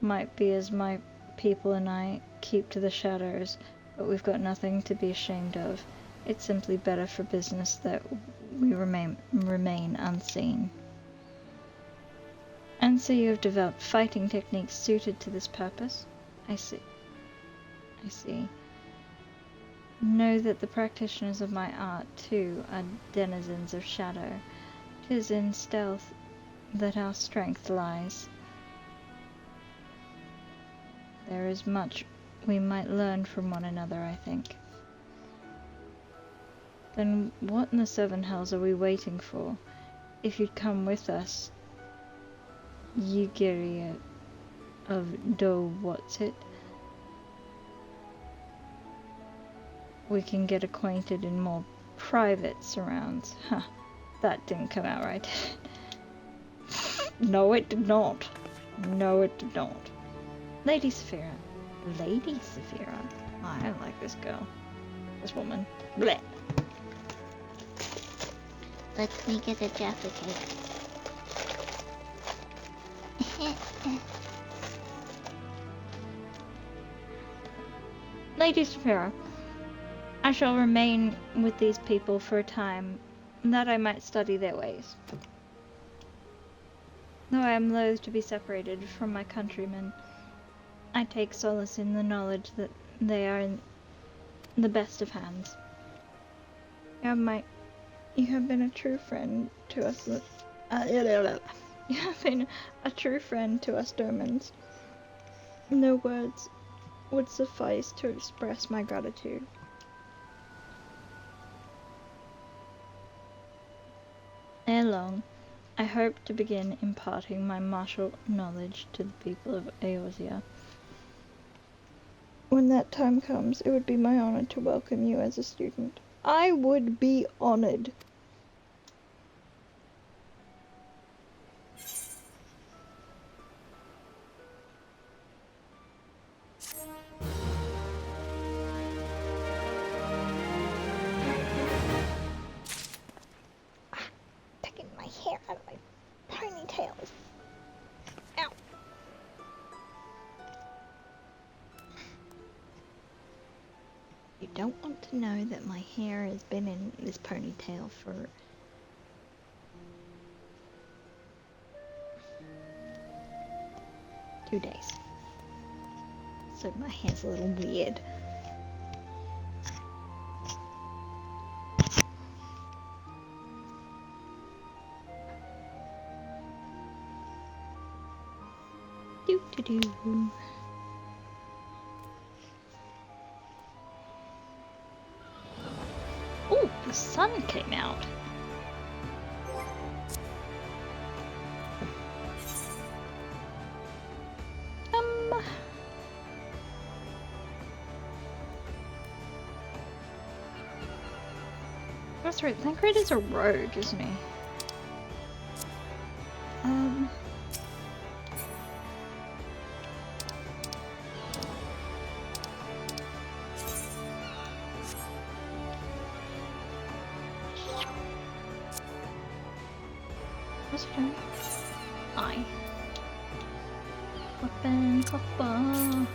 Might be as my people and I keep to the shadows, but we've got nothing to be ashamed of. It's simply better for business that we remain unseen. And so you have developed fighting techniques suited to this purpose? I see. Know that the practitioners of my art, too, are denizens of shadow. 'Tis in stealth that our strength lies. There is much we might learn from one another, I think. Then what in the seven hells are we waiting for? If you'd come with us, Ygiri of Do what's it? We can get acquainted in more private surrounds. Huh, that didn't come out right, did it? No, it did not. No, it did not. Lady Saphira. Lady Saphira? Oh, I don't like this girl. This woman. Blech. Let me get a Jaffa cake. Lady Saphira, I shall remain with these people for a time, that I might study their ways. Though I am loath to be separated from my countrymen, I take solace in the knowledge that they are in the best of hands. You have been a true friend to us. You have been a true friend to us Domans. No words would suffice to express my gratitude. Ere long, I hope to begin imparting my martial knowledge to the people of Eorzea. When that time comes, it would be my honor to welcome you as a student. I would be honored. don't want to know that my hair has been in this ponytail for two days. So my hair's a little weird. Do-do-do. Oh, the sun came out. That's right, Thancred is a rogue, isn't he? What's he doing? Aye. Weapon, copper.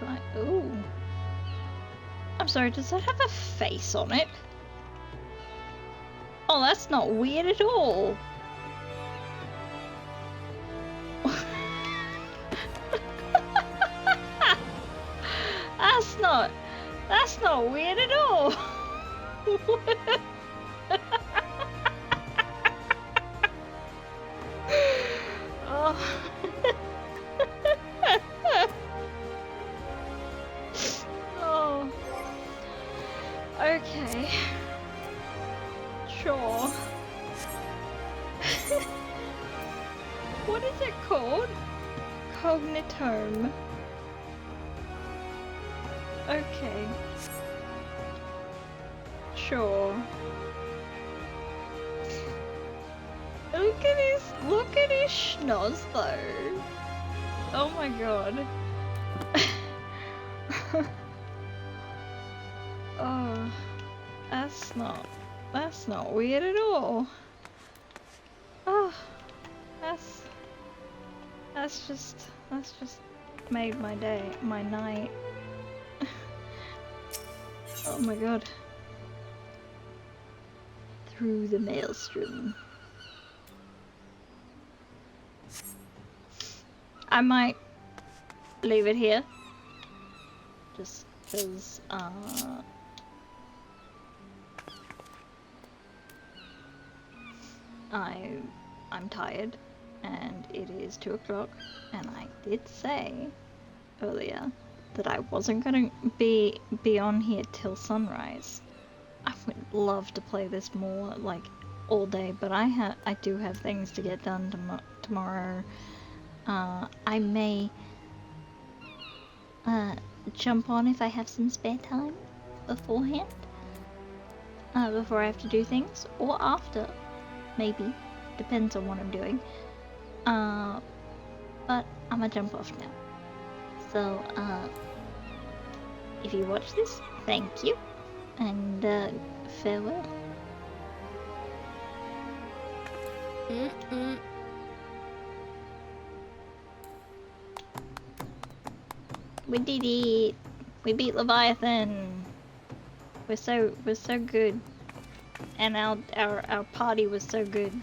Right. Ooh. I'm sorry, does that have a face on it? Oh, that's not weird at all. That's not weird at all. Oh. Oh. Okay. Sure. What is it called? Cognitome. Okay. Sure. Look at his schnoz though. Oh my god. Oh, that's not weird at all. Oh, that's just made my day, my night. Oh my god. Through the maelstrom. I might leave it here. Just because, I'm tired, and it is 2 o'clock, and I did say earlier that I wasn't gonna be on here till sunrise. I would love to play this more, like, all day, but I do have things to get done tomorrow. I may jump on if I have some spare time beforehand, before I have to do things, or after, maybe, depends on what I'm doing. But I'm gonna jump off now. So, if you watch this, thank you, and farewell. We did it! We beat Leviathan! We're so good. And our party was so good.